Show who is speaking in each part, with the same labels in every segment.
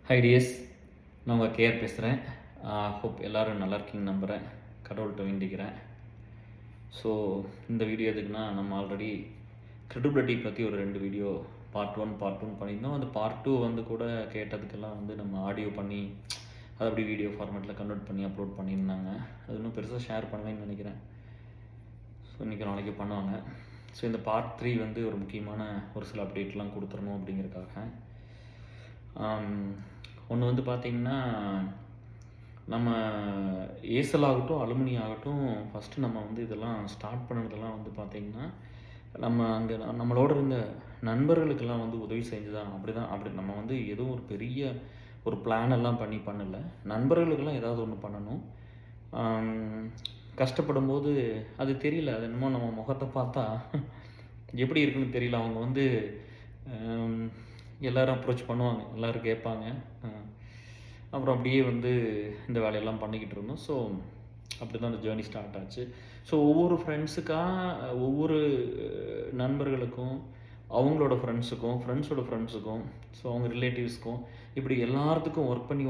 Speaker 1: High tears, நான் உங்கள் KR பேசுகிறேன். ஹோப் எல்லோரும் நல்லா இருக்கீங்க நம்புகிறேன். கடவுள்கிட்ட வேண்டிக்கிறேன். ஸோ இந்த வீடியோ எதுக்குன்னா, நம்ம ஆல்ரெடி க்ரெடிபிலிட்டி பற்றி ஒரு 2 வீடியோ பார்ட் 1 பண்ணியிருந்தோம். அந்த பார்ட் 2 வந்து கூட கேட்டதுக்கெல்லாம் வந்து நம்ம ஆடியோ பண்ணி அதை அப்படி வீடியோ ஃபார்மேட்டில் கன்வெர்ட் பண்ணி அப்லோட் பண்ணியிருந்தாங்க. அது இன்னும் பெருசாக ஷேர் பண்ணலைன்னு நினைக்கிறேன். ஸோ இன்றைக்கி நாளைக்கு பண்ணுவாங்க. ஸோ இந்த பார்ட் 3 வந்து ஒரு முக்கியமான ஒரு சில அப்டேட்லாம் கொடுத்துடணும் அப்படிங்கிறதுக்காக. ஒன்று வந்து பார்த்திங்கன்னா, நம்ம ஏசல் ஆகட்டும், அலுமினி ஆகட்டும், ஃபஸ்ட்டு நம்ம வந்து இதெல்லாம் ஸ்டார்ட் பண்ணதெல்லாம் வந்து பார்த்திங்கன்னா, நம்ம அங்கே நம்மளோட இருந்த நண்பர்களுக்கெல்லாம் வந்து உதவி செஞ்சுதான். அப்படி நம்ம வந்து எதுவும் ஒரு பெரிய ஒரு பிளான் எல்லாம் பண்ணல. நண்பர்களுக்கெல்லாம் ஏதாவது ஒன்று பண்ணணும். கஷ்டப்படும் போது அது தெரியல, அது என்னமோ நம்ம முகத்தை பார்த்தா எப்படி இருக்குன்னு தெரியல. அவங்க வந்து எல்லோரும் அப்ரோச் பண்ணுவாங்க, எல்லோரும் கேட்பாங்க. அப்புறம் அப்படியே வந்து இந்த வேலையெல்லாம் பண்ணிக்கிட்டு இருந்தோம். ஸோ அப்படி தான் அந்த ஜேர்னி ஸ்டார்ட் ஆச்சு. ஸோ ஒவ்வொரு ஒவ்வொரு நண்பர்களுக்கும், அவங்களோட ஃப்ரெண்ட்ஸோட ஃப்ரெண்ட்ஸுக்கும், ஸோ அவங்க ரிலேட்டிவ்ஸ்க்கும், இப்படி எல்லாத்துக்கும் ஒர்க் பண்ணி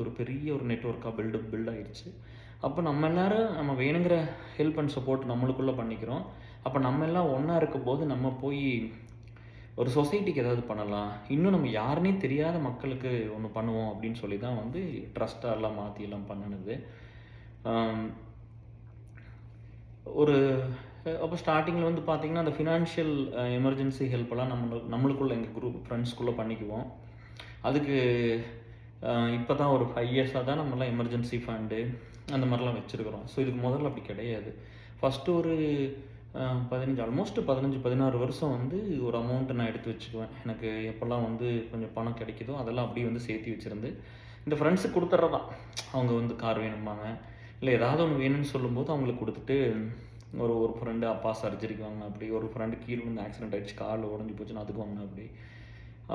Speaker 1: ஒரு பெரிய ஒரு நெட்வொர்க்காக பில்ட் ஆகிடுச்சு. அப்போ நம்ம எல்லோரும் நம்ம வேணுங்கிற ஹெல்ப் அண்ட் சப்போர்ட் நம்மளுக்குள்ளே பண்ணிக்கிறோம். அப்போ நம்ம எல்லாம் ஒன்றா இருக்கும்போது நம்ம போய் ஒரு சொசைட்டிக்கு ஏதாவது பண்ணலாம், இன்னும் நம்ம யாருன்னே தெரியாத மக்களுக்கு ஒன்று பண்ணுவோம் அப்படின்னு சொல்லி தான் வந்து ட்ரஸ்ட்டாக எல்லாம் மாற்றி எல்லாம் பண்ணினது. ஒரு அப்போ ஸ்டார்டிங்கில் வந்து பார்த்திங்கன்னா, அந்த ஃபினான்ஷியல் எமர்ஜென்சி ஹெல்ப்பெல்லாம் நம்மளுக்குள்ள எங்கள் குரூப் ஃப்ரெண்ட்ஸ்குள்ளே பண்ணிக்குவோம். அதுக்கு இப்போ தான் ஒரு 5 இயர்ஸாக தான் நம்மலாம் எமர்ஜென்சி ஃபண்டு அந்த மாதிரிலாம் வச்சுருக்குறோம். ஸோ இதுக்கு முதல்ல அப்படி கிடையாது. ஃபஸ்ட்டு ஒரு 15-16 வருஷம் வந்து ஒரு அமௌண்ட்டை நான் எடுத்து வச்சுக்குவேன். எனக்கு எப்போல்லாம் வந்து கொஞ்சம் பணம் கிடைக்குதோ அதெல்லாம் அப்படியே வந்து சேர்த்து வச்சுருந்து இந்த ஃப்ரெண்ட்ஸுக்கு கொடுத்துட்றதான். அவங்க வந்து கார் வேணும்பாங்க, இல்லை ஏதாவது ஒன்று வேணும்னு சொல்லும்போது அவங்களுக்கு கொடுத்துட்டு, ஒரு ஃப்ரெண்டு அப்பா சர்ஜரிக்கு வாங்கினா அப்படி, ஒரு ஃப்ரெண்டு கீழே வந்து ஆக்சிடென்ட் ஆகிடுச்சு, காலில் உடஞ்சி போச்சுன்னா அதுக்கு வாங்கினா அப்படி,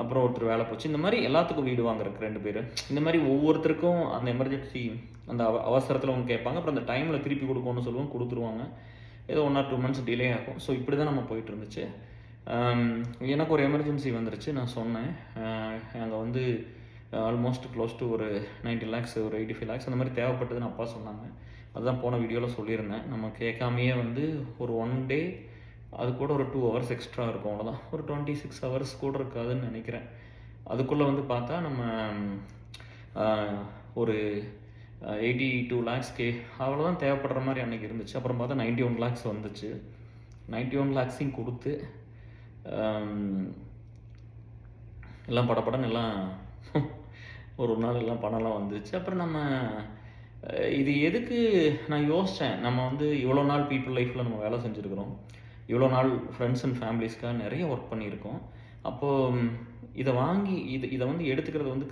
Speaker 1: அப்புறம் ஒருத்தர் வேலை போச்சு. இந்த மாதிரி எல்லாத்துக்கும் வீடு வாங்குறதுக்கு 2 பேர். இந்த மாதிரி ஒவ்வொருத்தருக்கும் அந்த எமர்ஜென்சி அந்த அவசரத்தில் அவங்க கேட்பாங்க. அப்புறம் அந்த டைமில் திருப்பி கொடுக்கணும்னு சொல்லுவோம், கொடுத்துருவாங்க. ஏதோ 1 or 2 months டிலே ஆகும். ஸோ இப்படி தான் நம்ம போயிட்டு இருந்துச்சு. எனக்கு ஒரு எமர்ஜென்சி வந்துருச்சு. நான் சொன்னேன், அங்கே வந்து ஆல்மோஸ்ட் க்ளோஸ் டு ஒரு 90 lakhs, ஒரு 85 lakhs அந்த மாதிரி தேவைப்பட்டதுன்னு அப்பா சொன்னாங்க. அதுதான் போன வீடியோவில் சொல்லியிருந்தேன். நம்ம கேட்காமையே வந்து ஒரு 1 day அது கூட ஒரு 2 hours எக்ஸ்ட்ரா இருக்கும், அவ்வளோதான். ஒரு 26 hours கூட இருக்காதுன்னு நினைக்கிறேன். அதுக்குள்ளே வந்து பார்த்தா நம்ம ஒரு 82 lakhs அவ்வளோதான் தேவைப்படுற மாதிரி அன்றைக்கி இருந்துச்சு. அப்புறம் பார்த்தா 91 lakhs வந்துச்சு. 91 lakhs கொடுத்து எல்லாம் படப்படன்னு எல்லாம் ஒரு நாள் எல்லாம் பணம்லாம் வந்துச்சு. அப்புறம் நம்ம இது எதுக்கு நான் யோசித்தேன், நம்ம வந்து இவ்வளோ நாள் பீப்புள் லைஃப்பில் நம்ம வேலை செஞ்சுருக்கிறோம், இவ்வளோ நாள் ஃப்ரெண்ட்ஸ் அண்ட் ஃபேமிலிஸ்க்காக நிறைய ஒர்க் பண்ணியிருக்கோம். அப்போது இதை வாங்கி இதை வந்து எடுத்துக்கிறது வந்து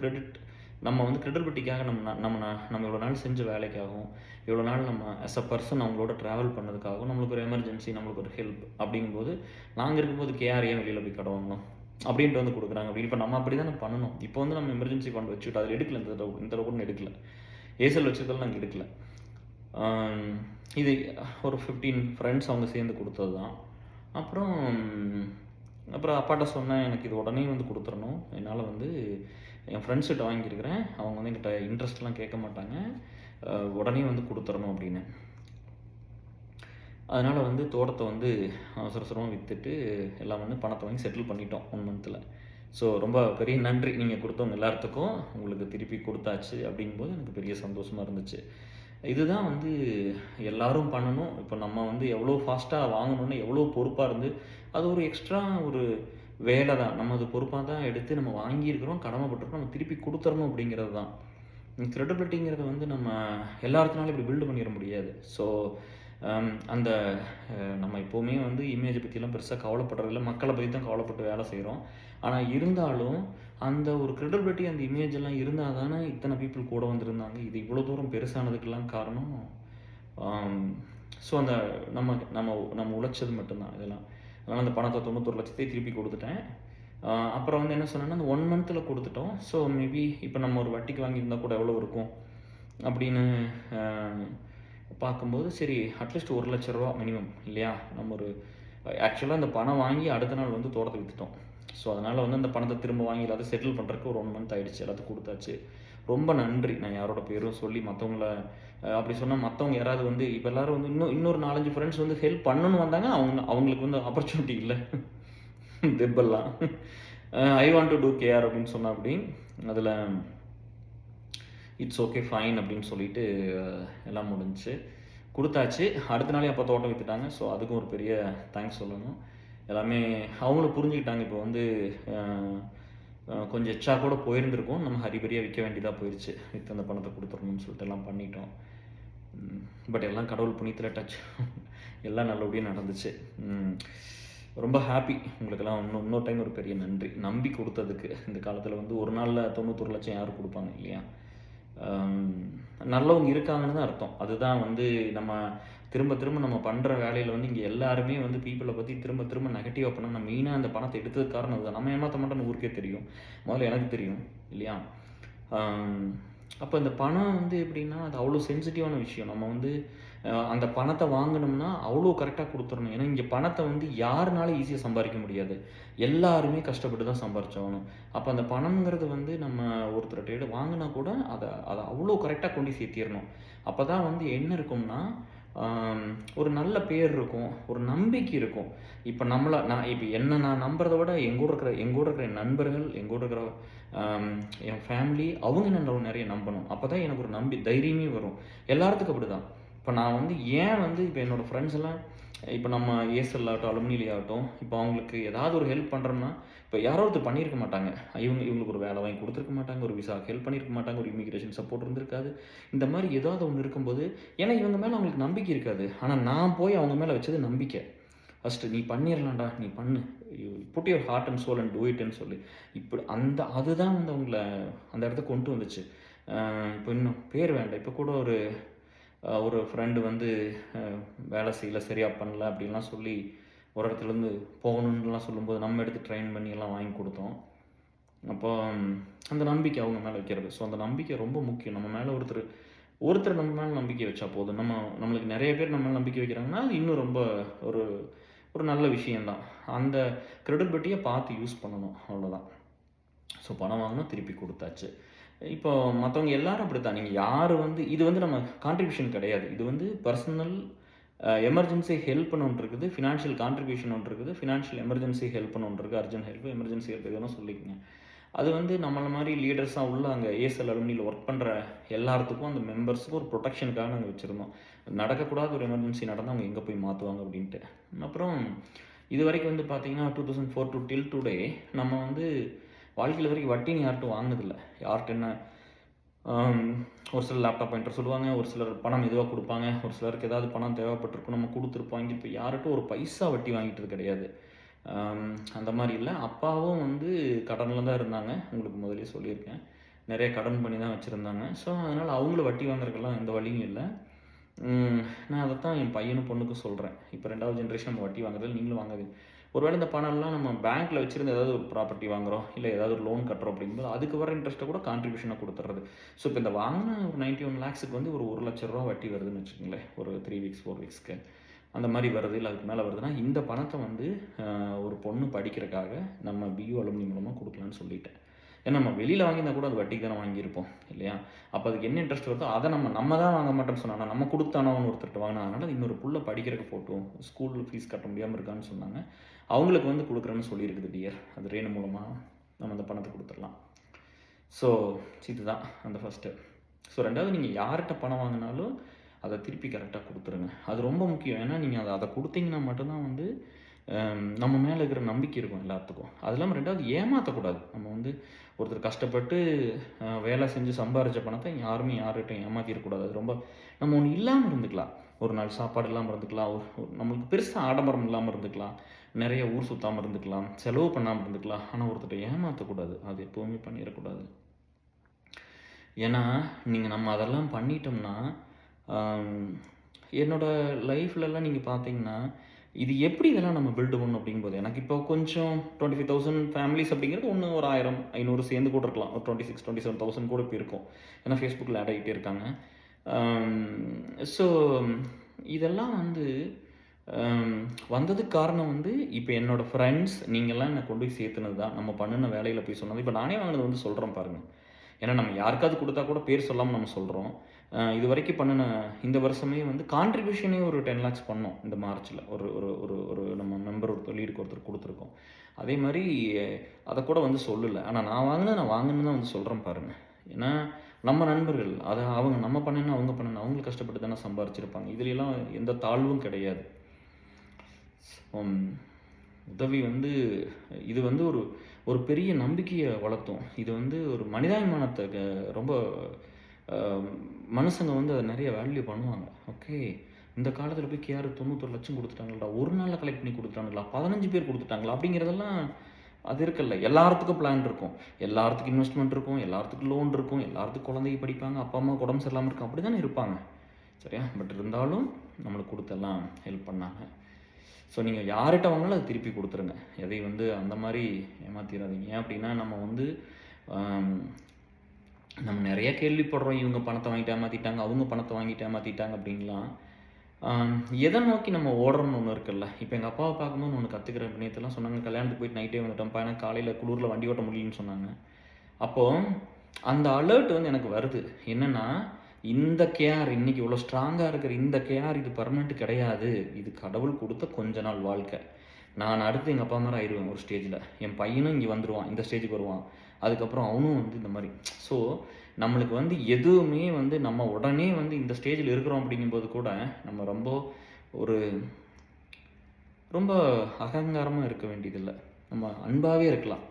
Speaker 1: நம்ம வந்து க்ரெடிபிலிட்டிக்காக நம்ம இவ்வளோ நாள் செஞ்ச வேலைக்காகவும், இவ்வளோ நாள் நம்ம ஆஸ் அ பர்சன் அவங்களோட ட்ராவல் பண்ணதுக்காகவும், நம்மளுக்கு ஒரு எமர்ஜென்சி, நம்மளுக்கு ஒரு ஹெல்ப் அப்படிங்கும்போது, நாங்கள் இருக்கும்போது கேஆர் ஏன் வெளியில் போய் கடை வாங்கணும் அப்படின்ட்டு வந்து கொடுக்குறாங்க. அப்படி இப்போ நம்ம அப்படி தான் பண்ணணும். இப்போ வந்து நம்ம எமர்ஜென்சி ஃபண்ட் வச்சுக்கிட்டு அதில் எடுக்கல, இந்த தடவை கூட எடுக்கல. ஏசல் வச்சதெல்லாம் நாங்கள் எடுக்கல. இது ஒரு 15 ஃப்ரெண்ட்ஸ் அவங்க சேர்ந்து கொடுத்தது தான். அப்புறம் அப்பாட்ட சொன்னேன், எனக்கு இது உடனே வந்து கொடுத்துடணும். என்னால் வந்து என் ஃப்ரெண்ட்ஸ்கிட்ட வாங்கியிருக்கிறேன், அவங்க வந்து என்கிட்ட இன்ட்ரெஸ்ட்லாம் கேட்க மாட்டாங்க, உடனே வந்து கொடுத்துடணும் அப்படின்னு. அதனால் வந்து தோட்டத்தை வந்து அவசரமாக விற்றுட்டு எல்லாம் வந்து பணத்தை வாங்கி செட்டில் பண்ணிட்டோம் 1 monthல. ஸோ ரொம்ப பெரிய நன்றி, நீங்கள் கொடுத்தவங்க எல்லாத்துக்கும் உங்களுக்கு திருப்பி கொடுத்தாச்சு அப்படிங்கும்போது எனக்கு பெரிய சந்தோஷமாக இருந்துச்சு. இதுதான் வந்து எல்லோரும் பண்ணணும். இப்போ நம்ம வந்து எவ்வளோ ஃபாஸ்ட்டாக வாங்கணுன்னு எவ்வளோ பொறுப்பாக இருந்து, அது ஒரு எக்ஸ்ட்ரா ஒரு வேலை தான். நம்ம அது பொறுப்பாக தான் எடுத்து நம்ம வாங்கியிருக்கிறோம், கடமைப்பட்டிருக்கோம், நம்ம திருப்பி கொடுத்துடணும் அப்படிங்கிறது தான். க்ரெடிபிலிட்டிங்கிறத வந்து நம்ம எல்லாத்துனாலும் இப்படி பில்டு பண்ணிட முடியாது. ஸோ அந்த நம்ம எப்போவுமே வந்து இமேஜை பற்றிலாம் பெருசாக கவலைப்படுறதில்ல, மக்களை பற்றி தான் கவலைப்பட்டு வேலை செய்கிறோம். ஆனால் இருந்தாலும் அந்த ஒரு க்ரெடிபிலிட்டி, அந்த இமேஜ் எல்லாம் இருந்தால் தானே இத்தனை பீப்புள் கூட வந்திருந்தாங்க. இது இவ்வளோ தூரம் பெருசானதுக்கெல்லாம் காரணம் ஸோ அந்த நம்ம உழைச்சது மட்டும்தான் இதெல்லாம். அதனால் அந்த பணத்தை 91 லட்சத்தையும் திருப்பி கொடுத்துட்டேன். அப்புறம் வந்து என்ன சொன்னேன்னா, அந்த 1 monthல கொடுத்துட்டோம். ஸோ மேபி இப்போ நம்ம ஒரு வட்டிக்கு வாங்கியிருந்தால் கூட எவ்வளோ இருக்கும் அப்படின்னு பார்க்கும்போது, சரி அட்லீஸ்ட் 1 லட்ச ரூபா மினிமம் இல்லையா. நம்ம ஒரு ஆக்சுவலாக அந்த பணம் வாங்கி அடுத்த நாள் வந்து தோட்டத்தை விற்றுட்டோம். ஸோ அதனால் வந்து அந்த பணத்தை திரும்ப வாங்கி எல்லாத்தையும் செட்டில் பண்ணுறதுக்கு ஒரு 1 மந்த் ஆகிடுச்சு. எல்லாத்தையும் கொடுத்தாச்சு. ரொம்ப நன்றி. நான் யாரோட பேரும் சொல்லி மற்றவங்கள அப்படி சொன்னால் மற்றவங்க யாராவது வந்து இப்போ எல்லோரும் வந்து இன்னொரு 4, 5 ஃப்ரெண்ட்ஸ் வந்து ஹெல்ப் பண்ணணும்னு வந்தாங்க. அவங்களுக்கு வந்து ஆப்பர்ச்சுனிட்டி இல்லை. தெப்பெல்லாம் I want to do care அப்படின்னு சொன்னால் அப்படி அதில் இட்ஸ் ஓகே ஃபைன் அப்படின்னு சொல்லிட்டு எல்லாம் முடிஞ்சுச்சு. கொடுத்தாச்சு. அடுத்த நாளே அப்போ தோட்டம் விற்றுட்டாங்க. ஸோ அதுக்கும் ஒரு பெரிய தேங்க்ஸ் சொல்லணும். எல்லாமே அவங்களும் புரிஞ்சுக்கிட்டாங்க. இப்போ வந்து கொஞ்சம் எச்சா கூட போயிருந்திருக்கும். நம்ம ஹரிபரியாக விற்க வேண்டியதாக போயிடுச்சு. விற்று அந்த பணத்தை கொடுத்துடணும்னு சொல்லிட்டு எல்லாம் பண்ணிட்டோம். பட் எல்லாம் கடவுள் புண்ணியத்தில் டச் எல்லாம் நல்லபடியாக நடந்துச்சு. ரொம்ப ஹாப்பி. உங்களுக்கெல்லாம் இன்னொரு டைம் ஒரு பெரிய நன்றி. நம்பி கொடுத்ததுக்கு. இந்த காலத்தில் வந்து ஒரு நாளில் 91 லட்சம் யாரும் கொடுப்பாங்க இல்லையா? நல்லவங்க இருக்காங்கன்னு தான் அர்த்தம். அதுதான் வந்து நம்ம திரும்ப திரும்ப நம்ம பண்ணுற வேலையில் வந்து இங்கே எல்லாருமே வந்து பீப்புளை பற்றி திரும்ப திரும்ப நெகட்டிவாக பண்ணால் நம்ம மெயினாக அந்த பணத்தை எடுத்ததுக்கு காரணம் அதுதான். நம்ம ஏமாற்ற மாட்டோம்னு ஊருக்கே தெரியும். முதல்ல எனக்கு தெரியும் இல்லையா? அப்போ இந்த பணம் வந்து எப்படின்னா அது அவ்வளோ சென்சிட்டிவான விஷயம். நம்ம வந்து அந்த பணத்தை வாங்கினோம்னா அவ்வளோ கரெக்டாக கொடுத்துடணும். ஏன்னா இங்கே பணத்தை வந்து யாருனாலும் ஈஸியாக சம்பாதிக்க முடியாது. எல்லாருமே கஷ்டப்பட்டு தான் சம்பாரிச்சாகணும். அப்போ அந்த பணம்ங்கிறது வந்து நம்ம ஒருத்தர்கிட்ட வாங்கினா கூட அதை அவ்வளோ கரெக்டாக கொண்டு சேர்த்திடணும். அப்போ தான் வந்து என்ன இருக்கும்னா ஒரு நல்ல பேர் இருக்கும், ஒரு நம்பிக்கை இருக்கும். இப்போ நான் இப்போ நான் நம்புறதை விட எங்கூட இருக்கிற என் நண்பர்கள், எங்கூட இருக்கிற என் ஃபேமிலி அவங்க என்ன நிறைய நம்பணும். அப்போ தான் எனக்கு ஒரு தைரியமே வரும். எல்லாத்துக்கும் அப்படி தான். இப்போ நான் வந்து ஏன் வந்து இப்போ என்னோடய ஃப்ரெண்ட்ஸ் எல்லாம் இப்போ நம்ம ஏஎஸ்எல் ஆகட்டும், அலுமினியில் ஆகட்டும், இப்போ அவங்களுக்கு ஏதாவது ஒரு ஹெல்ப் பண்ணுறோம்னா இப்போ யாரோ ஒருத்தர் பண்ணியிருக்க மாட்டாங்க. இவங்களுக்கு ஒரு வேலை வாங்கி கொடுத்துருக்க மாட்டாங்க, ஒரு விசாவுக்கு ஹெல்ப் பண்ணியிருக்க மாட்டாங்க, ஒரு இமிக்ரேஷன் சப்போர்ட் இருந்திருக்காது. இந்த மாதிரி ஏதாவது ஒன்று இருக்கும்போது ஏன்னா இவங்க மேலே அவங்களுக்கு நம்பிக்கை இருக்காது. ஆனால் நான் போய் அவங்க மேலே வச்சது நம்பிக்கை. ஃபஸ்ட்டு நீ பண்ணிடலாம்டா, நீ பண்ணு, put your heart and soul and do இட்னு சொல்லி இப்படி அதுதான் வந்து அவங்கள அந்த இடத்த கொண்டு வந்துச்சு. இப்போ இன்னும் பேர் வேண்டாம். இப்போ கூட ஒரு ஃப்ரெண்டு வந்து வேலை செய்யலை, சரியாக பண்ணல அப்படின்லாம் சொல்லி ஒரு இடத்துலேருந்து போகணுன்னுலாம் சொல்லும்போது நம்ம எடுத்து ட்ரெயின் பண்ணி எல்லாம் வாங்கி கொடுத்தோம். அப்போ அந்த நம்பிக்கை அவங்க மேலே வைக்கிறது. ஸோ அந்த நம்பிக்கை ரொம்ப முக்கியம். நம்ம மேலே ஒருத்தர் நம்ம மேலே நம்பிக்கை வச்சா போதும். நம்மளுக்கு நிறைய பேர் நம்ம மேலே நம்பிக்கை வைக்கிறாங்கன்னா அது இன்னும் ரொம்ப ஒரு நல்ல விஷயந்தான். அந்த கிரெடிபிலிட்டியை பார்த்து யூஸ் பண்ணணும், அவ்வளோதான். ஸோ பணம் வாங்கினா திருப்பி கொடுத்தாச்சு. இப்போ மற்றவங்க எல்லாரும் அப்படி தான். நீங்கள் யார் வந்து இது வந்து நம்ம கான்ட்ரிபியூஷன் கிடையாது. இது வந்து பர்சனல் எமர்ஜென்சி ஹெல்ப்னு ஒன்று இருக்குது, ஃபினான்ஷியல் கான்ட்ரிபியூஷன் ஒன்று இருக்குது, ஃபினான்ஷியல் எமர்ஜென்சி ஹெல்ப்னு ஒன்று இருக்குது, அர்ஜென்ட் ஹெல்ப், எமர்ஜென்சி ஹெல்ப் எதுவும் சொல்லிக்கங்க. அது வந்து நம்மளை மாதிரி லீடர்ஸாக உள்ள அங்கே ஏஎஸ்எல் அலுமினியில் ஒர்க் பண்ணுற எல்லாத்துக்கும் அந்த மெம்பர்ஸுக்கும் ஒரு ப்ரொடெக்ஷனுக்காக நாங்கள் வச்சுருந்தோம். நடக்கக்கூடாத ஒரு எமர்ஜென்சி நடந்தால் அவங்க எங்கே போய் மாற்றுவாங்க அப்படின்ட்டு. அப்புறம் இது வரைக்கும் வந்து பார்த்திங்கன்னா 2004 to till today நம்ம வந்து வாழ்க்கையில் வரைக்கும் வட்டின்னு யார்ட்டும் வாங்கினதில்லை. யார்கிட்ட என்ன ஒரு சிலர் லேப்டாப் வாங்கிட்டு சொல்லுவாங்க, ஒரு சிலர் பணம் மெதுவாக கொடுப்பாங்க, ஒரு சிலருக்கு ஏதாவது பணம் தேவைப்பட்டிருக்கும் நம்ம கொடுத்துருப்பாங்க. இப்போ யார்கிட்டும் ஒரு பைசா வட்டி வாங்கிட்டது கிடையாது. அந்த மாதிரி இல்லை. அப்பாவும் வந்து கடனில் தான் இருந்தாங்க. உங்களுக்கு முதலே சொல்லியிருக்கேன். நிறைய கடன் பண்ணி தான் வச்சுருந்தாங்க. ஸோ அதனால் அவங்கள வட்டி வாங்குறதுக்கெல்லாம் எந்த வழியும் இல்லை. நான் அதை தான் என் பையனும் பொண்ணுக்கும் சொல்கிறேன். இப்போ 2வது ஜென்ரேஷன் நம்ம வட்டி வாங்குறது நீங்களும் வாங்காதீங்க. ஒருவேளை இந்த பணம்லாம் நம்ம பேங்க்கில் வச்சுருந்து ஏதாவது ஒரு ப்ராப்பர்ட்டி வாங்குகிறோம், இல்லை ஏதாவது ஒரு லோன் கட்டுறோம் அப்படிங்கும்போது அதுக்கு வர இன்ட்ரெஸ்ட்டை கூட கான்ட்ரிபியூஷனாக கொடுத்துட்றது. ஸோ இப்போ இந்த வாங்கின ஒரு 91 lakhsக்கு வந்து ஒரு 1 லட்ச ரூபா வட்டி வருதுன்னு வச்சுக்கோங்களேன். ஒரு 3 weeks 4 weeksக்கு அந்த மாதிரி வருது, இல்லை அதுக்கு மேலே வருதுன்னா இந்த பணத்தை வந்து ஒரு பொண்ணு படிக்கிறதுக்காக நம்ம பியூ அலுமினி மூலமாக கொடுக்கலான்னு சொல்லிட்டேன். ஏன்னா நம்ம வெளியில் வாங்கியிருந்தா கூட அது வட்டிக்கு தானே வாங்கியிருப்போம் இல்லையா? அப்போ அதுக்கு என்ன இன்ட்ரெஸ்ட் வருதோ அதை நம்ம தான் வாங்க மாட்டோம்னு சொன்னாங்க. நம்ம கொடுத்தானோன்னு ஒருத்தர்கிட்ட வாங்கினா, அதனால் இன்னொரு புள்ள படிக்கிறதுக்கு போட்டும், ஸ்கூல் ஃபீஸ் கட்ட முடியாமல் இருக்கான்னு சொன்னாங்க. அவங்களுக்கு வந்து கொடுக்குறேன்னு சொல்லியிருக்குது டியர். அது ரேணு மூலமாக நம்ம அந்த பணத்தை கொடுத்துடலாம். ஸோ இதுதான் அந்த ஃபஸ்ட்டு. ஸோ 2வது, நீங்கள் யார்கிட்ட பணம் வாங்கினாலும் அதை திருப்பி கரெக்டாக கொடுத்துருங்க. அது ரொம்ப முக்கியம். ஏன்னா நீங்கள் அதை கொடுத்தீங்கன்னா மட்டும்தான் வந்து நம்ம மேலே இருக்கிற நம்பிக்கை இருக்கும் எல்லாத்துக்கும். அது இல்லாமல் 2வது, ஏமாற்றக்கூடாது. நம்ம வந்து ஒருத்தர் கஷ்டப்பட்டு வேலை செஞ்சு சம்பாரித்த பணத்தை யாருமே யார்கிட்டையும் ஏமாற்றிடக்கூடாது. அது ரொம்ப நம்ம ஒன்று இல்லாமல் இருந்துக்கலாம். ஒரு நாள் சாப்பாடு இல்லாமல் இருந்துக்கலாம், நம்மளுக்கு பெருசாக ஆடம்பரம் இல்லாமல் இருந்துக்கலாம், நிறைய ஊர் சுற்றாமல் இருந்துக்கலாம், செலவு பண்ணாமல் இருந்துக்கலாம். ஆனால் ஒருத்தர் ஏமாற்றக்கூடாது. அது எப்போவுமே பண்ணிடக்கூடாது. ஏன்னா நம்ம அதெல்லாம் பண்ணிட்டோம்னா என்னோடய லைஃப்லலாம் நீங்கள் பார்த்தீங்கன்னா இது எப்படி இதெல்லாம் நம்ம பில்டு பண்ணணும் அப்படிங்கும்போது எனக்கு இப்போ கொஞ்சம் 25,000 ஃபேமிலிஸ் அப்படிங்கிறது ஒன்று ஒரு 1000 500 சேர்ந்து கூட இருக்கலாம். ஒரு 26,000-27,000 கூட இப்போ இருக்கும். ஏன்னா ஃபேஸ்புக்கில் ஆட் ஆகிட்டே இருக்காங்க. ஸோ இதெல்லாம் வந்து வந்ததுக்கு காரணம் வந்து இப்போ என்னோடய ஃப்ரெண்ட்ஸ் நீங்கள்லாம் என்னை கொண்டு போய் சேர்த்துனது தான். நம்ம பண்ணுன வேலையில் போய் சொன்னது. இப்போ நானே வாங்கினது வந்து சொல்கிறேன் பாருங்கள். ஏன்னா நம்ம யாருக்காவது கொடுத்தா கூட பேர் சொல்லாமல் நம்ம சொல்கிறோம். இது வரைக்கும் பண்ணின இந்த வருஷமே வந்து கான்ட்ரிபியூஷனே ஒரு 10 lakhs பண்ணோம் இந்த மார்ச்சில். ஒரு ஒரு ஒரு ஒரு நம்ம மெம்பர் லீடுக்கு ஒருத்தர் கொடுத்துருக்கோம். அதே மாதிரி அதை கூட வந்து சொல்லலை. ஆனால் நான் வாங்கினது தான் வந்து சொல்கிறேன் பாருங்கள். ஏன்னா நம்ம நண்பர்கள் அதை நம்ம பண்ணேன்னா அவங்க பண்ணணும், அவங்களுக்கு கஷ்டப்பட்டு தானே சம்பாரிச்சிருப்பாங்க. இதுலலாம் எந்த தாழ்வும் கிடையாது. உதவி வந்து இது வந்து ஒரு ஒரு பெரிய நம்பிக்கையை வளர்த்தோம். இது வந்து ஒரு மனிதாபிமானத்தை ரொம்ப மனுஷங்க வந்து அதை நிறைய வேல்யூ பண்ணுவாங்க. ஓகே, இந்த காலத்தில் போய் கேஆர் 91 லட்சம் கொடுத்துட்டாங்களா, ஒரு நாளில் கலெக்ட் பண்ணி கொடுத்துட்டாங்களா, 15 பேர் கொடுத்துட்டாங்களா அப்படிங்கிறதெல்லாம் அது இருக்குல்ல. எல்லாத்துக்கும் பிளான் இருக்கும், எல்லாத்துக்கும் இன்வெஸ்ட்மெண்ட் இருக்கும், எல்லாத்துக்கும் லோன் இருக்கும், எல்லாத்துக்கும் குழந்தைங்க படிப்பாங்க, அப்பா அம்மா உடம்பு சரியில்லாமல் இருக்கும், அப்படி தானே இருப்பாங்க. சரியா? பட் இருந்தாலும் நம்மளுக்கு கொடுத்தெல்லாம் ஹெல்ப் பண்ணாங்க. ஸோ நீங்கள் யார்கிட்ட வாங்கினாலும் அது திருப்பி கொடுத்துருங்க. எதை வந்து அந்த மாதிரி ஏமாற்றிடாதீங்க. ஏன் அப்படின்னா நம்ம வந்து நம்ம நிறைய கேள்விப்படுறோம், இவங்க பணத்தை வாங்கிட்டு ஏமாற்றிட்டாங்க, அவங்க பணத்தை வாங்கிட்டு ஏமாற்றிட்டாங்க அப்படின்லாம். எதை நோக்கி நம்ம ஓடுறோம்னு ஒன்று இருக்குல்ல. இப்போ எங்கள் அப்பாவை பார்க்கும்போது ஒன்று கற்றுக்கிறேன். நேற்றுலாம் சொன்னாங்க, கல்யாணத்துக்கு போயிட்டு நைட்டே வந்துட்டோம்ப்பா, ஏன்னா காலையில் குளிரில் வண்டி ஓட்ட முடியலன்னு சொன்னாங்க. அப்போது அந்த அலர்ட் வந்து எனக்கு வருது. என்னென்னா, இந்த கேஆர் இன்றைக்கி இவ்வளோ ஸ்ட்ராங்காக இருக்கிற இந்த கேஆர் இது பர்மனெண்ட் கிடையாது. இது கடவுள் கொடுத்த கொஞ்ச நாள் வாழ்க்கை. நான் அடுத்து எங்கள் அப்பா மாதிரி ஆயிடுவேன் ஒரு ஸ்டேஜில். என் பையனும் இங்கே வந்துடுவான், இந்த ஸ்டேஜுக்கு வருவான், அதுக்கப்புறம் அவனும் வந்து இந்த மாதிரி. ஸோ நம்மளுக்கு வந்து எதுவுமே வந்து நம்ம உடனே வந்து இந்த ஸ்டேஜில் இருக்கிறோம் அப்படிங்கும்போது கூட நம்ம ரொம்ப அகங்காரமாக இருக்க வேண்டியதில்லை. நம்ம அன்பாகவே இருக்கலாம்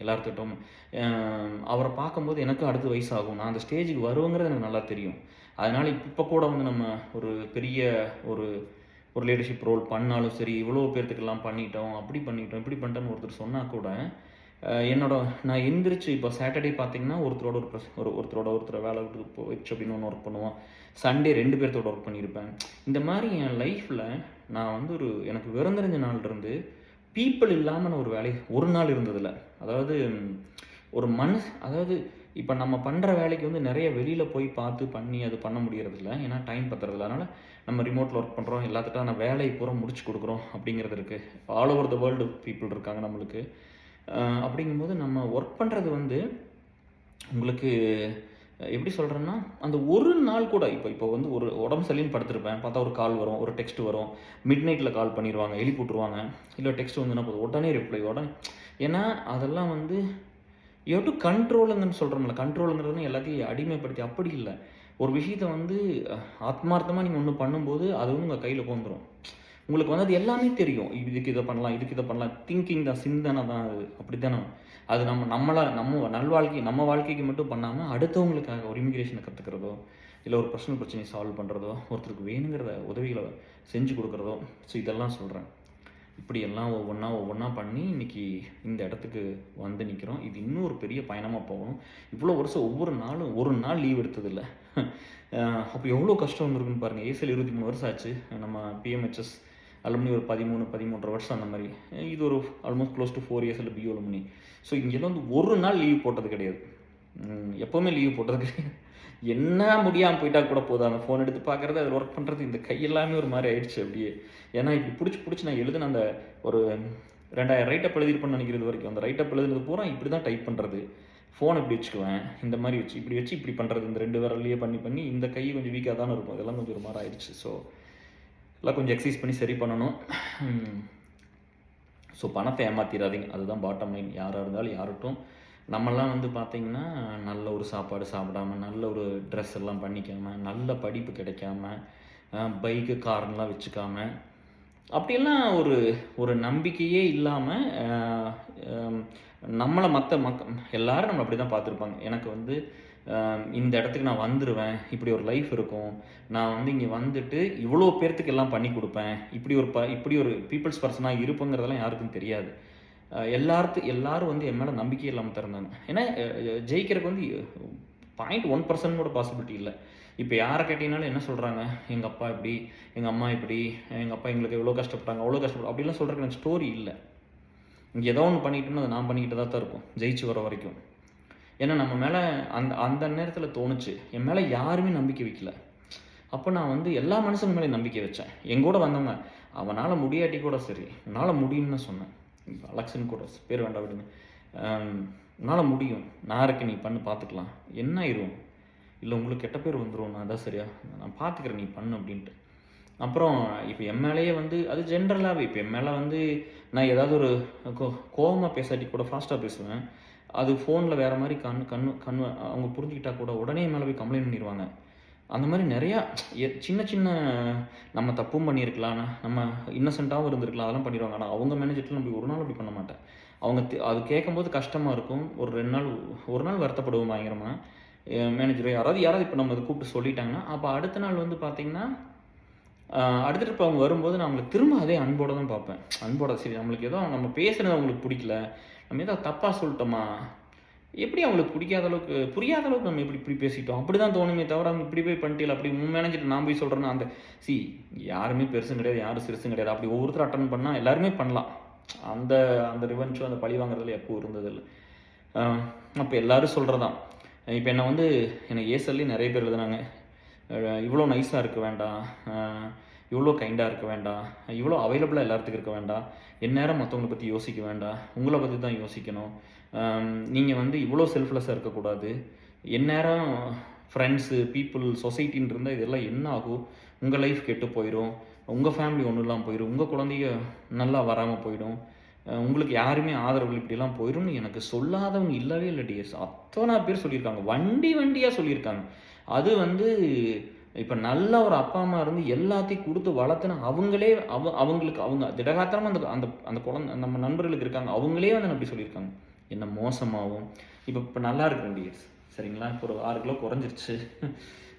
Speaker 1: எல்லார்கிட்டும். அவரை பார்க்கும்போது எனக்கும் அடுத்த வயசாகும், நான் அந்த ஸ்டேஜுக்கு வருவேங்கிறது எனக்கு நல்லா தெரியும். அதனால் இப்போ கூட வந்து நம்ம ஒரு பெரிய ஒரு லீடர்ஷிப் ரோல் பண்ணாலும் சரி, இவ்வளோ பேர்த்துக்கெல்லாம் பண்ணிட்டோம், அப்படி பண்ணிட்டோம், இப்படி பண்ணிட்டோன்னு ஒருத்தர் சொன்னால் கூட நான் எந்திரிச்சு இப்போ சாட்டர்டே பார்த்தீங்கன்னா ஒருத்தரை வேலை விட்டு போயிடுச்சு அப்படின்னு ஒன்று ஒர்க் பண்ணுவோம். சண்டே 2 பேர்த்தோட ஒர்க் பண்ணியிருப்பேன். இந்த மாதிரி என் லைஃப்பில் நான் வந்து எனக்கு விருந்தறிஞ்ச நாள்லேருந்து பீப்புள் இல்லாமல் ஒரு வேலை ஒரு நாள் இருந்ததில்ல. அதாவது ஒரு அதாவது இப்போ நம்ம பண்ணுற வேலைக்கு வந்து நிறைய வெளியில் போய் பார்த்து பண்ணி அது பண்ண முடியறதில்ல, ஏன்னா டைம் பத்துறதில்ல. அதனால் நம்ம ரிமோட்டில் ஒர்க் பண்ணுறோம், எல்லாத்துக்கும் வேலையை பூரா முடிச்சு கொடுக்குறோம் அப்படிங்கிறது இருக்குது. All over the world people இருக்காங்க நம்மளுக்கு. அப்படிங்கும்போது நம்ம ஒர்க் பண்ணுறது வந்து உங்களுக்கு எப்படி சொல்கிறேன்னா, அந்த ஒரு நாள் கூட இப்போ வந்து ஒரு உடம்பு சரியில்லைன்னு படுத்திருப்பேன், பார்த்தா ஒரு கால் வரும், ஒரு டெக்ஸ்ட் வரும், மிட் நைட்டில் கால் பண்ணிடுவாங்க, எழுப்பி விட்ருவாங்க. இல்லை டெக்ஸ்ட் வந்துன்னா போதும், உடனே ரிப்ளை உடனே. ஏன்னா அதெல்லாம் வந்து யூ ஹேவ் டு கண்ட்ரோலுங்கன்னு சொல்கிறோம்ல. கண்ட்ரோலுங்கிறதுன்னு எல்லாத்தையும் அடிமைப்படுத்தி அப்படி இல்லை. ஒரு விஷயத்தை வந்து ஆத்மார்த்தமாக நீங்கள் ஒன்று பண்ணும்போது அது வந்து உங்கள் கையில் போந்துடும். உங்களுக்கு வந்து அது எல்லாமே தெரியும். இதுக்கு இதை பண்ணலாம், இதுக்கு இதை பண்ணலாம். திங்கிங் தான், சிந்தனை தான் அது. அப்படி தானே அது நம்ம நல்வாழ்க்கை, நம்ம வாழ்க்கைக்கு மட்டும் பண்ணாமல் அடுத்தவங்களுக்காக ஒரு இமிக்ரேஷனை கற்றுக்கிறதோ, இல்லை ஒரு பர்சனல் பிரச்சனையை சால்வ் பண்ணுறதோ, ஒருத்தருக்கு வேணுங்கிற உதவிகளை செஞ்சு கொடுக்குறதோ. ஸோ இதெல்லாம் சொல்கிறேன். இப்படியெல்லாம் ஒவ்வொன்றா பண்ணி இன்றைக்கி இந்த இடத்துக்கு வந்து நிற்கிறோம். இது இன்னும் ஒரு பெரிய பயணமாக போகணும். இவ்வளோ வருஷம் ஒவ்வொரு நாளும் ஒரு நாள் லீவ் எடுத்ததில்லை. அப்போ எவ்வளோ கஷ்டம் வந்துருக்குன்னு பாருங்கள். ஏசியில் 23 வருஷம் ஆச்சு. நம்ம பிஎம்ஹெச்எஸ் அலுமினி ஒரு 13-13.5 வருஷம் அந்த மாதிரி. இது ஒரு almost close to 4 years few alumni. So இங்கெல்லாம் வந்து ஒரு நாள் லீவ் போட்டது கிடையாது. எப்போவுமே லீவ் போட்டது கிடையாது. என்ன முடியாமல் போயிட்டா கூட போதும், அந்த ஃபோன் எடுத்து பார்க்குறது, அதில் ஒர்க் பண்ணுறது, இந்த கையெல்லாமே ஒரு மாதிரி ஆயிடுச்சு அப்படியே. ஏன்னா இப்படி பிடிச்சி நான் எழுதுன அந்த ஒரு 2000 ரைட்டப் எழுதிருப்பேன்னு நினைக்கிறது வரைக்கும். அந்த ரைட்டப் எழுதுனது பூரா இப்படி தான் டைப் பண்ணுறது. ஃபோன் இப்படி வச்சுக்குவேன், இந்த மாதிரி வச்சு இப்படி பண்ணுறது. இந்த 2 விரல்லையே பண்ணி இந்த கை கொஞ்சம் வீக்காக தானே இருக்கும். இதெல்லாம் கொஞ்சம் ஒரு மாதிரி ஆயிடுச்சு. ஸோ எல்லாம் கொஞ்சம் எக்ஸசைஸ் பண்ணி சரி பண்ணணும். ஸோ பணத்தை ஏமாற்றிடாதீங்க, அதுதான் பாட்டம் லைன். யாராக இருந்தாலும் யார்கிட்டும். நம்மெல்லாம் வந்து பார்த்திங்கன்னா நல்ல ஒரு சாப்பாடு சாப்பிடாம, நல்ல ஒரு ட்ரெஸ் எல்லாம் பண்ணிக்காமல், நல்ல படிப்பு கிடைக்காம, பைக்கு கார்லாம் வச்சுக்காம, அப்படியெல்லாம் ஒரு நம்பிக்கையே இல்லாமல் நம்மளை எல்லோரும் நம்மளை அப்படி தான் பார்த்துருப்பாங்க. எனக்கு வந்து இந்த இடத்துக்கு நான் வந்துடுவேன், இப்படி ஒரு லைஃப் இருக்கும், நான் வந்து இங்கே வந்துட்டு இவ்வளோ பேர்த்துக்கு எல்லாம் பண்ணி கொடுப்பேன், இப்படி ஒரு பீப்புள்ஸ் பர்சனாக இருப்பேங்கிறதெல்லாம் யாருக்கும் தெரியாது. எல்லாரும் வந்து என் மேலே நம்பிக்கை இல்லாமல் திறந்தாங்க. ஏன்னா ஜெயிக்கிறதுக்கு வந்து 0.1% கூட பாசிபிலிட்டி இல்லை. இப்போ யாரை கேட்டீங்கனாலும் என்ன சொல்கிறாங்க, எங்கள் அப்பா இப்படி, எங்கள் அம்மா இப்படி, எங்கள் அப்பா எங்களுக்கு எவ்வளோ கஷ்டப்பட்டாங்க, அவ்வளோ கஷ்டப்படும் அப்படிலாம் சொல்கிறதுக்கு எனக்கு ஸ்டோரி இல்லை. இங்கே ஏதோ ஒன்று பண்ணிக்கிட்டோம்னா அதை நான் பண்ணிக்கிட்டு தான் இருக்கும் ஜெயிச்சு வர வரைக்கும். ஏன்னா நம்ம மேலே அந்த நேரத்தில் தோணுச்சு, என் மேலே யாருமே நம்பிக்கை வைக்கல. அப்போ நான் வந்து எல்லா மனுஷங்க மேலே நம்பிக்கை வச்சேன். எங்கூட வந்தவங்க அவனால் முடியாட்டி கூட சரி, உன்னால் முடியும்னு தான் சொன்னேன். இப்போ அலெக்ஸ்ன்னு கூட பேர் வேண்டாம் விடுங்க. உன்னால் முடியும், நான் இருக்கேன், நீ பண்ணு, பார்த்துக்கலாம். என்ன ஆயிரும்? இல்லை உங்களுக்கு கெட்ட பேர் வந்துடும், நான் அதான் சரியா, நான் பார்த்துக்கிறேன், நீ பண்ணு அப்படின்ட்டு. அப்புறம் இப்போ என் மேலேயே வந்து அது ஜென்ரலாகவே இப்போ என் மேலே வந்து நான் ஏதாவது ஒரு கோவமாக பேசாட்டி கூட ஃபாஸ்ட்டாக பேசுவேன். அது ஃபோனில் வேறு மாதிரி கண்ணு அவங்க புரிஞ்சுக்கிட்டா கூட உடனே என் மேலே போய் கம்ப்ளைண்ட் பண்ணிடுவாங்க. அந்த மாதிரி நிறையா சின்ன சின்ன நம்ம தப்பும் பண்ணியிருக்கலாம், நம்ம இன்னசென்ட்டாகவும் இருந்திருக்கலாம், அதெல்லாம் பண்ணிடுவாங்க. ஆனால் அவங்க மேனேஜர்கிட்ட நம்ம ஒரு நாள் அப்படி பண்ண மாட்டேன். அவங்க அது கேட்கும்போது கஷ்டமாக இருக்கும். ஒரு நாள் வருத்தப்படுவோம் பயங்கரமாக. மேனேஜரோ யாராவது இப்போ நம்ம அதை கூப்பிட்டு சொல்லிட்டாங்கன்னா, அப்போ அடுத்த நாள் வந்து பார்த்திங்கன்னா அடுத்த ட்ரிப் அவங்க வரும்போது நான் அவங்களுக்கு திரும்ப அதே அன்போடு தான் பார்ப்பேன். அன்போட சரி, நம்மளுக்கு ஏதோ நம்ம பேசுகிறது அவங்களுக்கு பிடிக்கல, நம்ம ஏதோ தப்பாக சொல்லிட்டோமா, எப்படி அவங்களுக்கு பிடிக்காத அளவுக்கு புரியாத அளவுக்கு நம்ம இப்படி பேசிட்டோம், அப்படி தான் தோணுமே தவிர அவங்க இப்படி போய் பண்ணிட்டீங்களா, அப்படி மேனேஜர் நான் போய் சொல்கிறேன்னா அந்த யாருமே பெருசும் கிடையாது, யாரும் சிறுசும் கிடையாது. அப்படி ஒவ்வொருத்தரும் அட்டன் பண்ணால் எல்லாருமே பண்ணலாம். அந்த அந்த ரிவென்ச்சோ அந்த பழி வாங்குறதுல எப்போ இருந்ததில்லை. அப்போ எல்லோரும் சொல்கிறதான். இப்போ என்னை ஏசல்லி நிறைய பேர் எழுதுனாங்க, இவ்வளோ நைஸாக இருக்க வேண்டாம், இவ்வளோ கைண்டாக இருக்க வேண்டாம், இவ்வளோ அவைலபிளாக எல்லாத்துக்கும் இருக்க வேண்டாம், எந்நேரம் மற்றவங்களை பற்றி யோசிக்க வேண்டாம், உங்களை பற்றி தான் யோசிக்கணும், நீங்கள் இவ்வளோ செல்ஃப்லெஸ்ஸாக இருக்கக்கூடாது, எந்நேரம் ஃப்ரெண்ட்ஸு பீப்புள் சொசைட்டின்னு இருந்தால் இதெல்லாம் என்ன ஆகும், உங்கள் லைஃப் கெட்டு போயிடும், உங்கள் ஃபேமிலி ஒன்றும் இல்லாமல் போயிடும், உங்கள் குழந்தைங்க நல்லா வராமல் போயிடும், உங்களுக்கு யாருமே ஆதரவு இப்படிலாம் போயிடும்னு எனக்கு சொல்லாதவங்க இல்லவே இல்லை டிஎஸ். அத்தனை பேர் சொல்லியிருக்காங்க, வண்டியாக சொல்லியிருக்காங்க. அது இப்போ நல்ல ஒரு அப்பா அம்மா இருந்து எல்லாத்தையும் கொடுத்து வளர்த்துனா அவங்களே அவங்களுக்கு அவங்க திடகாத்திரமாக அந்த அந்த குழந்தை நம்ம நண்பர்களுக்கு இருக்காங்க, அவங்களே அப்படி சொல்லியிருக்காங்க. என்ன மோசமாகவும் இப்போ நல்லா இருக்கிறேன் டிஎஸ், சரிங்களா. இப்போ ஒரு 6 கிலோ குறைஞ்சிருச்சு.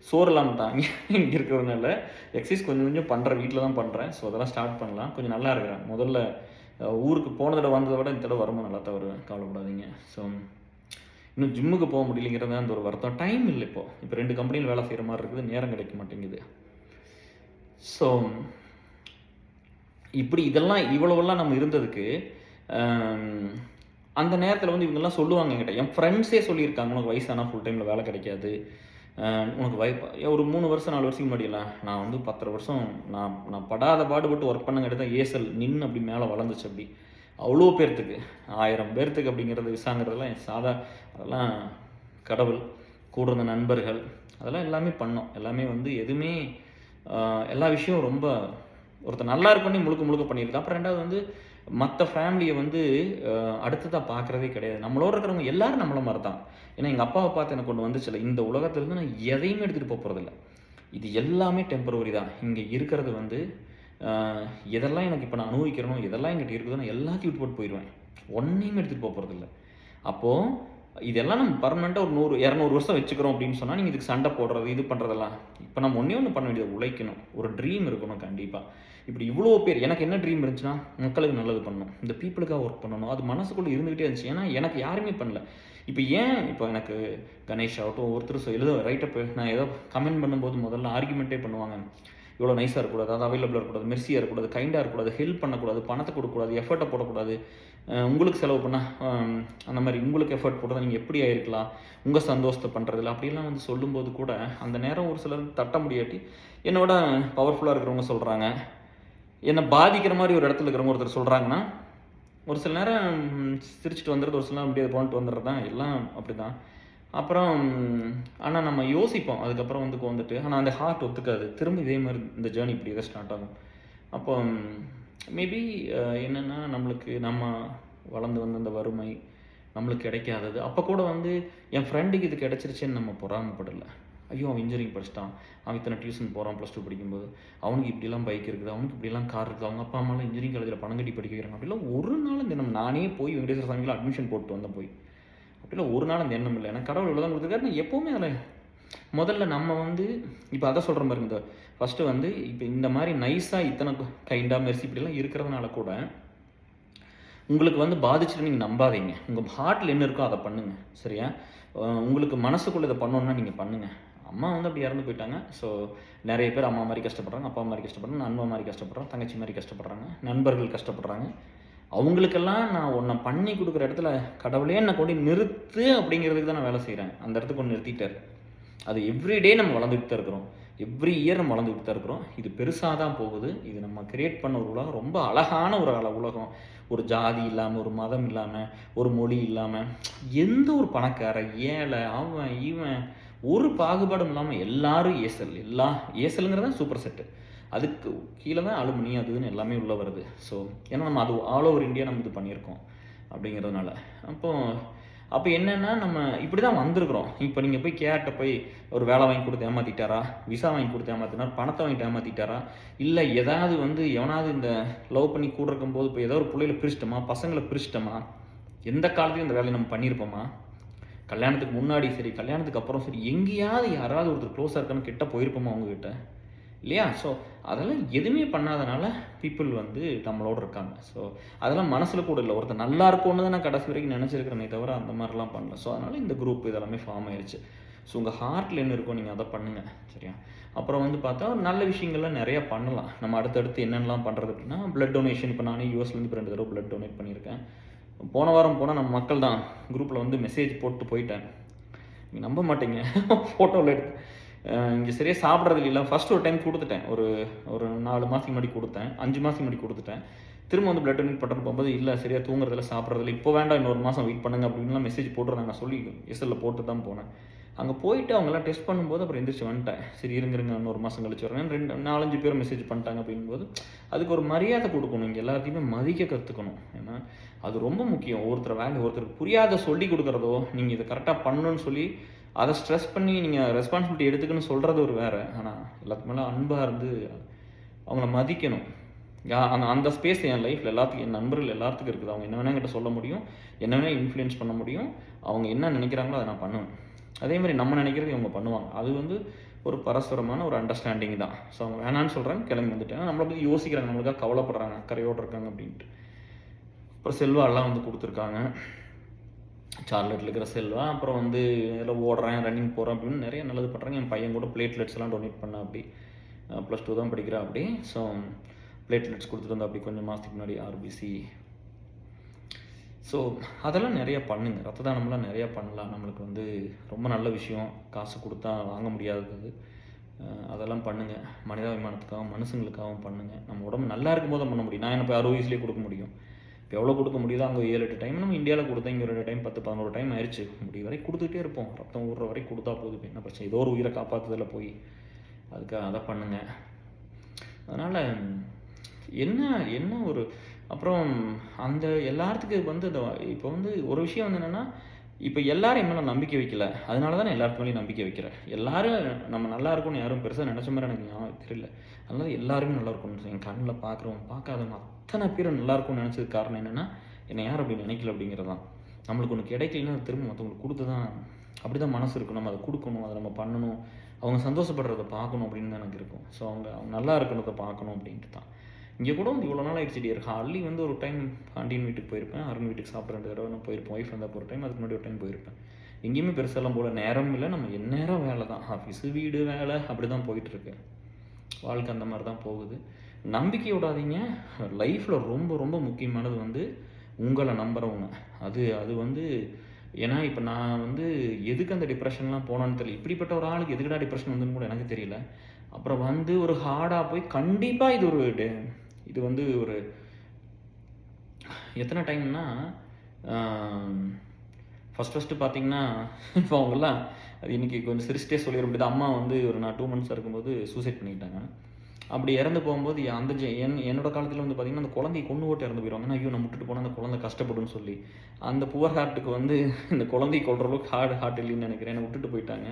Speaker 1: சோறுலாம் தாங்க இங்கே இருக்கிறதுனால எக்ஸசைஸ் கொஞ்சம் பண்ணுறேன், வீட்டில் தான் பண்ணுறேன். ஸோ அதெல்லாம் ஸ்டார்ட் பண்ணலாம். கொஞ்சம் நல்லா இருக்கிறேன். முதல்ல ஊருக்கு போன தடவை வந்ததை விட இந்த தடவை வரும்போது நல்லா தான் வருவேன், கவலைப்படாதீங்க. ஸோ இன்னும் ஜிம்முக்கு போக முடியலைங்கிறது அந்த ஒரு வருத்தம். டைம் இல்லை இப்போ 2 கம்பெனியில் வேலை செய்கிற மாதிரி இருக்குது, நேரம் கிடைக்க மாட்டேங்குது. ஸோ இப்படி இதெல்லாம் இவ்வளவெல்லாம் நம்ம இருந்ததுக்கு அந்த நேரத்தில் இவங்கெல்லாம் சொல்லுவாங்க என்கிட்ட, என் ஃப்ரெண்ட்ஸே சொல்லியிருக்காங்க, உனக்கு வயசானா ஃபுல் டைமில் வேலை கிடைக்காது, உனக்கு ஒரு 3 வருஷம் 4 வருஷத்துக்கு முன்னாடியெல்லாம் நான் 10 வருஷம் நான் படாத பாடுபட்டு ஒர்க் பண்ணங்காட்டி தான் ஏசல் நின்று அப்படி மேலே வளர்ந்துச்சு. அப்படி அவ்வளோ பேர்த்துக்கு 1000 பேர்த்துக்கு அப்படிங்கிறது விசாங்கிறதெல்லாம் அதெல்லாம் கடவுள் கூட இருந்த நண்பர்கள் அதெல்லாம் எல்லாமே பண்ணோம். எல்லாமே எதுவுமே எல்லா விஷயம் ரொம்ப ஒருத்தர் நல்லா இருக்குன்னு முழுக்க பண்ணியிருக்கு. அப்புறம் ரெண்டாவது மற்ற ஃபேமிலியை அடுத்ததாக பார்க்குறதே கிடையாது. நம்மளோட இருக்கிறவங்க எல்லோரும் நம்மள மாதிரி தான். ஏன்னா எங்கள் அப்பாவை பார்த்து எனக்கு ஒன்று வந்துச்சுல்ல, இந்த உலகத்துலேருந்து நான் எதையுமே எடுத்துகிட்டு போகிறதில்ல, இது எல்லாமே டெம்பரவரி தான். இங்கே இருக்கிறது எதெல்லாம் எனக்கு இப்போ நான் அனுபவிக்கிறனோ, எதெல்லாம் எங்கிட்ட இருக்குதோ நான் எல்லாத்தையும் விட்டு போட்டு போயிடுவேன், ஒன்றையுமே எடுத்துகிட்டு போகிறதில்ல. அப்போது இதெல்லாம் நம்ம பர்மனெண்ட்டாக ஒரு 100-200 வருஷம் வச்சுக்கிறோம் அப்படின்னு சொன்னால் நீங்கள் இதுக்கு சண்டை போடுறது இது பண்ணுறதெல்லாம் இப்போ நம்ம ஒன்று பண்ண வேண்டியது, உழைக்கணும், ஒரு ட்ரீம் இருக்கணும் கண்டிப்பாக. இப்படி இவ்வளோ பேர் எனக்கு என்ன ட்ரீம் இருந்துச்சுன்னா, மக்களுக்கு நல்லது பண்ணணும், இந்த பீப்புளுக்காக ஒர்க் பண்ணணும், அது மனசுக்குள்ளே இருந்துகிட்டே இருந்துச்சு. ஏன்னா எனக்கு யாருமே பண்ணல. இப்போ எனக்கு கணேஷ் ஆகட்டும் ஒருத்தர் ரைட்டப் நான் ஏதோ கமெண்ட் பண்ணும்போது முதல்ல ஆர்குமெண்ட்டே பண்ணுவாங்க, இவ்வளோ நைஸாக இருக்கக்கூடாது, அது அவைலபிளாக இருக்கக்கூடாது, மெர்சியாக இருக்கக்கூடாது, கைண்டாக இருக்கக்கூடாது, ஹெல்ப் பண்ணக்கூடாது, பணத்தை கொடுக்கக்கூடாது, எஃபர்ட்டை போடக்கூடாது, உங்களுக்கு செலவு பண்ணால் அந்த மாதிரி உங்களுக்கு எஃபர்ட் போட்டதை நீங்கள் எப்படி ஆயிருக்கலாம், உங்கள் சந்தோஷத்தை பண்ணுறதில்ல அப்படிலாம் சொல்லும்போது கூட அந்த நேரம் ஒரு சிலர் தட்ட முடியாட்டி என்னோட பவர்ஃபுல்லாக இருக்கிறவங்க சொல்கிறாங்க, என்னை பாதிக்கிற மாதிரி ஒரு இடத்துல இருக்கிறவங்க ஒருத்தர் சொல்கிறாங்கன்னா, ஒரு சில நேரம் சிரிச்சுட்டு வந்துடுறது, ஒரு சில நேரம் அப்படியே போன்ட்டு வந்துடுறது தான், எல்லாம் அப்படி தான். அப்புறம் ஆனால் நம்ம யோசிப்போம் அதுக்கப்புறம் ஆனால் அந்த ஹார்ட் ஒத்துக்காது, திரும்ப இதே மாதிரி இந்த ஜேர்னி இப்படி தான் ஸ்டார்ட் ஆகும். அப்போ மேபி என்னென்னா நம்மளுக்கு நம்ம வளர்ந்து அந்த வறுமை நம்மளுக்கு கிடைக்காதது, அப்போ கூட என் ஃப்ரெண்டுக்கு இது கிடச்சிருச்சேன்னு நம்ம பொறாமப்படலை. ஐயோ அவன் இன்ஜினியரிங் படிச்சிட்டான், அவன் இத்தனை டியூஷன் போகிறான் +2 படிக்கும்போது, அவனுக்கு இப்படிலாம் பைக் இருக்குது, அவனுக்கு இப்படிலாம் கார் இருக்குது, அவங்க அப்பா அம்மாலாம் இன்ஜினியரிங் காலேஜில் பணம் கட்டி படிக்க வைக்கிறாங்க, அப்படிலாம் ஒரு நாள் தினம் நானே போய் வெங்கடேஸ்வர சாமியில் அட்மிஷன் போட்டு வந்தேன் போய், அப்படிலாம் ஒரு நாள் அந்த எண்ணம் இல்லை. எனக்கு கடவுள் இவ்வளோ தான் கொடுத்துருக்காரு. நான் எப்போவுமே அதில் முதல்ல நம்ம இப்போ அதை சொல்கிற மாதிரி இந்த ஃபஸ்ட்டு இப்போ இந்த மாதிரி நைஸாக இத்தனை கைண்டாக மெர்சி இப்படிலாம் இருக்கிறதுனால கூட உங்களுக்கு பாதிச்சுட்டு நீங்கள் நம்பாதீங்க. உங்கள் ஹார்ட்டில் என்ன இருக்கோ அதை பண்ணுங்கள், சரியா. உங்களுக்கு மனசுக்குள்ளே இதை பண்ணணுன்னா நீங்கள் பண்ணுங்கள். அம்மா அப்படி இறந்து போயிட்டாங்க. ஸோ நிறைய பேர் அம்மா மாதிரி கஷ்டப்படுறாங்க, அப்பா மாதிரி கஷ்டப்படுறாங்க, அண்ணன் மாதிரி கஷ்டப்படுறாங்க, தங்கச்சி மாதிரி கஷ்டப்படுறாங்க, நண்பர்கள் கஷ்டப்படுறாங்க. அவங்களுக்கெல்லாம் நான் ஒன்றை பண்ணி கொடுக்குற இடத்துல கடவுளே என்னை கொண்டு நிறுத்து அப்படிங்கிறதுக்கு தான் நான் வேலை செய்கிறேன். அந்த இடத்துக்கு ஒன்று நிறுத்திட்டார். அது எவ்ரிடே நம்ம வளர்ந்துட்டு தான் இருக்கிறோம். எவ்ரி இயர் நம்ம வளர்ந்துக்கிட்டு தான் இருக்கிறோம். இது பெருசாக தான் போகுது. இது நம்ம கிரியேட் பண்ண ஒரு உலகம் ரொம்ப அழகான ஒரு உலகம். ஒரு ஜாதி இல்லாமல், ஒரு மதம் இல்லாமல், ஒரு மொழி இல்லாமல், எந்த ஒரு பணக்கார ஏழை அவன் இவன் ஒரு பாகுபாடும் இல்லாமல் எல்லாரும் ஏசல். ஏசலுங்கிறது தான் சூப்பர் செட்டு. அதுக்கு கீழே தான் அலுமினி அதுன்னு எல்லாமே உள்ளே வருது. ஸோ ஏன்னா நம்ம அது ஆல் ஓவர் இந்தியா நம்ம இது பண்ணியிருக்கோம் அப்படிங்கிறதுனால. அப்போ என்னென்னா நம்ம இப்படி தான் வந்திருக்கிறோம். இப்போ நீங்கள் போய் கேட்ட போய் ஒரு வேலை வாங்கி கொடுத்து ஏமாற்றிட்டாரா, விசா வாங்கி கொடுத்து ஏமாற்றினார், பணத்தை வாங்கிட்டு ஏமாற்றிட்டாரா, இல்லை ஏதாவது எவனாவது இந்த லவ் பண்ணி கூட இருக்கும்போது இப்போ ஏதோ ஒரு பிள்ளைகளை பிரிச்சிட்டோமா, பசங்களை பிரிச்சிட்டோமா, எந்த காலத்தையும் இந்த வேலையை நம்ம பண்ணியிருப்போமா, கல்யாணத்துக்கு முன்னாடி சரி கல்யாணத்துக்கு அப்புறம் சரி எங்கேயாவது யாராவது ஒருத்தர் க்ளோஸாக இருக்கான்னு கிட்ட போயிருப்போமா அவங்கக்கிட்ட இல்லையா? ஸோ அதெல்லாம் எதுவுமே பண்ணாதனால பீப்புள் நம்மளோட இருக்காங்க. ஸோ அதெல்லாம் மனசில் கூட இல்லை. ஒருத்தர் நல்லா இருக்கும்னு தான் நான் கடைசி வரைக்கும் நினச்சிருக்கிறேனே தவிர அந்த மாதிரிலாம் பண்ணல. ஸோ அதனால் இந்த குரூப் இதெல்லாமே ஃபார்ம் ஆயிடுச்சு. ஸோ உங்கள் ஹார்ட்டில் என்ன இருக்கோ நீங்கள் அதை பண்ணுங்கள், சரியா? அப்புறம் பார்த்தா நல்ல விஷயங்கள்லாம் நிறையா பண்ணலாம். நம்ம அடுத்தடுத்து என்னென்னலாம் பண்ணுறது அப்படின்னா, பிளட் டொனேஷன். இப்போ நானே யூஎஸ்லேருந்து இப்போ 2 தடவை பிளட் டொனேட் பண்ணியிருக்கேன். போன வாரம் போனால் நம்ம மக்கள் தான் குரூப்பில் மெசேஜ் போட்டு போயிட்டேன். நீங்கள் நம்ப மாட்டீங்க, ஃபோட்டோவில் எடுத்து இங்கே சரியாக சாப்பிட்றது இல்லை. ஃபஸ்ட்டு ஒரு டைம் கொடுத்துட்டேன், ஒரு 4 மாதத்துக்கு முன்னாடி கொடுத்தேன், 5 மாதத்துக்கு முன்னாடி கொடுத்துட்டேன். திரும்ப பிளட் டொனேட் பண்ணுறது போகும்போது இல்லை சரியாக தூங்குறதில்ல, சாப்பிட்றதில்ல, இப்போ வேண்டாம் இன்னொரு மாதம் வெயிட் பண்ணுங்க அப்படின்லாம் மெசேஜ் போட்டுருந்தாங்க. நான் சொல்லி எஸ்எல்ல போட்டு தான் போனேன். அங்கே போயிட்டு அவங்கெல்லாம் டெஸ்ட் பண்ணும்போது அப்புறம் எந்திரிச்சு வந்துட்டேன். சரி இருங்க இன்னொரு மாதம் கழிச்சு வரேன். 4-5 பேர் மெசேஜ் பண்ணிட்டாங்க. அப்படிங்கும்போது அதுக்கு ஒரு மரியாதை கொடுக்கணும். இங்கே எல்லாத்தையுமே மதிக்க கற்றுக்கணும். ஏன்னா அது ரொம்ப முக்கியம். ஒருத்தருக்கு புரியாத சொல்லி கொடுக்குறதோ, நீங்கள் இதை கரெக்டாக பண்ணணும்னு சொல்லி அதை ஸ்ட்ரெஸ் பண்ணி நீங்கள் ரெஸ்பான்சிபிலிட்டி எடுத்துக்கணும்னு சொல்கிறது ஒரு வேறு. ஆனால் எல்லாத்துக்கு மேலே அன்பாக இருந்து அவங்கள மதிக்கணும். அந்த ஸ்பேஸ் என் லைஃப்பில் எல்லாத்துக்கும், என் நண்பர்கள் எல்லாத்துக்கும் இருக்குது. அவங்க என்ன வேணால் என்கிட்ட சொல்ல முடியும், என்ன வேணால் இன்ஃப்ளூயன்ஸ் பண்ண முடியும். அவங்க என்ன நினைக்கிறாங்களோ அதை நான் பண்ணுவேன். அதே மாதிரி நம்ம நினைக்கிறது இவங்க பண்ணுவாங்க. அது ஒரு பரஸ்பரமான ஒரு அண்டர்ஸ்டாண்டிங் தான். ஸோ அவங்க வேணான்னு சொல்கிறாங்க, கிளம்பி வந்துட்டேன். நம்மளை பற்றி யோசிக்கிறாங்க, நம்மளுக்காக கவலைப்படுறாங்க, கரையோடு இருக்காங்க அப்படின்ட்டு. அப்புறம் செல்வாலாம் கொடுத்துருக்காங்க. சார்லட்டில் இருக்கிற செல்வா. அப்புறம் இதில் ஓடுறேன், ரன்னிங் போகிறேன் அப்படின்னு நிறைய நல்லது பண்ணுறாங்க. என் பையன் கூட பிளேட்லெட்ஸ் எல்லாம் டொனேட் பண்ண அப்படி +2 தான் படிக்கிறா அப்படி. ஸோ பிளேட்லெட்ஸ் கொடுத்துட்டு வந்தா அப்படி கொஞ்சம் மாதத்துக்கு முன்னாடி ஆர்பிசி. ஸோ அதெல்லாம் நிறையா பண்ணுங்க. ரத்த தானம்லாம் நிறையா பண்ணலாம். நம்மளுக்கு ரொம்ப நல்ல விஷயம். காசு கொடுத்தா வாங்க முடியாதது. அதெல்லாம் பண்ணுங்கள். மனிதாபிமானத்துக்காகவும் மனுஷங்களுக்காகவும் பண்ணுங்கள். நம்ம உடம்பு நல்லா இருக்கும்போது பண்ண முடியும். நான் என்ன போய் 60 வயசுலேயே கொடுக்க முடியும்? இப்போ எவ்வளோ கொடுக்க முடியுதோ அங்கே 7-8 டைம் நம்ம இந்தியாவில் கொடுத்தா இங்கே 2 டைம் 10-11 டைம் ஆயிடுச்சு. முடிய வரை கொடுத்துட்டே இருப்போம். ரத்தம் ஊடுற வரை கொடுத்தா போதும், என்ன பிரச்சனை? ஏதோ ஒரு உயிரை காப்பாற்றுதில் போய் அதுக்காக அதை பண்ணுங்கள். அதனால் என்ன ஒரு அப்புறம் அந்த எல்லாத்துக்கு இப்போ ஒரு விஷயம் என்னென்னா, இப்போ எல்லாரும் என் மேலே நம்பிக்கை வைக்கல. அதனால தான் நான் எல்லாருக்கு மேலேயும் நம்பிக்கை வைக்கிறேன். எல்லாரும் நம்ம நல்லா இருக்கும்னு யாரும் பெருசாக நினச்ச மாதிரி எனக்கு தெரியல. அதனால எல்லாருமே நல்லா இருக்கணும்னு என் கண்ணில் பார்க்குறவங்க பார்க்காதவங்க அத்தனை பேர் நல்லா இருக்கும்னு நினச்சதுக்கு காரணம் என்னென்னா, என்னை யார் அப்படி நினைக்கல அப்படிங்கிறது தான். நம்மளுக்கு ஒன்று கிடைக்கலன்னா அது திரும்ப மற்றவங்களுக்கு கொடுத்து தான், அப்படி தான் மனசு இருக்கும். நம்ம அதை கொடுக்கணும், அதை நம்ம பண்ணணும், அவங்க சந்தோஷப்படுறதை பார்க்கணும் அப்படின்னு தான் எனக்கு இருக்கும். ஸோ அவங்க நல்லா இருக்கிறத பார்க்கணும் அப்படின்ட்டு தான். இங்கே கூட இவ்வளோ நாள் ஆயிடுச்சு டியர். ஹார்ட்லி ஒரு டைம் ஆண்டியின் வீட்டுக்கு போயிருப்பேன், அருண் வீட்டுக்கு சாப்பிட்ற 2 தடவை நான் போயிருப்பேன். ஒய்ஃப் வந்தால் ஒரு டைம், அதுக்கு முன்னாடி ஒரு டைம் போயிருப்பேன். எங்கேயுமே பெருசாலாம் போல, நேரம் இல்லை. நம்ம எந்நேரம் வேலை தான், ஆஃபீஸு வீடு வேலை அப்படி தான் போயிட்டுருக்கு. வாழ்க்கை அந்த மாதிரி தான் போகுது. நம்பிக்கை விடாதீங்க. லைஃப்பில் ரொம்ப ரொம்ப முக்கியமானது உங்களை நம்புகிறவங்க. அது ஏன்னா இப்போ நான் எதுக்கு அந்த டிப்ரெஷன்லாம் போனான்னு தெரியல. இப்படிப்பட்ட ஒரு ஆளுக்கு எதுக்கடா டிப்ரெஷன் வந்துன்னு கூட எனக்கு தெரியல. அப்புறம் ஒரு ஹார்டாக போய் கண்டிப்பாக இது ஒரு எத்தனை டைம்னா, ஃபஸ்ட்டு பார்த்தீங்கன்னா, இப்போ அவங்கெல்லாம் அது இன்றைக்கி கொஞ்சம் சிரிச்சிட்டே சொல்லிட முடியாது. அம்மா நான் 2 மந்த்ஸாக இருக்கும்போது சூசைட் பண்ணிக்கிட்டாங்க. அப்படி இறந்து போகும்போது என்னோட காலத்தில் பார்த்திங்கன்னா, அந்த குழந்தைய கொண்டு ஓட்டு இறந்து போயிடுவாங்க. ஐயோ நான் விட்டுட்டு போனால் அந்த குழந்தை கஷ்டப்படுன்னு சொல்லி, அந்த புவர் ஹார்ட்டுக்கு இந்த குழந்தைய கொள்கிற அளவுக்கு ஹார்ட் இல்லைன்னு நினைக்கிறேன். என்னை விட்டுட்டு போயிட்டாங்க.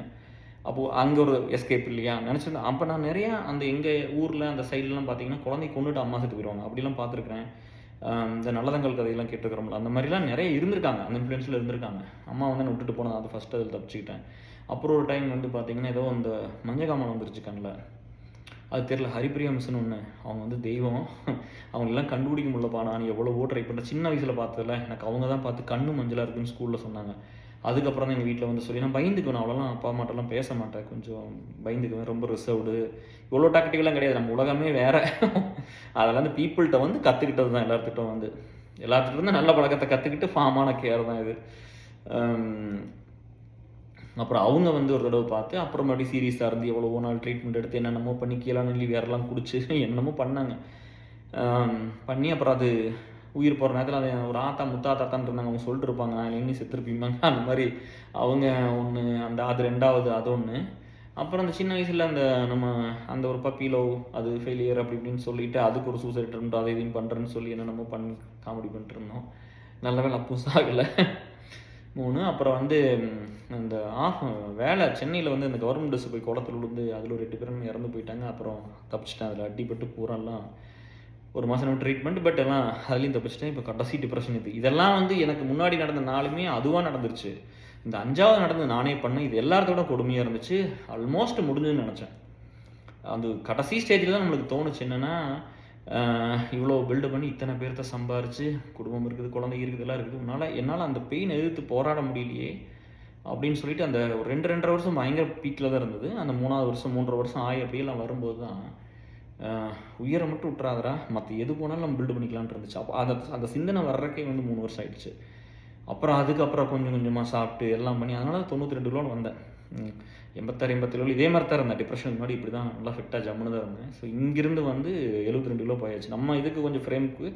Speaker 1: அப்போது அங்கே ஒரு எஸ்கேப் இல்லையா நினச்சிருந்தேன். அப்போ நான் நிறையா எங்கள் ஊரில் அந்த சைட்லலாம் பார்த்தீங்கன்னா, குழந்தைய கொண்டுட்டு அம்மா செத்து போயிடுவாங்க. அப்படிலாம் பார்த்துருக்குறேன். இந்த நல்லதங்கள் கதையெல்லாம் கேட்டுருக்கிறோம்ல, அந்த மாதிரிலாம் நிறைய இருந்திருக்காங்க. அந்த இன்ஃப்ளூயன்ஸில் இருந்திருக்காங்க. அம்மா நான் விட்டுட்டு போனது அது ஃபஸ்ட்டு அதில் தப்பிச்சுக்கிட்டேன். அப்புறம் ஒரு டைம் பார்த்தீங்கன்னா, ஏதோ அந்த மஞ்சகாமலம் வந்துருச்சு கண்ணில். அது தெரில, ஹரிப்பிரியா மிஸ்ன்னு ஒன்று, அவங்க தெய்வம். அவங்களெல்லாம் கண்டுபிடிக்க முடியலப்பா. நான் எவ்வளவோ ட்ரை பண்ணுறேன். சின்ன வயசில் பார்த்ததில்ல, எனக்கு அவங்க தான் பார்த்து கண்ணு மஞ்சளாக இருக்குன்னு ஸ்கூலில் சொன்னாங்க. அதுக்கப்புறம் தான் எங்கள் வீட்டில் சொல்லி நான் பயந்துக்குவேன். அவ்வளோலாம் அப்பா அம்மாட்டெல்லாம் பேச மாட்டேன். கொஞ்சம் பயந்துக்குவேன், ரொம்ப ரிசர்வ்டு. இவ்வளோ டாக்டிக்கெல்லாம் கிடையாது. நம்ம உலகமே வேறு. அதெல்லாம் பீப்புள்கிட்ட கற்றுக்கிட்டது தான். எல்லாத்துக்கிட்ட நல்ல பழக்கத்தை கற்றுக்கிட்டு ஃபார்மான கேர் தான் இது. அப்புறம் அவங்க வந்து ஒரு தடவை பார்த்து அப்புறம் மறுபடியும் சீரியஸாக இருந்து எவ்வளவோ நாள் ட்ரீட்மெண்ட் எடுத்து என்னென்னமோ பண்ணி கீழாநெல்லி வேறெல்லாம் குடிச்சு என்னென்னமோ பண்ணாங்க. பண்ணி அப்புறம் அது உயிர் போகிற நேரத்தில் அது ஒரு ஆத்தா முத்தாத்தாத்தான் இருந்தாங்க. அவங்க சொல்லிட்டு இருப்பாங்க, நான் எண்ணி செத்துருப்பீங்க அந்த மாதிரி. அவங்க ஒன்று அந்த அது 2வது அது ஒன்று. அப்புறம் அந்த சின்ன வயசில் அந்த நம்ம அந்த ஒரு பப்பி லவ் அது ஃபெயிலியர் அப்படி இப்படின்னு சொல்லிட்டு அதுக்கு ஒரு சூசைட் அட்டெம்ப்ட் அதை இதையும் பண்ணுறேன்னு சொல்லி என்னென்னமோ பண்ணி காமெடி பண்ணிட்டு இருந்தோம். நல்ல வேலை அப்பவும் சாகலை. 3 அப்புறம் வந்து இந்த வேலை சென்னையில் வந்து இந்த கவர்மெண்ட் பஸ் போய் குளத்துல விழுந்து அதில் ஒரு 8 பேரும் இறந்து போயிட்டாங்க. அப்புறம் தப்பிச்சிட்டேன். அதில் அடிபட்டு பூராலாம் 1 மாதம் ட்ரீட்மெண்ட். பட் எல்லாம் அதுலேயும் தப்பிச்சிட்டேன். இப்போ கடைசி டிப்ரெஷன் இது. இதெல்லாம் வந்து எனக்கு முன்னாடி நடந்த நாளுமே அதுவாக நடந்துருச்சு. இந்த 5வது நடந்து நானே பண்ணேன். இது எல்லாத்தோட கொடுமையாக இருந்துச்சு. ஆல்மோஸ்ட் முடிஞ்சுன்னு நினச்சேன். அது கடைசி ஸ்டேஜில் தான் நம்மளுக்கு தோணுச்சு என்னென்னா, இவ்வளோ பில்டு பண்ணி இத்தனை பேர்த்த சம்பாரித்து குடும்பம் இருக்குது, குழந்தைங்க இருக்குது, எல்லாம் இருக்குது, என்னால் அந்த பெயின் எதிர்த்து போராட முடியலையே அப்படின்னு சொல்லிட்டு அந்த ஒரு 2-2.5 வருஷம் பயங்கர பீக்கில் தான் இருந்தது. அந்த 3வது வருஷம் 3.5 வருஷம் ஆகி அப்படியெல்லாம் வரும்போது தான் உயிரை மட்டும் விட்டுறாதரா, மற்ற எது போனாலும் நம்ம பில்டு பண்ணிக்கலான்ட்டு இருந்துச்சு. அப்போ அந்த சிந்தனை வர்றக்கே வந்து 3 வருஷம் ஆயிடுச்சு. அப்புறம் அதுக்கப்புறம் கொஞ்சம் கொஞ்சமாக சாப்பிட்டு எல்லாம் பண்ணி அதனால் 92 கிலோன்னு வந்தேன். 86 87 இதே மாதிரி தான் இருந்தேன். டிப்ரெஷனுக்கு முன்னாடி இப்படி தான் நல்லா ஃபிட்டாக ஜம்முன்னு தான் இருந்தேன். ஸோ இங்கிருந்து வந்து 72 கிலோ போயாச்சு. நம்ம இதுக்கு கொஞ்சம் ஃப்ரேமுக்கு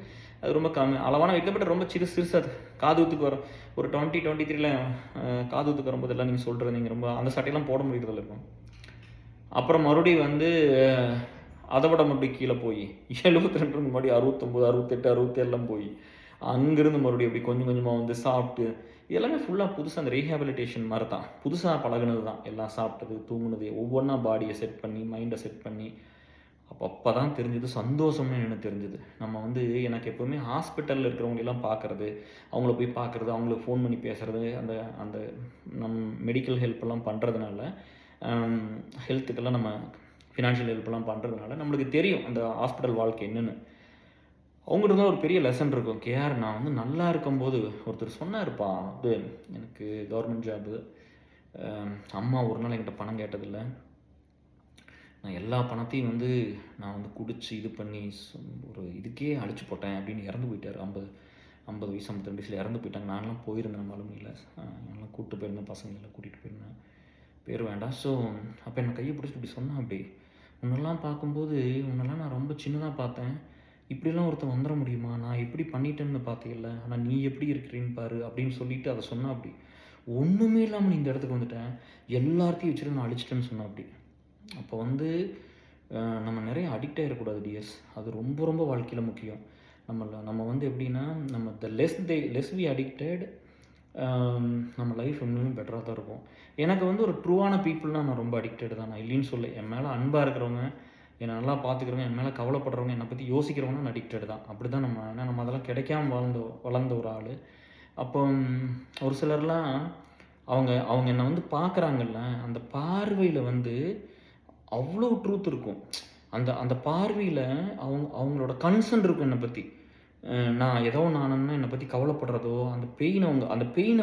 Speaker 1: அது ரொம்ப கம்மி அளவான வெயிட்டில். பட் ரொம்ப சிறுசு அது காதூத்துக்கு வரும். ஒரு 2023 காதூத்துக்கு வரும்போது எல்லாம் நீங்கள் சொல்கிறது நீங்கள் ரொம்ப அந்த சட்டையெல்லாம் போட முடியறதில்ல இருக்கும். அப்புறம் மறுபடியும் வந்து அதை விட மறுபடியும் கீழே போய் 72 மறுபடியும் 69 68 67 போய் அங்கேருந்து மறுபடியும் அப்படி கொஞ்சம் கொஞ்சமாக வந்து சாப்பிட்டு எல்லாமே ஃபுல்லாக புதுசாக அந்த ரீஹேபிலிட்டேஷன் மாதிரி தான். புதுசாக பழகுனது தான். எல்லாம் சாப்பிட்டது தூங்குனது ஒவ்வொன்றா பாடியை செட் பண்ணி மைண்டை செட் பண்ணி அப்போ தான் தெரிஞ்சது சந்தோஷம்னு எனக்கு தெரிஞ்சது. நம்ம வந்து எனக்கு எப்போவுமே ஹாஸ்பிட்டலில் இருக்கிறவங்களெல்லாம் பார்க்குறது, அவங்கள போய் பார்க்குறது, அவங்களுக்கு ஃபோன் பண்ணி பேசுகிறது, அந்த அந்த மெடிக்கல் ஹெல்ப்பெல்லாம் பண்ணுறதுனால ஹெல்த்துக்கெல்லாம் நம்ம ஃபினான்ஷியல் ஹெல்ப்லாம் பண்ணுறதுனால நம்மளுக்கு தெரியும் அந்த ஹாஸ்பிட்டல் வாழ்க்கை என்னென்னு. அவங்ககிட்ட தான் ஒரு பெரிய லெசன் இருக்கும். கேஆர் நான் வந்து நல்லா இருக்கும்போது ஒருத்தர் சொன்னார்ப்பா, அது எனக்கு கவர்மெண்ட் ஜாபு, அம்மா ஒரு நாள் என்கிட்ட பணம் கேட்டதில்லை, நான் எல்லா பணத்தையும் வந்து நான் வந்து குடிச்சு இது பண்ணி ஒரு இதுக்கே அழிச்சு போட்டேன் அப்படின்னு இறந்து போயிட்டார். 50 வயசு 52 வயசில் இறந்து போயிட்டாங்க. நான்லாம் போயிருந்தேன் அலுமினியில், நான்லாம் கூப்பிட்டு போயிருந்தேன், பசங்களெல்லாம் கூட்டிகிட்டு போயிருந்தேன், பேர் வேண்டாம். ஸோ அப்போ என்னை கையை பிடிச்சிட்டு இப்படி சொன்னேன், அப்படி உன்னெல்லாம் பார்க்கும்போது உன்னெல்லாம் நான் ரொம்ப சின்னதாக பார்த்தேன், இப்படிலாம் ஒருத்தன் வந்துட முடியுமா, நான் எப்படி பண்ணிட்டேன்னு பார்த்தீங்கல்ல, ஆனால் நீ எப்படி இருக்கிறீன்னு பாரு அப்படின்னு சொல்லிட்டு அதை சொன்னா. அப்படி ஒன்றுமே இல்லாமல் நீ இந்த இடத்துக்கு வந்துட்டேன், எல்லாத்தையும் வச்சுட்டு நான் அழிச்சிட்டேன்னு சொன்னேன். அப்படி அப்போ வந்து நம்ம நிறைய அடிக்ட் ஆகிடக்கூடாது டியர்ஸ். அது ரொம்ப ரொம்ப வாழ்க்கையில் முக்கியம். நம்ம வந்து எப்படின்னா நம்ம லெஸ் வி அடிக்டட் நம்ம லைஃப் இன்னுமே பெட்டராக தான் இருக்கும். எனக்கு வந்து ஒரு ட்ரூவான பீப்புள்னால் நான் ரொம்ப அடிக்டட் தான், நான் இல்லைன்னு சொல்ல. என் மேலே அன்பாக இருக்கிறவங்க, என்னை நல்லா பார்த்துக்கிறவங்க, என் மேலே கவலைப்படுறவங்க, என்னை பற்றி யோசிக்கிறவங்க நான் அடிக்டட் தான். அப்படி தான் நம்ம, ஏன்னா நம்ம அதெல்லாம் கிடைக்காம வளர்ந்த ஒரு ஆள். அப்போ ஒரு சிலர்லாம் அவங்க என்னை வந்து பார்க்குறாங்கல்ல, அந்த பார்வையில் வந்து அவ்வளோ ட்ரூத் இருக்கும். அந்த பார்வையில் அவங்களோட கன்சர்ன் இருக்கும் என்னை பற்றி. நான் ஏதோ நானுன்னா என்னை பற்றி கவலைப்படுறதோ, அந்த பெயின்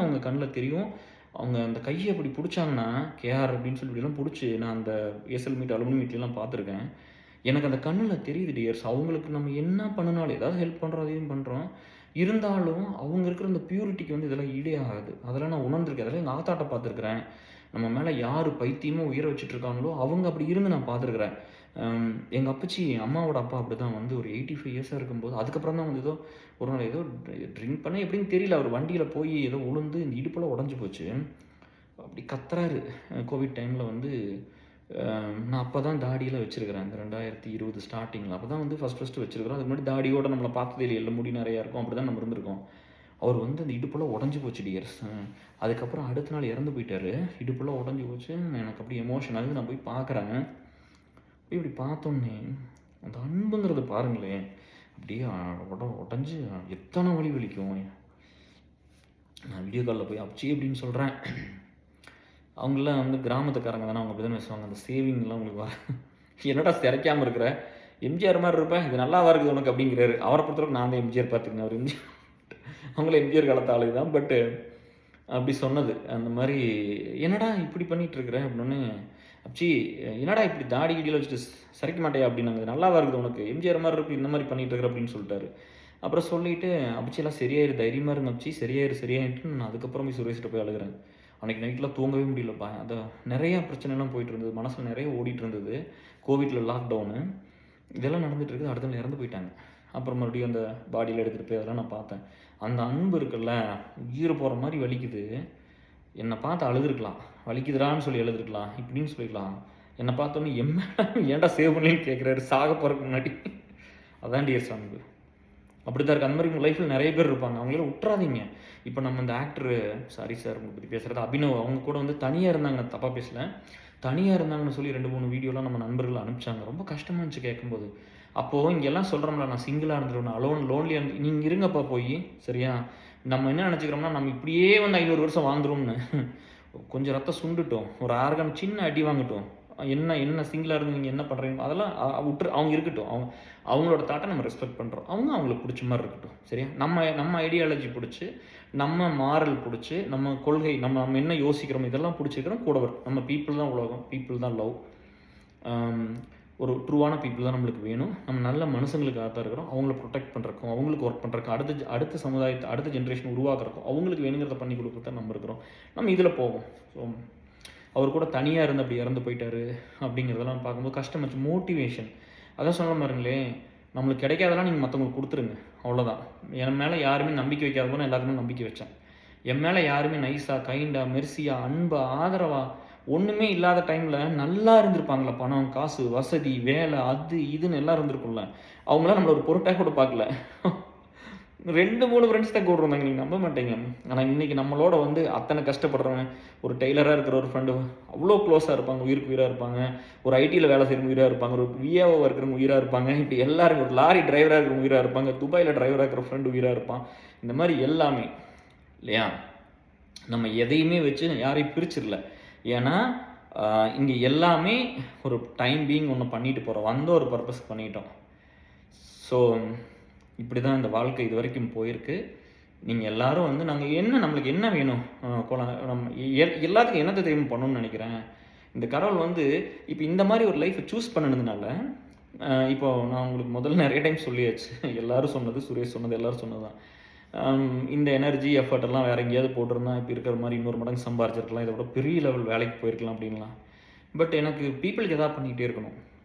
Speaker 1: அவங்க கண்ணில் தெரியும். அவங்க அந்த கையை அப்படி பிடிச்சாங்கன்னா, கேஆர் அப்படின்னு சொல்லி இப்படிலாம் பிடிச்சி நான் அந்த ஏசல் மீட் அலுமினி மீட்லாம் பார்த்துருக்கேன். எனக்கு அந்த கண்ணில் தெரியுது டியர்ஸ். அவங்களுக்கு நம்ம என்ன பண்ணினாலும் ஏதாவது ஹெல்ப் பண்ணுறோம், அதையும் பண்ணுறோம், இருந்தாலும் அவங்க இருக்கிற அந்த பியூரிட்டிக்கு வந்து இதெல்லாம் ஈடே ஆகாது. அதெல்லாம் நான் உணர்ந்திருக்கேன். அதெல்லாம் எங்கள் ஆத்தாட்ட பார்த்துருக்குறேன். நம்ம மேலே யார் பைத்தியமோ உயிரை வச்சுட்டு இருக்காங்களோ அவங்க அப்படி இருந்து நான் பார்த்துருக்குறேன். எங்கள் அப்பச்சி அம்மாவோட அப்பா அப்படி தான் வந்து ஒரு 85 இயர்ஸாக இருக்கும்போது, அதுக்கப்புறம் தான் வந்து ஏதோ ஒரு நாள் ஏதோ ட்ரிங்க் பண்ண எப்படின்னு தெரியல, அவர் வண்டியில் போய் ஏதோ உளுந்து இந்த இடுப்பெல்லாம் உடஞ்சி போச்சு. அப்படி கத்துறாரு. கோவிட் டைமில் வந்து நான் அப்போ தான் தாடியெல்லாம் வச்சுருக்கிறேன். அந்த 2020 ஸ்டார்டிங்கில் அப்போ தான் வந்து ஃபஸ்ட்டு வச்சுருக்கிறோம். அதுக்கு முன்னாடி தாடியோடு நம்மளை பார்த்ததே இல்லை, எல்லாம் முடி நிறையா இருக்கும், அப்படி தான் நம்ம இருந்திருக்கோம். அவர் வந்து அந்த இடுப்பெல்லாம் உடஞ்சி போச்சு டியர்ஸ். அதுக்கப்புறம் அடுத்த நாள் இறந்து போயிட்டார். இடுப்பெல்லாம் உடஞ்சி போச்சு. எனக்கு அப்படி எமோஷன் ஆகுது. நான் போய் பார்க்குறேன். இப்படி பார்த்தோன்னே அந்த அன்புங்கிறத பாருங்களேன், அப்படியே உடஞ்சி எத்தனை வலி வலிக்கும். நான் வீடியோ காலில் போய் அப்பச்சி அப்படின்னு சொல்கிறேன். அவங்களாம் வந்து கிராமத்துக்காரங்க தானே, அவங்க அப்படி தானே பேசுவாங்க. அந்த சேவிங்லாம் உங்களுக்கு வர என்னடா சிறைக்காமல் இருக்கிற, எம்ஜிஆர் மாதிரி இருப்பேன், இது நல்லாவா இருக்குது உனக்கு அப்படிங்கிறாரு. அவரை பொறுத்தவரைக்கும் நான் தான் எம்ஜிஆர் பார்த்துக்கேன். அவர் எம்ஜிஆர் அவங்கள எம்ஜிஆர் காலத்து ஆளு தான். பட்டு அப்படி சொன்னது அந்த மாதிரி, என்னடா இப்படி பண்ணிகிட்ருக்குற அப்படின்னு. அப்பச்சி என்னடா இப்படி தாடி கிடியில் வச்சுட்டு சரிக்க மாட்டேயா அப்படின்னாங்க. நல்லாவா இருக்குது உனக்கு, எம்ஜிஆர் மாதிரி இருக்கு, இந்த மாதிரி பண்ணிகிட்டு இருக்கிற அப்படின்னு சொல்லிட்டாரு. அப்புறம் சொல்லிவிட்டு அப்பச்சி எல்லாம் சரியாயிரு, தைரியமாக இருங்க அப்பச்சி, சரியாயிட்டு நான் அதுக்கப்புறம் போய் சுரேஷ்கிட்ட போய் அழுகிறேன். அன்றைக்கி நைட்டில் தூங்கவே முடியலப்பா. அது நிறையா பிரச்சனைலாம் போயிட்டு இருந்தது, மனசில் நிறைய ஓடிட்டு இருந்தது. கோவிட்டில் லாக்டவுனு இதெல்லாம் நடந்துகிட்டு இருக்குது. அடுத்த நாள் இறந்து போயிட்டாங்க. அப்புறம் மறுபடியும் அந்த பாடியில் எடுத்துகிட்டு போய் அதெல்லாம் நான் பார்த்தேன். அந்த அன்பு இருக்குல்ல, உயிர் போகிற மாதிரி வலிக்குது. என்னை பார்த்து அழுதுருக்கலாம், வலிக்குதுடான்னு சொல்லி எழுதுருக்கலாம், இப்படின்னு சொல்லிக்கலாம். என்னை பார்த்தோன்னே ஏன்டா சேவ் பண்ணின்னு கேட்குறாரு சாக போகிறதுக்கு முன்னாடி. அதான் டியர்ஸ் அன்பு. அப்படி தான் இருக்குது. அந்த மாதிரி உங்கள் லைஃப்பில் நிறைய பேர் இருப்பாங்க, அவங்கள விட்டுறாதீங்க. இப்போ நம்ம இந்த ஆக்டரு, சாரி சார் உங்களை பற்றி பேசுகிறது, அபினவ், அவங்க கூட வந்து தனியாக இருந்தாங்க, தப்பாக பேசல, தனியாக இருந்தாங்கன்னு சொல்லி 2-3 வீடியோலாம் நம்ம நண்பர்கள் அனுப்பிச்சாங்க. ரொம்ப கஷ்டமாக இருந்துச்சு கேட்கும்போது. அப்போது இங்கெல்லாம் சொல்கிறோம்ல, நான் சிங்கிளாக இருந்துருவேன், லோன்லியாக இருந்து, நீங்கள் இருங்கப்பா போய், சரியா? நம்ம என்ன நினச்சிக்கிறோம்னா, நம்ம இப்படியே வந்து 500 வருஷம் வாழ்ந்துரும்னு. கொஞ்சம் ரத்தம் சுண்டுட்டோம், ஒரு ஆர்கான் சின்ன அடி வாங்கட்டும், என்ன சிங்கிளாக இருந்து நீங்கள் என்ன பண்ணுறீங்க அதெல்லாம் விட்டுரு, அவங்க இருக்கட்டும். அவங்களோட தாட்டை நம்ம ரெஸ்பெக்ட் பண்ணுறோம், அவங்களுக்கு பிடிச்ச மாதிரி இருக்கட்டும், சரியா? நம்ம ஐடியாலஜி பிடிச்சி, நம்ம மாரல் பிடிச்சி, நம்ம கொள்கை, நம்ம என்ன யோசிக்கிறோம் இதெல்லாம் பிடிச்சிக்கிறோம் கூட வரும். நம்ம பீப்புள் தான் உலகம், பீப்புள் தான் லவ். ஒரு ட்ரூவான பீப்புள் தான் நம்மளுக்கு வேணும். நம்ம நல்ல மனுஷங்களுக்காக தான் இருக்கிறோம். அவங்கள ப்ரொடெக்ட் பண்ணுறக்கும், அவங்களுக்கு ஒர்க் பண்ணுறக்கும், அடுத்த சமுதாயத்தை, அடுத்த ஜென்ரேஷன் உருவாக்குறக்கும், அவங்களுக்கு வேணுங்கிறத பண்ணி கொடுக்க நம்ம இருக்கிறோம். நம்ம இதில் போவோம். ஸோ அவர் கூட தனியாக இருந்து அப்படி இறந்து போயிட்டாரு அப்படிங்கிறதெல்லாம் பார்க்கும்போது கஷ்டமாச்சு. மோட்டிவேஷன், அதான் சொல்ல பாருங்களே, நம்மளுக்கு கிடைக்காதெல்லாம் நீங்கள் மற்றவங்களுக்கு கொடுத்துருங்க, அவ்வளோதான். என் மேலே யாருமே நம்பிக்கை வைக்காத போது எல்லாருமே நம்பிக்கை வச்சேன். என் மேலே யாருமே நைஸாக, கைண்டாக, மெர்சியாக, அன்பாக, ஆதரவாக, ஒன்றுமே இல்லாத டைமில் நல்லா இருந்திருப்பாங்களே, பணம், காசு, வசதி, வேலை, அது இதுன்னு எல்லாம் இருந்திருக்கும்ல, அவங்களாம் நம்மளை ஒரு பொருட்டாக கூட பார்க்கல. 2-3 ஃப்ரெண்ட்ஸ் தான் கூட இருந்தாங்க, நீங்கள் நம்ப மாட்டீங்க. ஆனால் இன்றைக்கி நம்மளோட வந்து அத்தனை கஷ்டப்படுறவங்க, ஒரு டெய்லராக இருக்கிற ஒரு ஃப்ரெண்டு அவ்வளோ க்ளோஸாக இருப்பாங்க, உயிருக்கு உயிராக இருப்பாங்க, ஒரு ஐடியில் வேலை செய்கிறவங்க உயிராக இருப்பாங்க, ஒரு விஏஓவாக இருக்கிறவங்க உயிராக இருப்பாங்க, இப்படி எல்லாரும், ஒரு லாரி டிரைவராக இருக்கிறவங்க உயிராக இருப்பாங்க, துபாயில் டிரைவராக இருக்கிற ஃப்ரெண்டு உயிராக இருப்பான். இந்த மாதிரி எல்லாமே இல்லையா, நம்ம எதையுமே வச்சு யாரையும் பிரிச்சிடல. ஏன்னா இங்கே எல்லாமே ஒரு டைம் பீயிங் ஒன்று பண்ணிட்டு போகிறோம், வந்த ஒரு பர்பஸ் பண்ணிட்டோம். ஸோ இப்படி தான் இந்த வாழ்க்கை இது வரைக்கும் போயிருக்கு. நீங்கள் எல்லோரும் வந்து நம்மளுக்கு என்ன வேணும், நம்ம எல்லாத்துக்கும் என்னத்தை தெரியும் பண்ணணும்னு நினைக்கிறேன். இந்த கடவுள் வந்து இப்போ இந்த மாதிரி ஒரு லைஃப்பை சூஸ் பண்ணினதுனால, இப்போ நான் உங்களுக்கு முதல்ல நிறைய டைம் சொல்லியாச்சு, எல்லோரும் சொன்னது, சுரேஷ் சொன்னது, எல்லோரும் சொன்னது தான். இந்த எனர்ஜி எஃபர்ட் எல்லாம் வேறு எங்கேயாவது போட்டிருந்தா இப்போ இருக்கிற மாதிரி 200 மடங்கு சம்பாரிச்சிருக்கலாம், இதை விட பெரிய லெவல் வேலைக்கு போயிருக்கலாம் அப்படின்லாம். பட் எனக்கு பீப்புளுக்கு எதாவது பண்ணிகிட்டே இருக்கணும்,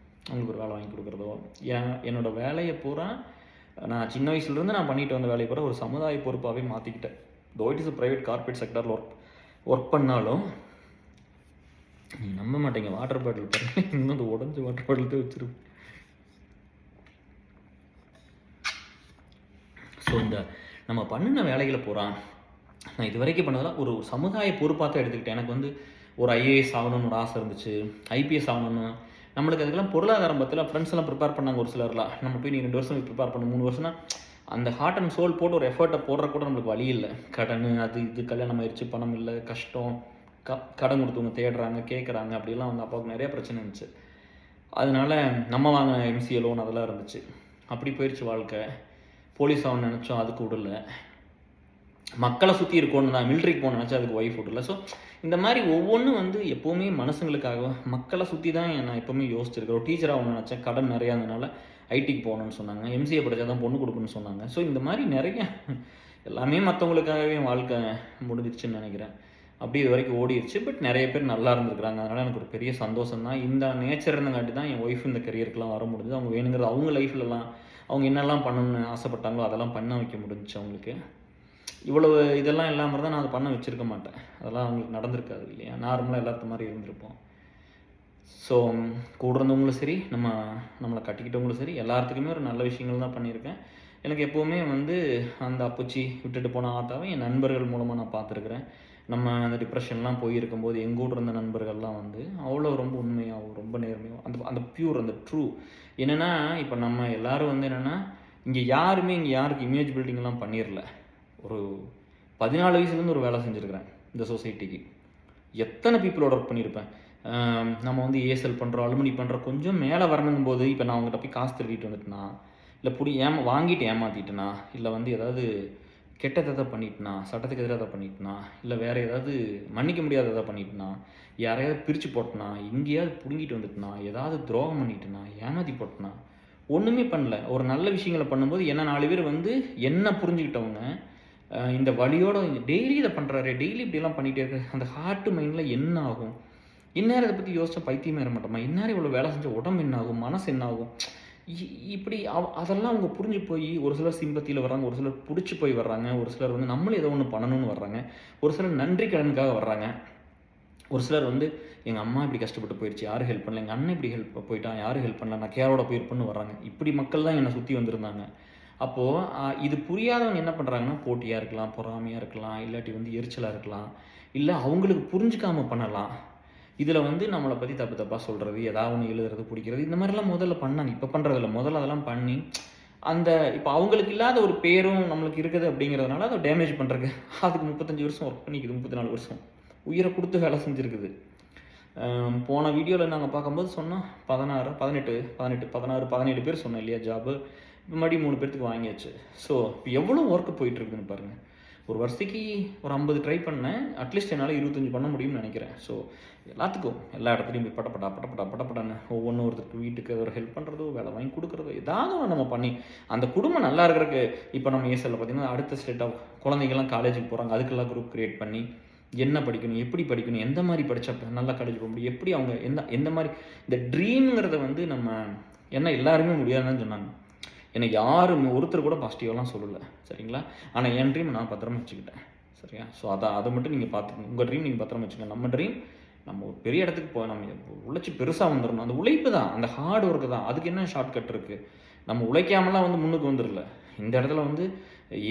Speaker 1: அவங்களுக்கு ஒரு வேலை வாங்கி கொடுக்குறதோ, என்னோடய வேலையை பூரா நான் சின்ன வயசுலேருந்து நான் பண்ணிட்டு வந்த வேலையை பூரா ஒரு சமுதாய பொறுப்பாகவே மாற்றிக்கிட்டேன். Though it is private corporate செக்டரில் ஒர்க் பண்ணாலும் நீங்கள் நம்ப மாட்டீங்க, வாட்டர் பாட்டில் பாருங்க, இன்னும் அந்த உடஞ்சி வாட்டர் பாட்டில் தான் வச்சுருப்பேன். ஸோ இந்த நம்ம பண்ணின வேலைகளை போகிறான், நான் இது வரைக்கும் பண்ணதெல்லாம் ஒரு சமுதாய பொறுப்பாக தான் எடுத்துக்கிட்டேன். எனக்கு வந்து ஒரு ஐஏஎஸ் ஆகணும்னு ஒரு ஆசை இருந்துச்சு, ஐபிஎஸ் ஆகணும்னு. நம்மளுக்கு அதுக்கெல்லாம் பொருளாதாரம் பற்றில ஃப்ரெண்ட்ஸ் எல்லாம் ப்ரிப்பேர் பண்ணாங்க ஒரு சிலர்லாம். நம்ம போய் நீ 2 வருஷம் ப்ரிப்பேர் பண்ண 3 வருஷம்னா அந்த ஹார்ட் அண்ட் சோல் போட்டு ஒரு எஃபர்ட்டை போடுற கூட நம்மளுக்கு வழி இல்லை. கடன், அது இது, கல்யாணம் ஆயிடுச்சு, பணம் இல்லை, கஷ்டம், கடன் கொடுத்தவங்க தேடுறாங்க, கேட்குறாங்க, அப்படிலாம் வந்து அப்பாவுக்கு நிறைய பிரச்சனை இருந்துச்சு. அதனால நம்ம வாங்கின எம்சிஏ லோன் அதெல்லாம் இருந்துச்சு. அப்படி போயிடுச்சு வாழ்க்கை. போலீஸ் ஆகணும்னு நினச்சோம், அதுக்கு விடல. மக்களை சுற்றி இருக்கணும்னு தான் மிலிட்ரிக்கு போகணும்னு நினச்சா அதுக்கு ஒய்ஃப் விடல. ஸோ இந்த மாதிரி ஒவ்வொன்றும் வந்து எப்போவுமே மனசுங்களுக்காக மக்களை சுற்றி தான் நான் எப்போவுமே யோசிச்சிருக்கேன். ஒரு டீச்சர் ஆகணும்னு நினச்சேன், கடன் நிறையா இருந்தனால ஐடிக்கு போகணுன்னு சொன்னாங்க, எம்சிஏ படித்தா தான் பொண்ணு கொடுக்குன்னு சொன்னாங்க. ஸோ இந்த மாதிரி நிறைய எல்லாமே மற்றவங்களுக்காகவே வாழ்க்கை முடிஞ்சிருச்சுன்னு நினைக்கிறேன். அப்படி இது வரைக்கும் ஓடிடுச்சு. பட் நிறைய பேர் நல்லா இருந்திருக்கிறாங்க. அதனால் எனக்கு ஒரு பெரிய சந்தோஷம் தான். இந்த நேச்சர் இருந்தங்காட்டி தான் என் ஒய்ஃப் இந்த கரியருக்குலாம் வர முடியுது. அவங்க வேணுங்கிறது அவங்க லைஃப்லலாம் அவங்க என்னெல்லாம் பண்ணணும்னு ஆசைப்பட்டாங்களோ அதெல்லாம் பண்ண வைக்க முடிஞ்சிச்சு அவங்களுக்கு. இவ்வளவு இதெல்லாம் இல்லாமல் தான் நான் அதை பண்ண வச்சுருக்க மாட்டேன். அதெல்லாம் அவங்களுக்கு நடந்திருக்காது இல்லையா, நார்மலாக எல்லாத்த மாதிரி இருந்திருப்போம். ஸோ கூட இருந்தவங்களும் சரி, நம்மளை கட்டிக்கிட்டவங்களும் சரி, எல்லாத்துக்குமே ஒரு நல்ல விஷயங்கள் தான் பண்ணியிருக்கேன். எனக்கு எப்போவுமே வந்து அந்த அப்பச்சி விட்டுட்டு போன ஆத்தாவை என் நண்பர்கள் மூலமாக நான் பார்த்துருக்குறேன். நம்ம அந்த டிப்ரெஷன்லாம் போயிருக்கும்போது எங்கூட இருந்த நண்பர்கள்லாம் வந்து அவ்வளோ ரொம்ப உண்மையாகவும் ரொம்ப நேர்மையாகவும் அந்த பியூர், அந்த ட்ரூ. என்னென்னா இப்போ நம்ம எல்லோரும் வந்து என்னென்னா இங்கே யாருக்கு இமேஜ் பில்டிங்லாம் பண்ணிடல. ஒரு 14 வயசுலேருந்து ஒரு வேலை செஞ்சுருக்கிறேன் இந்த சொசைட்டிக்கு. எத்தனை பீப்புளோட ஒர்க் பண்ணியிருப்பேன். நம்ம வந்து ஏசல் பண்ணுறோம், அலுமினி பண்ணுறோம், கொஞ்சம் மேலே வரணுங்கும் போது இப்போ நான் அவங்ககிட்ட போய் காசு திருடிட்டு வந்துட்டேனா, இல்லை வாங்கிட்டு ஏமாற்றிட்டேனா, இல்லை வந்து ஏதாவது கெட்டதை பண்ணிட்டேனா, சட்டத்துக்கு எதிராக எதாவது பண்ணிட்டேனா, இல்லை வேறு ஏதாவது மன்னிக்க முடியாத எதாவது பண்ணிட்டேனா, யாரையாவது பிரித்து போட்டேனா, எங்கேயாவது பிடுங்கிட்டு வந்துட்டேனா, ஏதாவது துரோகம் பண்ணிட்டேனா, ஏமாற்றி போட்டேனா, ஒன்றுமே பண்ணல. ஒரு நல்ல விஷயங்களை பண்ணும்போது என்ன 4 பேர் வந்து என்ன புரிஞ்சுக்கிட்டவங்க, இந்த வலியோட டெய்லி இதை பண்ணுறாரு, டெய்லி இப்படிலாம் பண்ணிகிட்டே இருக்காரு, அந்த ஹார்ட்டு மைண்டில் என்ன ஆகும்? இந்நேரம் இதை பற்றி யோசிச்சா பைத்தியமே ஏற மாட்டோமா? இந்நேரம் இவ்வளோ வேலை செஞ்ச உடம்பு என்ன ஆகும், மனசு என்ன ஆகும்? இப்படி அதெல்லாம் அவங்க புரிஞ்சு போய் ஒரு சிலர் சிம்பத்தியில் வர்றாங்க, ஒரு சிலர் பிடிச்சி போய் வர்றாங்க, ஒரு சிலர் வந்து நம்மளும் ஏதோ ஒன்று பண்ணணும்னு வர்றாங்க, ஒரு சிலர் நன்றி கடனுக்காக வர்றாங்க, ஒரு சிலர் வந்து எங்கள் அம்மா இப்படி கஷ்டப்பட்டு போயிடுச்சு, யாரும் ஹெல்ப் பண்ணல, எங்கள் அண்ணன் இப்படி போயிட்டான், யாரும் ஹெல்ப் பண்ணல, நான் கேரோட போயிருப்பேன்னு வர்றாங்க. இப்படி மக்கள் தான் என்னை சுற்றி வந்திருந்தாங்க. அப்போது இது புரியாதவங்க என்ன பண்ணுறாங்கன்னா, போட்டியாக இருக்கலாம், பொறாமையாக இருக்கலாம், இல்லாட்டி வந்து எரிச்சலாக இருக்கலாம், இல்லை அவங்களுக்கு புரிஞ்சுக்காமல் பண்ணலாம். இதில் வந்து நம்மளை பற்றி தப்பு தப்பாக சொல்கிறது, ஏதாவது ஒன்று எழுதுறது, பிடிக்கிறது, இந்த மாதிரிலாம் முதல்ல பண்ணாங்க. இப்போ பண்ணுறதில்ல. முதல்ல அதெல்லாம் பண்ணி அந்த இப்போ அவங்களுக்கு இல்லாத ஒரு பேரும் நம்மளுக்கு இருக்குது அப்படிங்கிறதுனால அதை டேமேஜ் பண்ணுறதுக்கு அதுக்கு 35 வருஷம் ஒர்க் பண்ணிக்குது, 34 வருஷம் உயிரை கொடுத்து வேலை செஞ்சுருக்குது. போன வீடியோவில் நாங்கள் பார்க்கும்போது சொன்னால் 16, 18, 16, 17 பேர் சொன்னோம் இல்லையா ஜாபு. இப்போ மறுபடியும் 3 பேர்த்துக்கு வாங்கியாச்சு. ஸோ இப்போ எவ்வளோ ஒர்க்கு போயிட்டுருக்குதுன்னு பாருங்கள். ஒரு வருஷத்துக்கு ஒரு 50 ட்ரை பண்ணேன், அட்லீஸ்ட் என்னால் 25 பண்ண முடியும்னு நினைக்கிறேன். ஸோ எல்லாத்துக்கும் எல்லா இடத்துலையும் போய் பட்டப்பட்டான்னு ஒவ்வொன்று ஒருத்தருக்கு வீட்டுக்கு ஒரு ஹெல்ப் பண்ணுறதோ, வேலை வாங்கி கொடுக்குறதோ, ஏதாவது ஒன்று நம்ம பண்ணி அந்த குடும்பம் நல்லா இருக்கிறதுக்கு. இப்போ நம்ம ஏசலில் பார்த்திங்கன்னா அடுத்த ஸ்டேட் ஆஃப் குழந்தைங்கள்லாம் காலேஜுக்கு போகிறாங்க, அதுக்கெல்லாம் குரூப் க்ரியேட் பண்ணி என்ன படிக்கணும், எப்படி படிக்கணும், எந்த மாதிரி படித்தா நல்லா காலேஜ் போக முடியும், எப்படி அவங்க எந்த மாதிரி இந்த ட்ரீம்ங்கிறத வந்து நம்ம என்ன எல்லாருமே முடியாதுன்னு சொன்னாங்க. என்னை யாரும் ஒருத்தர் கூட பாசிட்டிவாலாம் சொல்லலை, சரிங்களா? ஆனால் என் ட்ரீம் நான் பத்திரமா வச்சுக்கிட்டேன், சரியா? ஸோ அதை மட்டும் நீங்கள் பார்த்துக்கணும். உங்கள் ட்ரீம் நீங்கள் பத்திரமா வச்சுக்கோங்க. நம்ம ட்ரீம் நம்ம ஒரு பெரிய இடத்துக்கு நம்ம உழைச்சி பெருசாக வந்துடணும். அந்த உழைப்பு தான், அந்த ஹார்ட் ஒர்க்கு தான். அதுக்கு என்ன ஷார்ட்கட் இருக்குது? நம்ம உழைக்காமலாம் வந்து முன்னுக்கு வந்துடல. இந்த இடத்துல வந்து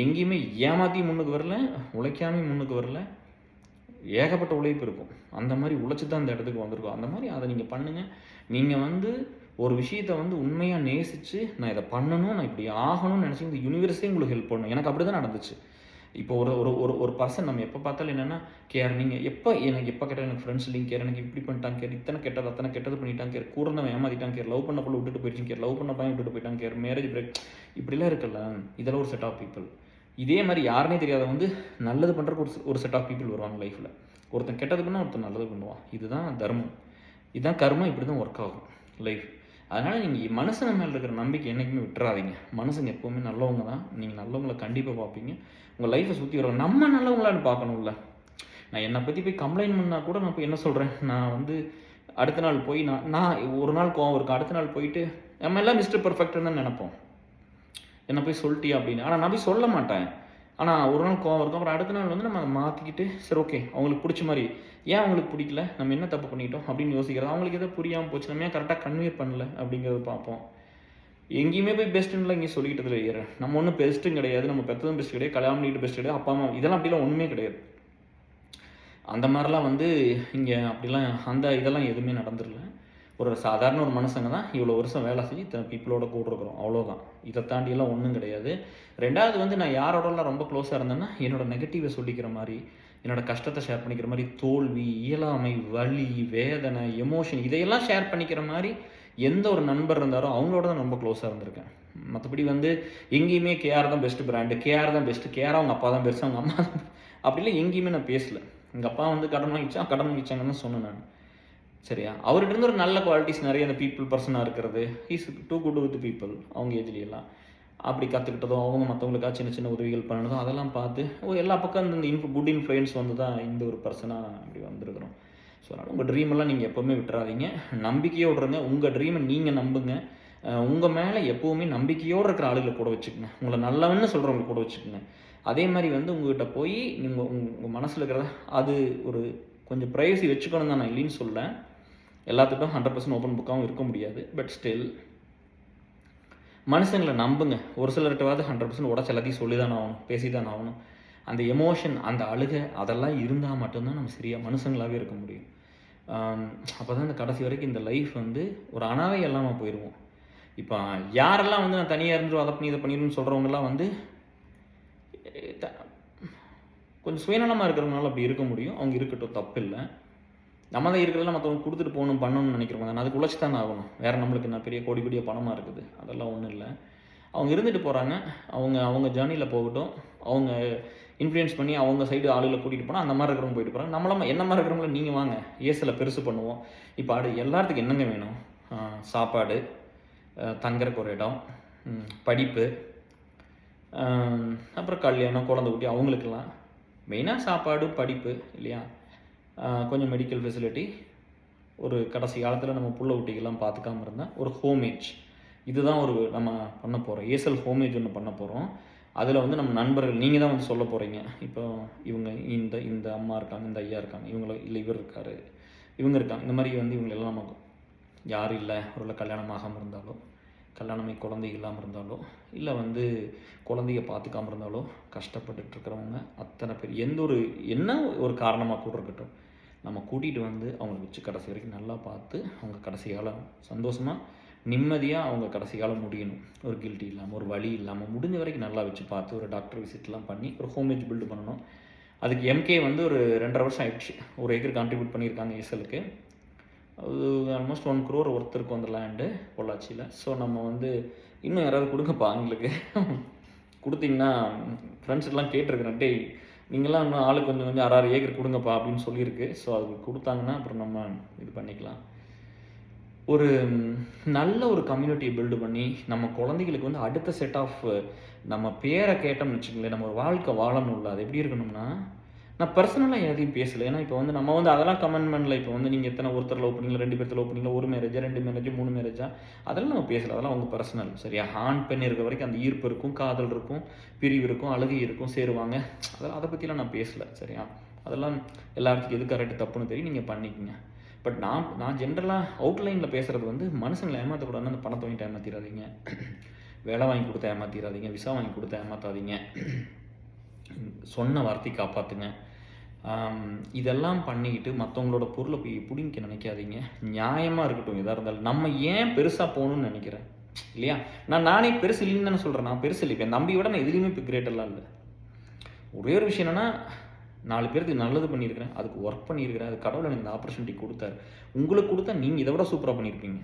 Speaker 1: எங்கேயுமே ஏமாற்றி முன்னுக்கு வரல, உழைக்காமே முன்னுக்கு வரல, ஏகப்பட்ட உழைப்பு இருக்கும். அந்த மாதிரி உழைச்சி தான் இந்த இடத்துக்கு வந்திருக்கோம். அந்த மாதிரி அதை நீங்கள் பண்ணுங்கள். நீங்கள் வந்து ஒரு விஷயத்தை வந்து உண்மையாக நேசித்து நான் இதை பண்ணணும், நான் இப்படி ஆகணும்னு நினச்சி இந்த யூனிவர்ஸே உங்களுக்கு ஹெல்ப் பண்ணணும். எனக்கு அப்படி தான் நடந்துச்சு. இப்போ ஒரு ஒரு ஒரு பர்சன் நம்ம எப்போ பார்த்தாலும் என்னென்னா கேர், நீங்கள் எப்போ கேட்டால் எனக்கு ஃப்ரெண்ட்ஸ் இல்லைங்க கேர், எனக்கு இப்படி பண்ணிட்டாங்க கேர், இத்தனை கெட்டது அத்தனை கெட்டது பண்ணிட்டாங்க கேர், கூறந்தவன் ஏமாற்றிட்டாங்க கேர், லவ் பண்ண போல விட்டுட்டு போயிடுச்சு கேர், லவ் பண்ண பையன் விட்டுட்டு போயிட்டாங்க கேர், மேரேஜ் பிரேக், இப்படிலாம் இருக்குல்ல. இதெல்லாம் ஒரு செட் ஆஃப் பீப்புள். இதே மாதிரி யாருனே தெரியாத வந்து நல்லது பண்ணுறதுக்கு ஒரு செட் ஆஃப் பீப்புள் வருவாங்க லைஃப்பில். ஒருத்தன் கெட்டது பண்ணால் ஒருத்தன் நல்லது பண்ணுவான். இதுதான் தர்மம், இதுதான் கர்மம். இப்படி தான் ஒர்க் ஆகும் லைஃப். அதனால் நீங்கள் மனுஷங்க மேலே இருக்கிற நம்பிக்கை என்றைக்குமே விட்டுறாதீங்க. மனுஷங்க எப்போவுமே நல்லவங்க தான். நீங்கள் நல்லவங்களை கண்டிப்பாக பார்ப்பீங்க. உங்கள் லைஃப்பை சுற்றி வருவாங்க. நம்ம நல்லவங்களான்னு பார்க்கணும்ல. நான் என்னை பற்றி போய் கம்ப்ளைண்ட் பண்ணால் கூட நான் போய் என்ன சொல்கிறேன், நான் வந்து அடுத்த நாள் போய் நான் ஒரு நாள் கோவம் இருக்கும், அடுத்த நாள் போயிட்டு நம்ம எல்லாம் மிஸ்டர் பர்ஃபெக்ட்னு தான் நினைப்போம். என்னை போய் சொல்லிட்டியா அப்படின்னு. ஆனால் நான் போய் சொல்ல மாட்டேன். ஆனால் ஒரு நாள் கோவம் இருக்கும், அப்புறம் அடுத்த நாள் வந்து நம்ம மாற்றிக்கிட்டு சரி ஓகே அவங்களுக்கு பிடிச்ச மாதிரி, ஏன் அவங்களுக்கு பிடிக்கல, நம்ம என்ன தப்பு பண்ணிட்டோம் அப்படின்னு யோசிக்கிறது. அவங்களுக்கு எதாவது புரியாமல் போச்சு, நம்ம ஏன் கரெக்டாக கன்வே பண்ணல அப்படிங்கிறத பார்ப்போம். எங்கேயுமே போய் பெஸ்ட்டுலாம் இங்கே சொல்லிக்கிட்டதில் ஏறேன். நம்ம ஒன்றும் பெஸ்ட்டும் கிடையாது, நம்ம பெற்றதும் பெஸ்ட் கிடையாது, கல்யாணம் பண்ணிட்டு பெஸ்ட் கிடையாது, அப்பா அம்மா இதெல்லாம் அப்படிலாம் ஒன்றுமே கிடையாது. அந்த மாதிரிலாம் வந்து இங்கே அப்படிலாம் இதெல்லாம் எதுவுமே நடந்துடல. ஒரு சாதாரண ஒரு மனுஷங்க தான் இவ்வளோ வருஷம் வேலை செஞ்சு இத்தனை பீப்புளோட கூட இருக்கிறோம், அவ்வளோதான். இதை தாண்டியெல்லாம் ஒன்றும் கிடையாது. ரெண்டாவது வந்து நான் யாரோடலாம் ரொம்ப க்ளோஸாக இருந்தேன்னா என்னோடய நெகட்டிவை சொல்லிக்கிற மாதிரி, என்னோடய கஷ்டத்தை ஷேர் பண்ணிக்கிற மாதிரி, தோல்வி, இயலாமை, வலி, வேதனை, எமோஷன் இதையெல்லாம் ஷேர் பண்ணிக்கிற மாதிரி எந்த ஒரு நண்பர் இருந்தாரோ அவங்களோட தான் ரொம்ப க்ளோஸாக இருந்திருக்கேன். மற்றபடி வந்து எங்கேயுமே கேஆர் தான் பெஸ்ட்டு பிராண்டு, கேஆர் தான் பெஸ்ட்டு, கேஆர் அவங்க அப்பா தான் பெருசு, அவங்க அம்மா தான் அப்படிலாம் எங்கேயுமே நான் பேசலை. எங்கள் அப்பா வந்து கடன் வாங்கிச்சாங்கன்னு தான் சொன்னேன் நான், சரியா? அவர்கிட்ட இருந்து ஒரு நல்ல குவாலிட்டிஸ் நிறைய அந்த பீப்புள் பர்சனாக இருக்கிறது, he's too good with people. அவங்க ஏஜ்லாம் அப்படி கற்றுக்கிட்டதும், அவங்க மற்றவங்களுக்காக சின்ன சின்ன உதவிகள் பண்ணதும் அதெல்லாம் பார்த்து எல்லா பக்கம் இந்த குட் இன்ஃப்ளூயன்ஸ் வந்து தான் இந்த ஒரு பர்சனாக அப்படி வந்திருக்கிறோம். ஸோ அதனால் உங்கள் ட்ரீமெல்லாம் நீங்கள் எப்போவுமே விட்டுறாதீங்க, நம்பிக்கையோடு இருங்க. உங்கள் ட்ரீமை நீங்கள் நம்புங்க. உங்கள் மேலே எப்போவுமே நம்பிக்கையோடு இருக்கிற ஆளுகளை கூட வச்சுக்கோங்க. உங்களை நல்லவன்னு சொல்கிறவங்க கூட வச்சுக்கோங்க. அதே மாதிரி வந்து உங்கள்கிட்ட போய் நீங்கள் உங்கள் மனசில் இருக்கிறத அது ஒரு கொஞ்சம் ப்ரைவசி வச்சுக்கணும் தான், நான் இல்லைன்னு சொல்ல. எல்லாத்துக்கும் 100% ஓப்பன் புக்காகவும் இருக்க முடியாது. பட் ஸ்டில் மனுஷங்களை நம்புங்க. ஒரு சிலர்கிட்டவாது 100% உடச்சு எல்லாத்தையும் சொல்லி தான் ஆகணும், பேசி தான் ஆகணும். அந்த எமோஷன், அந்த அழுகை அதெல்லாம் இருந்தால் மட்டும்தான் நம்ம சரியாக மனுஷங்களாகவே இருக்க முடியும். அப்போ தான் இந்த கடைசி வரைக்கும் இந்த லைஃப் வந்து ஒரு அனாதை இல்லாமல் போயிடுவோம். இப்போ யாரெல்லாம் வந்து நான் தனியாக இருந்துடும் அதை பண்ணி இதை பண்ணிடுன்னு சொல்கிறவங்கலாம் வந்து கொஞ்சம் சுயநலமாக இருக்கிறவங்களால அப்படி இருக்க முடியும். அவங்க இருக்கட்டும், தப்பு இல்லை. நம்ம தான் இருக்கிறதெல்லாம் மற்றவங்க கொடுத்துட்டு போகணும் பண்ணணும்னு நினைக்கிறவங்க தான். அதுக்கு உழைச்சி தானே ஆகணும். வேறு நம்மளுக்கு என்ன பெரிய கோடி கோடியாக பணமாக இருக்குது, அதெல்லாம் ஒன்றும் இல்லை. அவங்க இருந்துட்டு போகிறாங்க, அவங்க ஜேர்னியில் போகட்டும். அவங்க இன்ஃப்ளூயன்ஸ் பண்ணி அவங்க சைடு ஆளுகளை கூட்டிகிட்டு போனால் அந்த மாதிரி இருக்கிறவங்க போயிட்டு போகிறாங்க. நம்மளாம் என்ன மாதிரி இருக்கிறவங்கள நீங்கள் வாங்க ஏசில் பெருசு பண்ணுவோம். இப்போ எல்லாத்துக்கும் என்னங்க வேணும்? சாப்பாடு, தங்குறக்கு ஒரு இடம், படிப்பு, அப்புறம் கல்யாணம், குழந்தை குட்டி அவங்களுக்கெல்லாம். மெயினாக சாப்பாடு, படிப்பு இல்லையா? கொஞ்சம் மெடிக்கல் ஃபெசிலிட்டி, ஒரு கடைசி காலத்தில் நம்ம புள்ள குட்டிகள்லாம் பார்த்துக்காம இருந்தால் ஒரு ஹோமேஜ். இதுதான் ஒரு நம்ம பண்ண போகிறோம். ஏசல் ஹோமேஜ் ஒன்று பண்ண போகிறோம். அதில் வந்து நம்ம நண்பர்கள் நீங்கள் தான் வந்து சொல்ல போகிறீங்க. இப்போ இவங்க இந்த இந்த அம்மா இருக்காங்க, இந்த ஐயா இருக்காங்க, இவங்கள இல்லை இவர் இருக்கார், இவங்க இருக்காங்க, இந்த மாதிரி வந்து இவங்களெல்லாம் நம்ம யாரும் இல்லை, ஒரு கல்யாணம் ஆகாமல் இருந்தாலோ, கல்யாணமே குழந்தை இல்லாமல் இருந்தாலோ, இல்லை வந்து குழந்தைய பார்த்துக்காமல் இருந்தாலோ கஷ்டப்பட்டுட்டு இருக்கிறவங்க அத்தனை பேர் எந்த ஒரு என்ன ஒரு காரணமாக கூட இருக்கட்டும், நம்ம கூட்டிகிட்டு வந்து அவங்களை வச்சு கடைசி வரைக்கும் நல்லா பார்த்து அவங்க கடைசி காலம் சந்தோஷமாக நிம்மதியாக அவங்க கடைசி காலம் முடியணும். ஒரு கில்ட்டி இல்லாமல், ஒரு வலி இல்லாமல், முடிஞ்ச வரைக்கும் நல்லா வச்சு பார்த்து ஒரு டாக்டர் விசிட்லாம் பண்ணி ஒரு ஹோமேஜ் பில்டு பண்ணணும். அதுக்கு எம்கே வந்து ஒரு 2.5 வருஷம் ஆயிடுச்சு. 1 ஏக்கர் கான்ட்ரிபியூட் பண்ணியிருக்காங்க ஏசலுக்கு. அது ஆல்மோஸ்ட் 1 crore ஒர்த் இருக்கும் அந்த லேண்டு பொள்ளாச்சியில். ஸோ நம்ம வந்து இன்னும் யாராவது கொடுங்கப்பா எங்களுக்கு கொடுத்தீங்கன்னா ஃப்ரெண்ட்ஸ்லாம் கேட்டிருக்கிறேன், டேய் நீங்களாம் இன்னும் ஆளுக்கு கொஞ்சம் கொஞ்சம் 6 ஏக்கர் கொடுங்கப்பா அப்படின்னு சொல்லியிருக்கு. ஸோ அது கொடுத்தாங்கன்னா அப்புறம் நம்ம இது பண்ணிக்கலாம். ஒரு நல்ல ஒரு கம்யூனிட்டியை பில்டு பண்ணி நம்ம குழந்தைகளுக்கு வந்து அடுத்த செட் ஆஃப் நம்ம பேரை கேட்டோம்னு வச்சுக்கோங்களேன், நம்ம ஒரு வாழ்க்கை வாழணும்ல. அது எப்படி இருக்கணும்னா, நான் பர்சனலாக எதையும் பேசலை. ஏன்னா இப்போ வந்து நம்ம வந்து அதெல்லாம் கமெண்ட் பண்ணல. இப்போ வந்து நீங்கள் எத்தனை ஒருத்தர் லவ் பண்ணீங்களா, 2 பேர்த்த லவ் பண்ணீங்களா, 1 மேரேஜா, 2 மேரேஜ், 3 மேரேஜா, அதெல்லாம் நம்ம பேசலை. அதெல்லாம் அவங்க பர்சனல். சரியா? ஆண் பெண் இருக்க வரைக்கும் அந்த ஈர்ப்பு இருக்கும், காதல் இருக்கும், பிரிவு இருக்கும், அழுகை இருக்கும், சேருவாங்க. அதெல்லாம் அதை பற்றிலாம் நான் பேசலை. சரியா? அதெல்லாம் எல்லாத்துக்கும் எது கரெக்டு தப்புன்னு தெரியும், நீங்கள் பண்ணிக்கோங்க. பட் நான் ஜென்ரலாக அவுட்லைனில் பேசுகிறது வந்து மனுஷங்களை ஏமாற்றக்கூடாதுன்னு அந்த பணத்தை வாங்கிட்டு ஏமாற்றிடாதீங்க, வேலை வாங்கி கொடுத்தா ஏமாற்றிடாதீங்க, விசா வாங்கி கொடுத்தா ஏமாற்றாதீங்க, சொன்ன வார்த்தை காப்பாற்றுங்க. இதெல்லாம் பண்ணிக்கிட்டு மற்றவங்களோட பொருளை போய் பிடிங்க நினைக்காதீங்க. நியாயமாக இருக்கட்டும் எதாக இருந்தாலும். நம்ம ஏன் பெருசாக போகணுன்னு நினைக்கிறேன் இல்லையா? நானே பெருசு இல்லைன்னு தானே சொல்கிறேன். நான் பெருசு இல்லை. இப்போ என் தம்பியோட நான் எதுலேயுமே இப்போ கிரேட்டெல்லாம் இல்லை. ஒரே ஒரு விஷயம் என்னென்னா, 4 பேருக்கு நல்லது பண்ணியிருக்கிறேன், அதுக்கு ஒர்க் பண்ணியிருக்கிறேன், அது கடவுள் எனக்கு இந்த ஆப்பர்ச்சுனிட்டி கொடுத்தாரு. உங்களுக்கு கொடுத்தா நீங்கள் இதை விட சூப்பராக பண்ணியிருப்பீங்க.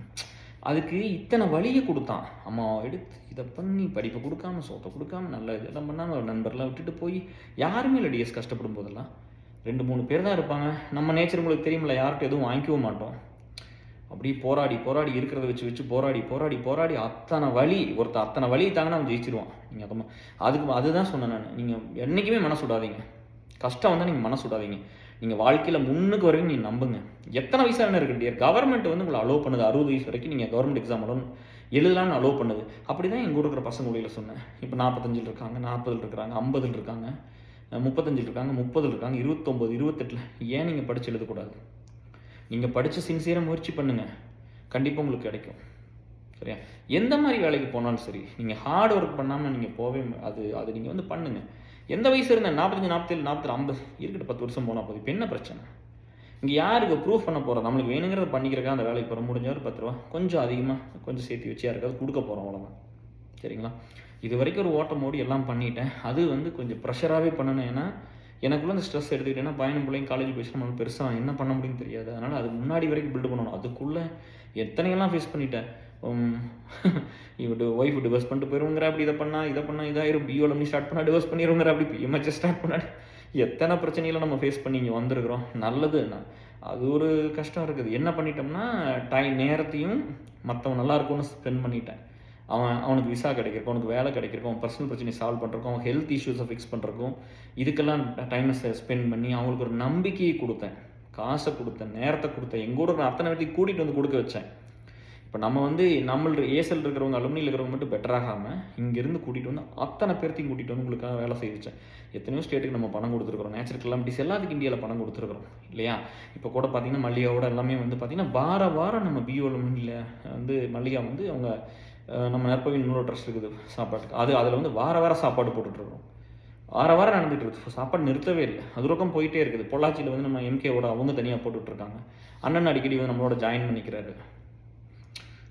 Speaker 1: அதுக்கு இத்தனை வழியை கொடுத்தான். அம்மா எடுத்து இதை பண்ணி படிப்பை கொடுக்காம, சோத்தை கொடுக்காம, நல்ல இதெல்லாம் பண்ணாமல் ஒரு நண்பர்லாம் விட்டுட்டு போய் யாருமே இல்லை. டிஎஸ் கஷ்டப்படும் போதெல்லாம் 2-3 பேர் தான் இருப்பாங்க. நம்ம நேச்சர் உங்களுக்கு தெரியுமில்ல, யார்கிட்ட எதுவும் வாங்கிக்கவும் மாட்டோம். அப்படி போராடி போராடி இருக்கிறத வச்சு போராடி போராடி போராடி அத்தனை வழி ஒருத்தர் அத்தனை வழி தாங்கன்னா அவன் ஜெயிச்சிருவான். நீங்கள் அதுதான் சொன்னேன் நான். நீங்கள் என்றைக்குமே மனசு விடாதீங்க. கஷ்டம் வந்தால் நீங்கள் மனசு விடாதீங்க. நீங்கள் வாழ்க்கையில் முன்னுக்கு வரைக்கும் நீங்கள் நம்புங்க. எத்தனை வயசாக என்ன இருக்கு டியர், கவர்மெண்ட் வந்து உங்களை அலோவ் பண்ணுது. 60 வயசு வரைக்கும் நீங்கள் கவர்மெண்ட் எக்ஸாம் எழுதலான்னு அலோவ் பண்ணுது. அப்படி தான் எங்கள் கூட இருக்கிற பசங்க வழியில் சொன்னேன். இப்போ 45 இருக்காங்க, 40 இருக்கிறாங்க, 50 இருக்காங்க, 35 இருக்காங்க, 30 இருக்காங்க, 29, 28. ஏன் நீங்கள் படித்து எழுதக்கூடாது? நீங்கள் படித்து சின்சியராக முயற்சி பண்ணுங்கள், கண்டிப்பாக உங்களுக்கு கிடைக்கும். சரியா? எந்த மாதிரி வேலைக்கு போனாலும் சரி, நீங்கள் ஹார்ட் ஒர்க் பண்ணாமல் நீங்கள் போவே அது நீங்கள் வந்து பண்ணுங்கள். எந்த வயசு இருந்தேன், 45, 47, 40, 50 இருக்கட்டும், 10 வருஷம் போனால் போதும். இப்போ என்ன பிரச்சனை? இங்கே யாருக்கு ப்ரூஃப் பண்ண போகிறோம்? நம்மளுக்கு வேணுங்கிறத பண்ணிக்கிறக்கா அந்த வேலைக்கு போகிற முடிஞ்சவர் 10 ரூபா கொஞ்சம் அதிகமாக கொஞ்சம் சேர்த்து வச்சு யாருக்காவது கொடுக்க போகிறோம், அவ்வளோதான். சரிங்களா? இது வரைக்கும் ஒரு ஓட்டம் ஓடி எல்லாம் பண்ணிட்டேன். அது வந்து கொஞ்சம் ப்ரெஷராகவே பண்ணணும். ஏன்னா எனக்குள்ளே அந்த ஸ்ட்ரெஸ் எடுத்துக்கிட்டேன்னா பையனும் பிள்ளைங்க காலேஜ் போயிடுச்சு, நம்மளுக்கு பெருசாக என்ன பண்ண முடியும்னு தெரியாது. அதனால் அது முன்னாடி வரைக்கும் பில்டு பண்ணணும். அதுக்குள்ளே எத்தனையெல்லாம் ஃபேஸ் பண்ணிட்டேன். ஒய்ஃப் டிவர்ஸ் பண்ணிட்டு போயிருங்கிற, அப்படி இதை பண்ணால் இதாயிரும், பிஓல ஸ்டார்ட் பண்ணால் டிவர்ஸ் பண்ணிடுங்கிற, அப்படி பிஎம்ஹெச் ஸ்டார்ட் பண்ணால் எத்தனை பிரச்சனைகளை நம்ம ஃபேஸ் பண்ணி இங்கே வந்திருக்கிறோம். நல்லது என்ன, அது ஒரு கஷ்டம் இருக்குது. என்ன பண்ணிட்டோம்னா நேரத்தையும் மற்றவன் நல்லா இருக்கும்னு ஸ்பெண்ட் பண்ணிட்டேன். அவனுக்கு விசா கிடைக்கிறக்கும், அவனுக்கு வேலை கிடைக்கிறக்கும், அவன் பர்சனல் பிரச்சனையை சால்வ் பண்ணுறக்கும், அவன் ஹெல்த் இஷ்யூஸை ஃபிக்ஸ் பண்ணுறக்கும், இதுக்கெல்லாம் டைமை ஸ்பெண்ட் பண்ணி அவங்களுக்கு ஒரு நம்பிக்கையை கொடுத்தேன், காசை கொடுத்தேன், நேரத்தை கொடுத்தேன், எங்கூட அத்தனை பேர்த்தையும் கூட்டிகிட்டு வந்து கொடுக்க வச்சேன். இப்போ நம்ம வந்து ஏசல் இருக்கிறவங்க, அலுமினியில் இருக்கிறவங்க மட்டும் பெட்டராகாமல் இங்கேருந்து கூட்டிகிட்டு வந்து அத்தனை பேர்த்தையும் கூட்டிகிட்டு வந்து உங்களுக்காக வேலை செய்ய வச்சேன். எத்தனையோ ஸ்டேட்டுக்கு நம்ம பணம் கொடுத்துருக்குறோம், நேச்சுரல் கலாமிட்டிஸ் எல்லாத்துக்கும் இந்தியாவில் பணம் கொடுத்துருக்குறோம் இல்லையா? இப்போ கூட பார்த்திங்கன்னா மல்லிகாவோட எல்லாமே வந்து பார்த்திங்கன்னா வாரம் நம்ம பிஓ அலுமினியில் வந்து மல்லிகா வந்து அவங்க நம்ம நற்பவி இன்னொரு ட்ரஸ்ட் இருக்குது சாப்பாட்டுக்கு, அதில் வந்து வாரம் சாப்பாடு போட்டுட்ருக்கோம். வாரம் நடந்துகிட்டு இருக்குது. சாப்பாடு நிறுத்தவே இல்லை, அது பக்கம் போயிட்டே இருக்குது. பொள்ளாச்சியில் வந்து நம்ம எம்கேவோட அவங்க தனியாக போட்டுட்ருக்காங்க. அண்ணன் அடிக்கடி வந்து நம்மளோட ஜாயின் பண்ணிக்கிறாரு.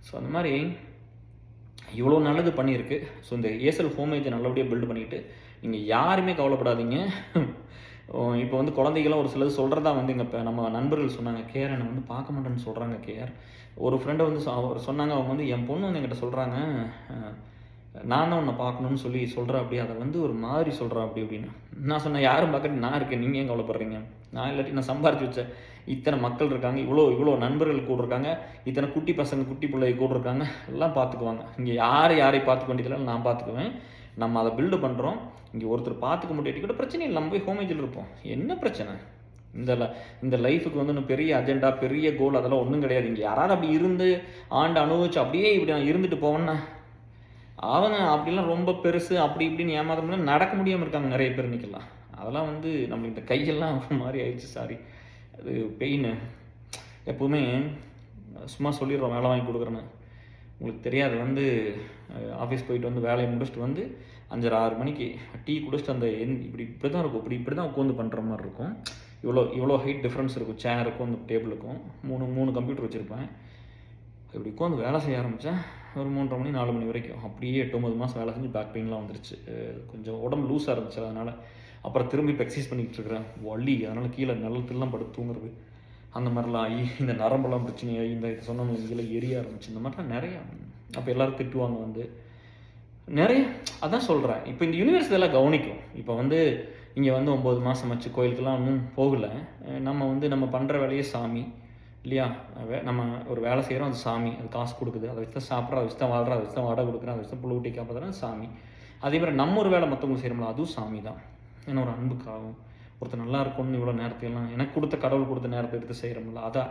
Speaker 1: ஸோ அந்த மாதிரி இவ்வளோ நல்லது பண்ணியிருக்கு. ஸோ இந்த ஏசல் ஹோமேஜை நல்லபடியாக பில்டு பண்ணிவிட்டு நீங்கள் யாருமே கவலைப்படாதீங்க. இப்போ வந்து குழந்தைகள்லாம் ஒரு சிலது சொல்கிறதா வந்து எங்கள் நம்ம நண்பர்கள் சொன்னாங்க, கேஆர் என்னை வந்து பார்க்க மாட்டேன்னு சொல்கிறாங்க. கேஆர் ஒரு ஃப்ரெண்டை வந்து சொன்னாங்க, அவங்க வந்து என் பொண்ணு வந்து என்கிட்ட சொல்கிறாங்க, நான் தான் உன்னை பார்க்கணுன்னு சொல்கிறேன், அப்படி அதை வந்து ஒரு மாதிரி சொல்கிறேன் அப்படி அப்படின்னு. நான் சொன்னேன், யாரும் பார்க்கறது நான் இருக்கேன், நீங்கள் ஏன் கவலைப்படுறீங்க? நான் இல்லாட்டி நான் சம்பாரிச்சு வச்சேன், இத்தனை மக்கள் இருக்காங்க, இவ்வளோ நண்பர்கள் கூட இருக்காங்க, இத்தனை குட்டி பசங்க குட்டி பிள்ளை கூட இருக்காங்க, எல்லாம் பார்த்துக்குவாங்க. இங்கே யாரை பார்த்துக்க வேண்டியதில்லை, நான் பார்த்துக்குவேன். நம்ம அதை பில்டு பண்ணுறோம். இங்கே ஒருத்தர் பார்த்துக்க முடியாட்டி கூட பிரச்சனை இல்லை, நம்ம போய் ஹோமேஜில் இருப்போம். என்ன பிரச்சனை? இந்த லைஃபுக்கு வந்து இன்னும் பெரிய அஜெண்டா, பெரிய கோல் அதெல்லாம் ஒன்றும் கிடையாது. இங்கே யாராவது அப்படி இருந்து ஆண்டு அனுபவிச்சு அப்படியே இப்படி நான் இருந்துட்டு போவேன்னா, அவங்க அப்படிலாம் ரொம்ப பெருசு அப்படி இப்படின்னு ஏமாத்தம் நடக்க முடியாமல் இருக்காங்க நிறைய பேர் நிற்கலாம். அதெல்லாம் வந்து நம்மளுக்கு இந்த கையெல்லாம் மாதிரி ஆயிடுச்சு. சாரி, அது பெயின். எப்போவுமே சும்மா சொல்லிடுறோம் வேலை வாங்கி கொடுக்குறேன்னு. உங்களுக்கு தெரியாது, வந்து ஆஃபீஸ் போயிட்டு வந்து வேலையை முடிச்சுட்டு வந்து 5:30 6 மணிக்கு டீ குடிச்சிட்டு அந்த இப்படி தான் இருக்கும், இப்படி தான் உட்காந்து பண்ணுற மாதிரி இருக்கும். இவ்வளோ ஹைட் டிஃப்ரென்ஸ் இருக்கும் சேருக்கும் அந்த டேபிளுக்கும். 3 கம்ப்யூட்டர் வச்சுருப்பேன். இப்படி உட்காந்து வேலை செய்ய ஆரம்பித்தேன். ஒரு 3:30 மணி 4 மணி வரைக்கும் அப்படியே 8-9 மாதம் வேலை செஞ்சு பேக் பெயின்லாம் வந்துருச்சு. கொஞ்சம் உடம்பு லூஸாக இருந்துச்சு. அதனால் அப்புறம் திரும்பி இப்போ எக்ஸசைஸ் பண்ணிக்கிட்டு இருக்கிறேன். வலி, அதனால் கீழே நிலத்துலாம் படுத்து தூங்குறது அந்த மாதிரிலாம் ஆகி, இந்த நரம்பெல்லாம் பிரச்சனையாகி, இந்த சொன்ன கீழே எரிய ஆரம்பிச்சு, இந்த மாதிரிலாம் நிறையா. அப்போ எல்லோரும் திட்டுவாங்க வந்து நிறைய. அதான் சொல்கிறேன், இப்போ இந்த யூனிவர்ஸ் இதெல்லாம் கவனிக்கும். இப்போ வந்து இங்கே வந்து 9 மாதம் வச்சு கோயிலுக்கெல்லாம் ஒன்றும் போகலை. நம்ம பண்ணுற வேலையே சாமி இல்லையா? நம்ம ஒரு வேலை செய்கிறோம், அது சாமி, அது காசு கொடுக்குது, அதை வச்சு தான் சாப்பிட்றோம், அதை வச்சு தான் வாழ்கிறோம், அதை வச்சு தான் வாடகை கொடுக்குறோம், அதை வச்சு தான் புழு ஊட்டி காப்பாற்றுறோம், சாமி. அதே மாதிரி நம்ம ஒரு வேலை மற்றவங்களுக்கு செய்கிறோம்ல, அதுவும் சாமி தான். ஏன்னா ஒரு அன்புக்காகும், ஒருத்தர் நல்லா இருக்கும்னு இவ்வளோ நேரத்தையெல்லாம் எனக்கு கொடுத்த கடவுள் கொடுத்த நேரத்தை எடுத்து செய்கிறோம்ல, அதான்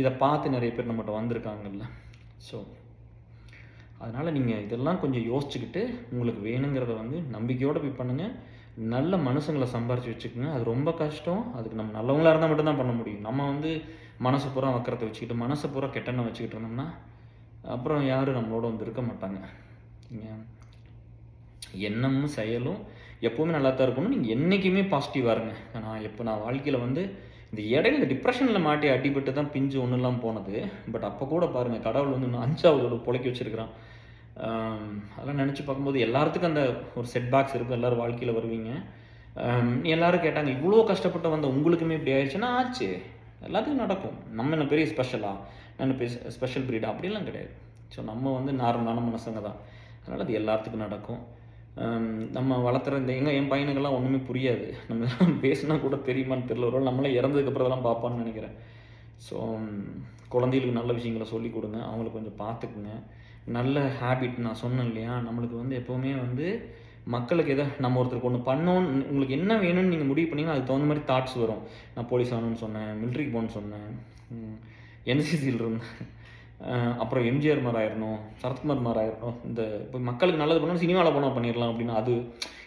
Speaker 1: இதை பார்த்து நிறைய பேர் நம்மகிட்ட வந்திருக்காங்கல்ல. ஸோ அதனால் நீங்கள் இதெல்லாம் கொஞ்சம் யோசிச்சுக்கிட்டு உங்களுக்கு வேணுங்கிறத வந்து நம்பிக்கையோடு போய் பண்ணுங்கள். நல்ல மனுஷங்களை சம்பாரித்து வச்சுக்கோங்க. அது ரொம்ப கஷ்டம். அதுக்கு நம்ம நல்லவங்களாக இருந்தால் மட்டும்தான் பண்ண முடியும். நம்ம வந்து மனசு பூரா வக்கரத்தை வச்சுக்கிட்டு மனசை பூரா கெட்டெண்ணை வச்சுக்கிட்டு இருந்தோம்னா அப்புறம் யாரும் நம்மளோட வந்து இருக்க மாட்டாங்க. நீங்கள் எண்ணமும் செயலும் எப்போவுமே நல்லா தான் இருக்கணும். நீங்கள் என்றைக்குமே பாசிட்டிவாக இருங்க. நான் வாழ்க்கையில் வந்து இந்த இடையில இந்த டிப்ரெஷனில் மாட்டி அடிபட்டு தான் பிஞ்சு ஒன்றுலாம் போனது. பட் அப்போ கூட பாருங்கள், கடவுள் வந்து இன்னும் 5ஆவதோட பொழைக்க வச்சுருக்கிறான். அதெல்லாம் நினச்சி பார்க்கும்போது எல்லாத்துக்கும் அந்த ஒரு செட்பேக்ஸ் இருக்கும். எல்லோரும் வாழ்க்கையில் வருவீங்க. எல்லோரும் கேட்டாங்க, இவ்வளோ கஷ்டப்பட்டு வந்த உங்களுக்குமே இப்படி ஆயிடுச்சுன்னா ஆச்சு, எல்லாத்துக்கும் நடக்கும். நம்ம என்ன பெரிய ஸ்பெஷலாக, நான் ஸ்பெஷல் ப்ரீடாக அப்படிலாம் கிடையாது. ஸோ நம்ம வந்து நார்மலான மனசங்க தான். அதனால் அது எல்லாத்துக்கும் நடக்கும். நம்ம வளர்த்துற என் பையனுக்கெல்லாம் ஒன்றுமே புரியாது. நம்ம பேசினா கூட தெரியுமான்னு தெரியல. ஒரு நம்மளே இறந்ததுக்கப்புறம் அதெல்லாம் பார்ப்பான்னு நினைக்கிறேன். ஸோ குழந்தைகளுக்கு நல்ல விஷயங்களை சொல்லிக் கொடுங்க, அவங்கள கொஞ்சம் பார்த்துக்குங்க. நல்ல ஹேபிட் நான் சொன்னேன் இல்லையா, நம்மளுக்கு வந்து எப்போவுமே வந்து மக்களுக்கு எதை நம்ம ஒருத்தருக்கு ஒன்று பண்ணோன்னு உங்களுக்கு என்ன வேணும்னு நீங்கள் முடிவு பண்ணிங்கன்னா அதுக்கு தகுந்த மாதிரி தாட்ஸ் வரும். நான் போலீஸ் ஆகணும்னு சொன்னேன், மிலிட்ரிக்கு போகணுன்னு சொன்னேன், என்சிசியில் இருந்தேன், அப்புறம் எம்ஜிஆர் மாதிரி ஆயிடணும், சரத்குமார் மாதிரி ஆயிடணும், இந்த இப்போ மக்களுக்கு நல்லது பண்ணணும், சினிமாவில் போனால் பண்ணிடலாம் அப்படின்னு. அது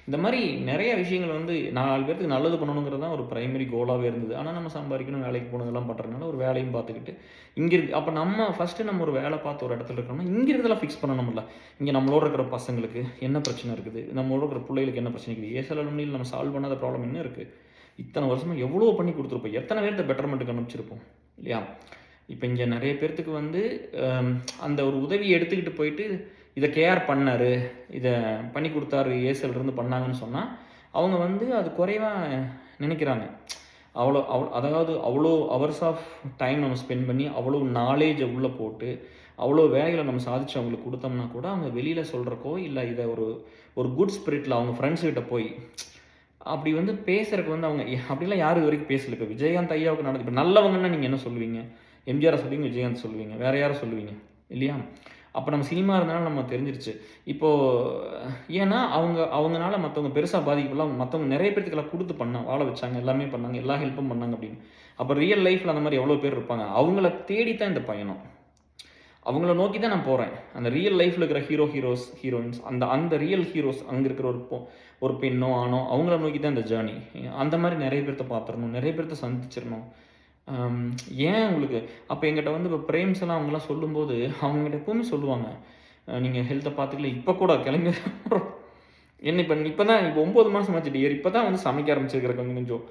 Speaker 1: இந்த மாதிரி நிறைய விஷயங்கள் வந்து 4 பேருக்கு நல்லது பண்ணணுங்கிறது தான் ஒரு ப்ரைமரி கோலாகவே இருந்தது. ஆனால் நம்ம சம்பாதிக்கணும், வேலைக்கு போனதெல்லாம் பண்ணுறதுனால ஒரு வேலையும் பார்த்துக்கிட்டு இங்கே இருக்குது. அப்போ நம்ம ஒரு வேலை பார்த்து ஒரு இடத்துல இருக்கோம்னா இங்கே இருக்கிறதெல்லாம் ஃபிக்ஸ் பண்ணணும்ல. இங்கே நம்மளோட இருக்கிற பசங்களுக்கு என்ன பிரச்சனை இருக்குது, நம்மளோட இருக்கிற பிள்ளைகளுக்கு என்ன பிரச்சனை இருக்குது, ஏசல் அலுமினியில் நம்ம சால்வ் பண்ணாத ப்ராப்ளம் என்ன இருக்குது. இத்தனை வருஷமாக எவ்வளோ பண்ணி கொடுத்துருப்போம், எத்தனை பேர்த்த பெட்டர்மெண்ட்டுக்கு அனுப்பிச்சிருப்போம் இல்லையா? இப்போ இங்கே நிறைய பேர்த்துக்கு வந்து அந்த ஒரு உதவியை எடுத்துக்கிட்டு போயிட்டு இதை கேர் பண்ணார், இதை பண்ணி கொடுத்தாரு, ஏசல்லேருந்து பண்ணாங்கன்னு சொன்னால் அவங்க வந்து அது குறைவாக நினைக்கிறாங்க. அவ்வளோ ஹவர்ஸ் ஆஃப் டைம் நம்ம ஸ்பெண்ட் பண்ணி அவ்வளோ நாலேஜை உள்ளே போட்டு அவ்வளோ வேலைகளை நம்ம சாதிச்சு அவங்களுக்கு கொடுத்தோம்னா கூட அவங்க வெளியில் சொல்கிறக்கோ இல்லை இதை ஒரு குட் ஸ்பிரிட்டில் அவங்க ஃப்ரெண்ட்ஸ்கிட்ட போய் அப்படி வந்து பேசுறதுக்கு வந்து அவங்க அப்படிலாம் யாரும் இது வரைக்கும் பேசல. இப்போ விஜயகாந்த் ஐயாவுக்கு நடந்து இப்போ நல்லவங்கன்னா நீங்கள் என்ன சொல்லுவீங்க? எம்ஜிஆரை சொல்லுவீங்க, விஜயகாந்த் சொல்லுவீங்க, வேறு யாரும் சொல்லுவீங்க இல்லையா? அப்போ நம்ம சினிமா இருந்தாலும் நம்ம தெரிஞ்சிருச்சு. இப்போது ஏன்னா அவங்கனால மற்றவங்க பெருசாக பாதிக்கப்படலாம், மற்றவங்க நிறைய பேர்த்துக்கெல்லாம் கொடுத்து வாழ வச்சாங்க, எல்லாமே பண்ணாங்க, எல்லா ஹெல்ப்பும் பண்ணாங்க அப்படின்னு. அப்போ ரியல் லைஃப்பில் அந்த மாதிரி எவ்வளோ பேர் இருப்பாங்க. அவங்கள தேடித்தான் இந்த பயணம், அவங்கள நோக்கி தான் நான் போகிறேன். அந்த ரியல் லைஃப்பில் இருக்கிற ஹீரோயின்ஸ் அந்த ரியல் ஹீரோஸ் அங்கே இருக்கிற ஒரு பெண்ணோ ஆணோ அவங்கள நோக்கி தான் இந்த ஜேர்னி. அந்த மாதிரி நிறைய பேர்த்த பார்த்துடணும், நிறைய பேர்த்த சந்திச்சிடணும். ஏன் உங்களுக்கு அப்போ எங்கிட்ட வந்து இப்போ பிரேம்ஸ் எல்லாம் அவங்களாம் சொல்லும்போது அவங்ககிட்ட எப்பவுமே சொல்லுவாங்க, நீங்கள் ஹெல்த்தை பார்த்துக்கல. இப்போ கூட கிளம்பி என்ன இப்போ தான் 9 மாதம் ஆச்சு டியர், இப்போ தான் வந்து சமைக்க ஆரம்பிச்சிருக்கிற கொஞ்சம்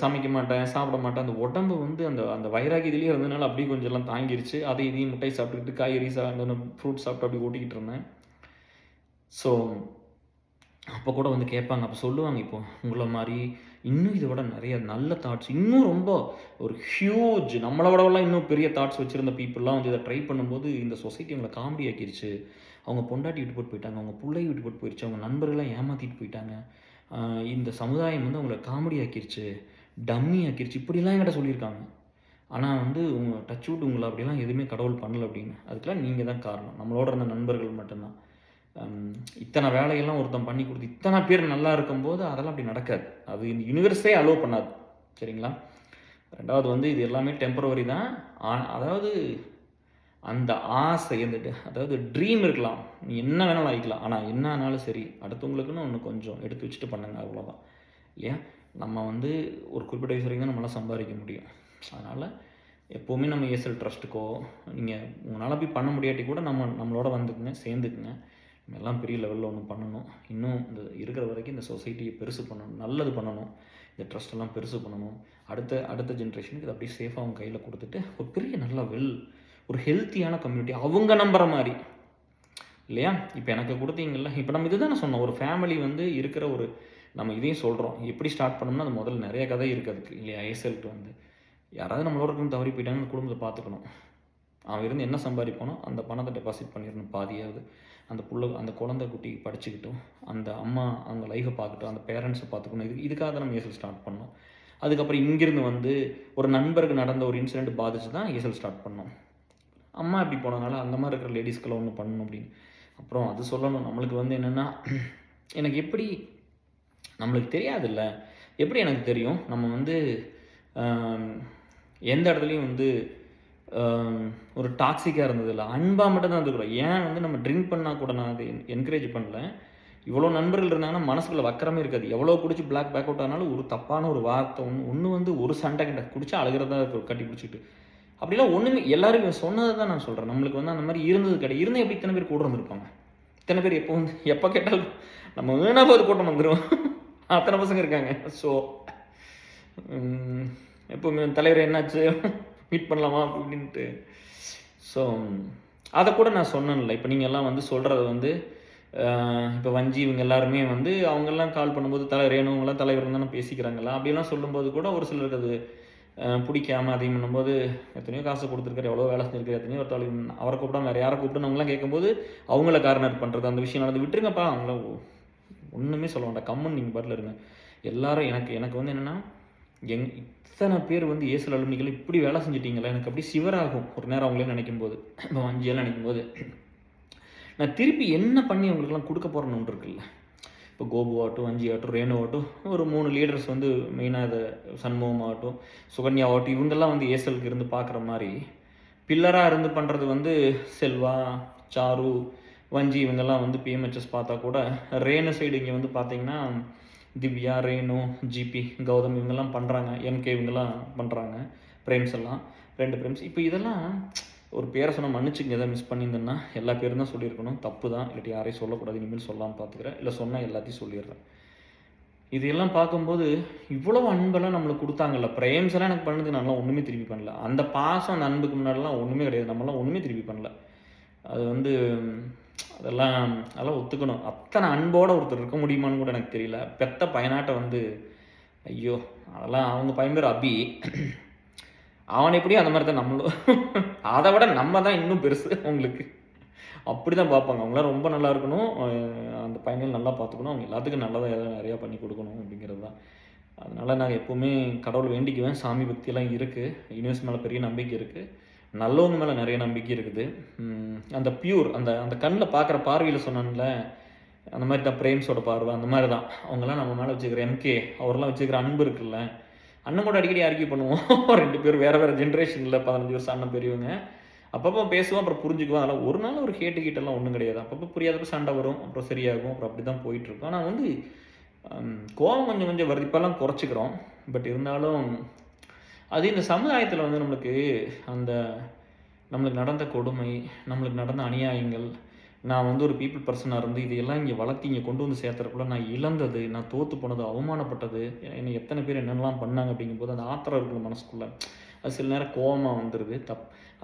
Speaker 1: சமைக்க மாட்டேன், சாப்பிட மாட்டேன். அந்த உடம்பு வந்து அந்த வைராகியத்துலேயே இருந்ததுனால அப்படியே கொஞ்சம் எல்லாம் தாங்கிருச்சு. அதை இதையும் முட்டை சாப்பிட்டுக்கிட்டு காய்கறி அந்த ஃப்ரூட் சாப்பிட்டு அப்படி ஓட்டிக்கிட்டு இருந்தேன். ஸோ அப்போ கூட வந்து கேட்பாங்க, அப்போ சொல்லுவாங்க, இப்போ உங்களை மாதிரி இன்னும் இதை விட நிறைய நல்ல தாட்ஸ், இன்னும் ரொம்ப ஒரு ஹியூஜ் நம்மளோடலாம் இன்னும் பெரிய தாட்ஸ் வச்சுருந்த பீப்புளெலாம் வந்து இதை ட்ரை பண்ணும்போது இந்த சொசைட்டி அவங்களை காமெடி ஆக்கிருச்சு. அவங்க பொண்டாட்டி விட்டு போட்டு போயிட்டாங்க, அவங்க பிள்ளை விட்டு போட்டு போயிடுச்சு, அவங்க நண்பர்கள்லாம் ஏமாற்றிட்டு போயிட்டாங்க, இந்த சமுதாயம் வந்து அவங்கள காமெடி ஆக்கிருச்சு, டம்மி ஆக்கிருச்சு, இப்படிலாம் என்கிட்ட சொல்லியிருக்காங்க. ஆனால் வந்து உங்கள் டச் விட்டு உங்களை அப்படிலாம் எதுவுமே கடவுள் பண்ணலை அப்படின்னு. அதுக்கெல்லாம் நீங்கள் தான் காரணம், நம்மளோட இருந்த நண்பர்கள் மட்டும்தான். இத்தனை வேலையெல்லாம் ஒருத்தன் பண்ணி கொடுத்து இத்தனை பேர் நல்லா இருக்கும்போது அதெல்லாம் அப்படி நடக்காது. அது இந்த யூனிவர்ஸே அலோவ் பண்ணாது. சரிங்களா? ரெண்டாவது வந்து இது எல்லாமே டெம்பரவரி தான். அதாவது அந்த ஆசை அதாவது ட்ரீம் இருக்கலாம், நீ என்ன வேணாலும் ஆகிக்கலாம். ஆனால் என்ன ஆனாலும் சரி, அடுத்தவங்களுக்குன்னு ஒன்று கொஞ்சம் எடுத்து வச்சுட்டு பண்ணுங்க, அவ்வளோதான். இல்லையா? நம்ம வந்து ஒரு குறிப்பிட்ட வயசு வரைக்கும் தான் நம்மளால் சம்பாதிக்க முடியும். அதனால் எப்போவுமே நம்ம ஏசல் ட்ரஸ்ட்டுக்கோ நீங்கள் உங்களால் போய் பண்ண முடியாட்டி கூட நம்மளோட வந்துக்குங்க, சேர்ந்துக்குங்க. நம்ம எல்லாம் பெரிய லெவலில் ஒன்று பண்ணணும். இன்னும் இந்த இருக்கிற வரைக்கும் இந்த சொசைட்டியை பெருசு பண்ணணும், நல்லது பண்ணணும், இந்த ட்ரஸ்ட்டெல்லாம் பெருசு பண்ணணும். அடுத்த ஜென்ரேஷனுக்கு இதை அப்படியே சேஃபாக அவங்க கையில் கொடுத்துட்டு ஒரு பெரிய நல்ல ஒரு ஹெல்த்தியான கம்யூனிட்டி அவங்க நம்புகிற மாதிரி. இல்லையா? இப்போ எனக்கு கொடுத்தீங்கல்ல, இப்போ நம்ம இதுதானே சொன்னோம், ஒரு ஃபேமிலி வந்து இருக்கிற நம்ம இதையும் சொல்கிறோம். எப்படி ஸ்டார்ட் பண்ணோம்னா அது முதல்ல நிறைய கதை இருக்குது அதுக்கு. இல்லையா? ஏசல்ட்டு வந்து யாராவது நம்மளோட இருக்குன்னு தவறி போயிட்டாங்கன்னு குடும்பத்தை பார்த்துக்கணும். அவன் இருந்து என்ன சம்பாதிப்பானோ அந்த பணத்தை டெபாசிட் பண்ணிடணும் பாதியாவது. அந்த குழந்தை குட்டி படிச்சுக்கிட்டும், அந்த அம்மா அவங்க லைஃப்பை பார்க்கட்டும், அந்த பேரண்ட்ஸை பார்த்துக்கணும். இதுக்காக தான் நம்ம ஏசல் ஸ்டார்ட் பண்ணோம். அதுக்கப்புறம் இங்கிருந்து வந்து ஒரு நண்பருக்கு நடந்த ஒரு இன்சிடெண்ட் பாதிச்சு தான் ஏசல் ஸ்டார்ட் பண்ணோம். அம்மா இப்படி போனதுனால அந்த மாதிரி இருக்கிற லேடிஸ்க்கெல்லாம் ஒன்று பண்ணணும் அப்படின்னு. அப்புறம் அது சொல்லணும், நம்மளுக்கு வந்து என்னென்னா, எனக்கு எப்படி நம்மளுக்கு தெரியாதுல்ல, எப்படி எனக்கு தெரியும்? நம்ம வந்து எந்த இடத்துலையும் வந்து ஒரு டாக்ஸிக்காக இருந்ததில்ல, அன்பாக மட்டும் தான் இருந்துக்கிறோம். ஏன் வந்து நம்ம ட்ரிங்க் பண்ணால் கூட நான் அது என்கரேஜ் பண்ணல. இவ்வளோ நண்பர்கள் இருந்தாங்கன்னா மனசுக்குள்ளே வக்கரமே இருக்காது. எவ்வளோ குடிச்சு பேக் அவுட் ஆனாலும் ஒரு தப்பான ஒரு வார்த்தை ஒன்று வந்து ஒரு சண்டை கிட்ட குடிச்சா அழுகிறதா கட்டி பிடிச்சிட்டு அப்படிலாம் ஒன்றுமே. எல்லோரும் சொன்னதை தான் நான் சொல்கிறேன். நம்மளுக்கு வந்து அந்த மாதிரி இருந்தது கிடையாது. இருந்தால் எப்படி இத்தனை பேர் கூட வந்துருப்பாங்க? இத்தனை பேர் எப்போ கேட்டாலும் நம்ம வேணா போது கூட்டம் வந்துடும். அத்தனை பசங்க இருக்காங்க. ஸோ எப்போவுமே தலைவர் என்னாச்சு மீட் பண்ணலாமா அப்படின்ட்டு. ஸோ அதை கூட நான் சொன்னேன்ல. இப்போ நீங்கள் எல்லாம் வந்து சொல்கிறது வந்து இப்போ வஞ்சி இவங்க எல்லாருமே வந்து அவங்கெல்லாம் கால் பண்ணும்போது ரேணுவங்களாம் தலைவர் தானே பேசிக்கிறாங்களா அப்படிலாம் சொல்லும்போது கூட ஒரு சிலருக்கு அது பிடிக்காமல் அதிகம் பண்ணும்போது, எத்தனையோ காசு கொடுத்துருக்காரு, எவ்வளோ வேலை செஞ்சுருக்காரு, எத்தனையோ ஒரு அவரை கூப்பிடாம வேறு யாரை கூப்பிட்டுன்னு கேட்கும்போது அவங்கள கார்னர் பண்ணுறது, அந்த விஷயம் நடந்து விட்டுருங்கப்பா. அவங்கள ஒன்றுமே சொல்ல வேண்டாம், கம்மன் நீங்கள் பாட்டில் இருங்க. எல்லாரும் எனக்கு வந்து என்னென்னா, இத்தனை பேர் வந்து ஏசல் அலுமினிகள் இப்படி வேலை செஞ்சிட்டிங்களா, எனக்கு அப்படி சிவராகும் ஒரு நேரம் அவங்களே நினைக்கும்போது. இப்போ வஞ்சியெல்லாம் நினைக்கும்போது நான் திருப்பி என்ன பண்ணி அவங்களுக்குலாம் கொடுக்க போகிறேன்னு ஒன்று இருக்குல்ல. இப்போ கோபு ஆகட்டும், வஞ்சி ஆகட்டும், ரேணு ஆகட்டும், ஒரு 3 லீடர்ஸ் வந்து மெயினாக இதை சண்முகம் ஆகட்டும், சுகன்யா ஆகட்டும், இவங்கெல்லாம் வந்து ஏசலுக்கு இருந்து பார்க்குற மாதிரி பில்லராக இருந்து பண்ணுறது வந்து செல்வா, சாரு, வஞ்சி இவங்கெல்லாம் வந்து பிஎம்ஹெச்எஸ் பார்த்தா கூட, ரேணு சைடு இங்கே வந்து பார்த்தீங்கன்னா திவ்யா, ரேணு, ஜிபி, கௌதம் இவங்கெல்லாம் பண்ணுறாங்க, எம்கே இவங்கெல்லாம் பண்ணுறாங்க, பிரேம்ஸ் எல்லாம் 2 பிரேம்ஸ். இப்போ இதெல்லாம் ஒரு பேரை சொன்னால் மன்னிச்சுங்க, எதாவது மிஸ் பண்ணியிருந்தேன்னா எல்லா பேரும் தான் சொல்லியிருக்கணும், தப்பு தான். இல்லாட்டி யாரையும் சொல்லக்கூடாது, இனிமேல் சொல்லாமல் பார்த்துக்கிறேன். இல்லை சொன்னால் எல்லாத்தையும் சொல்லிடுறேன். இதையெல்லாம் பார்க்கும்போது இவ்வளோ அன்பெல்லாம் நம்மளுக்கு கொடுத்தாங்கல்ல. பிரேம்ஸ் எல்லாம் எனக்கு பண்ணது நான்லாம் ஒன்றுமே திருப்பி பண்ணல. அந்த பாசம் அந்த அன்புக்கு முன்னாடிலாம் ஒன்றுமே கிடையாது. நம்மளாம் ஒன்றுமே திருப்பி பண்ணல. அது வந்து அதெல்லாம் ஒத்துக்கணும். அத்தனை அன்போடு ஒருத்தர் இருக்க முடியுமான்னு கூட எனக்கு தெரியல. பெத்த பையனாட்ட வந்து ஐயோ, அதெல்லாம் அவங்க பையன் பேர் அபி, அவன் எப்படியும் அந்த மாதிரி தான் நம்மளும். அதை விட நம்ம தான் இன்னும் பெருசு அவங்களுக்கு. அப்படி தான் பார்ப்பாங்க. அவங்களாம் ரொம்ப நல்லா இருக்கணும், அந்த பையன்கள் நல்லா பார்த்துக்கணும், அவங்க எல்லாத்துக்கும் நல்லதாக எதாவது நிறையா பண்ணி கொடுக்கணும் அப்படிங்கிறது தான். அதனால் நான் எப்போவுமே கடவுள் வேண்டிக்குவேன். சாமி பக்தியெல்லாம் இருக்குது, யூனிவர்ஸ் மேலே பெரிய நம்பிக்கை இருக்குது, நல்லவங்க மேலே நிறைய நம்பிக்கை இருக்குது. அந்த பியூர் அந்த கண்ணில் பார்க்குற பார்வையில் சொன்னான்ல, அந்த மாதிரி தான் பிரேம்ஸோட பார்வை. அந்த மாதிரி தான் அவங்கெல்லாம் நம்ம மேலே வச்சுக்கிற எம்கே அவரெல்லாம் வச்சுக்கிற அன்பு இருக்குல்ல. அண்ணன் கூட அடிக்கடி ஆர்கியூ பண்ணுவோம். 2 பேர் வேறு ஜென்ரேஷனில் 15 வருஷம் அண்ணன் பெரியவங்க. அப்பப்போ பேசுவோம், அப்புறம் புரிஞ்சுக்குவோம். அதெல்லாம் ஒரு நாள் ஒரு கேட்டுக்கிட்டெல்லாம் ஒன்றும் கிடையாது. அப்பப்போ புரியாதப்போ சண்டை வரும், அப்புறம் சரியாகும், அப்புறம் அப்படி தான் போயிட்டுருக்கோம். ஆனால் வந்து கோபம் கொஞ்சம் வருது. இப்போல்லாம் குறைச்சிக்கிறோம். பட் இருந்தாலும் அது இந்த சமுதாயத்தில் வந்து நம்மளுக்கு நடந்த கொடுமை, நம்மளுக்கு நடந்த அநியாயங்கள், நான் வந்து ஒரு பீப்புள் பர்சனாக இருந்து இதையெல்லாம் இங்கே வளர்த்தி இங்கே கொண்டு வந்து சேர்த்துறக்குள்ள நான் இழந்தது, நான் தோற்று போனது, அவமானப்பட்டது, என்னை எத்தனை பேர் என்னென்னலாம் பண்ணாங்க அப்படிங்கும்போது அந்த ஆத்திரம் இருக்குது மனசுக்குள்ளே. அது சில நேரம் கோபமாக வந்துடுது.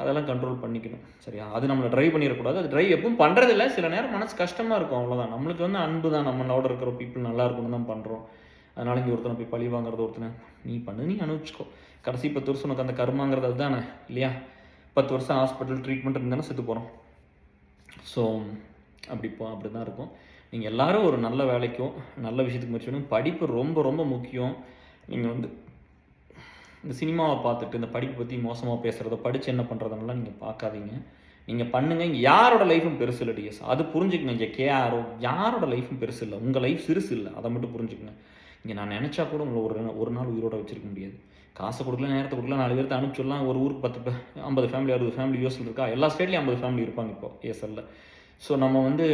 Speaker 1: அதெல்லாம் கண்ட்ரோல் பண்ணிக்கணும். சரியா? அது நம்மளை ட்ரைவ் பண்ணிடக்கூடாது. அது ட்ரைவ் எப்பவும் பண்ணுறதில்ல. சில நேரம் மனசு கஷ்டமாக இருக்கும், அவ்வளோதான். நம்மளுக்கு வந்து அன்பு தான், நம்மளோட இருக்கிற பீப்புள் நல்லா இருக்கணும் தான் பண்ணுறோம். அதனால் இங்கே ஒருத்தனை போய் பழி வாங்குறது, ஒருத்தனை நீ பண்ணு, நீ அனுப்பிச்சிக்கோ, கடைசி 10 வருஷம் உனக்கு அந்த கர்மாங்கிறது அதுதானே இல்லையா? 10 வருஷம் ஹாஸ்பிட்டல் ட்ரீட்மெண்ட் இருந்தானே செத்து போகிறோம். ஸோ அப்படி தான் இருக்கும். நீங்கள் எல்லோரும் ஒரு நல்ல வேலைக்கும் நல்ல விஷயத்துக்கு முயற்சி பண்ணணும். படிப்பு ரொம்ப ரொம்ப முக்கியம். நீங்கள் வந்து இந்த சினிமாவை பார்த்துட்டு இந்த படிப்பை பற்றி மோசமாக பேசுகிறத, படித்து என்ன பண்ணுறதுனால நீங்கள் பார்க்காதீங்க. நீங்கள் பண்ணுங்கள். இங்கே யாரோட லைஃபும் பெருசு இல்லை டிஎஸ், அது புரிஞ்சுக்கங்க. இங்கே யாரோட லைஃபும் பெருசு இல்லை, உங்கள் லைஃப் சிறுசு இல்லை, அதை மட்டும் புரிஞ்சுக்கங்க. இங்கே நான் நினச்சா கூட உங்களை ஒரு நாள் உயிரோட வச்சிருக்க முடியாது. காசை கொடுக்கல, நேரத்தை கொடுக்கல, 4 பேர்த்த அனுப்பிச்சுடலாம். ஒரு ஊருக்கு 50 ஃபேமிலி 60 ஃபேமிலி யூஎஸில் இருக்கா, எல்லா ஸ்டேட்லேயும் 50 ஃபேமிலி இருப்பாங்க இப்போ ஏஎஸ்எல்ல. ஸோ நம்ம வந்து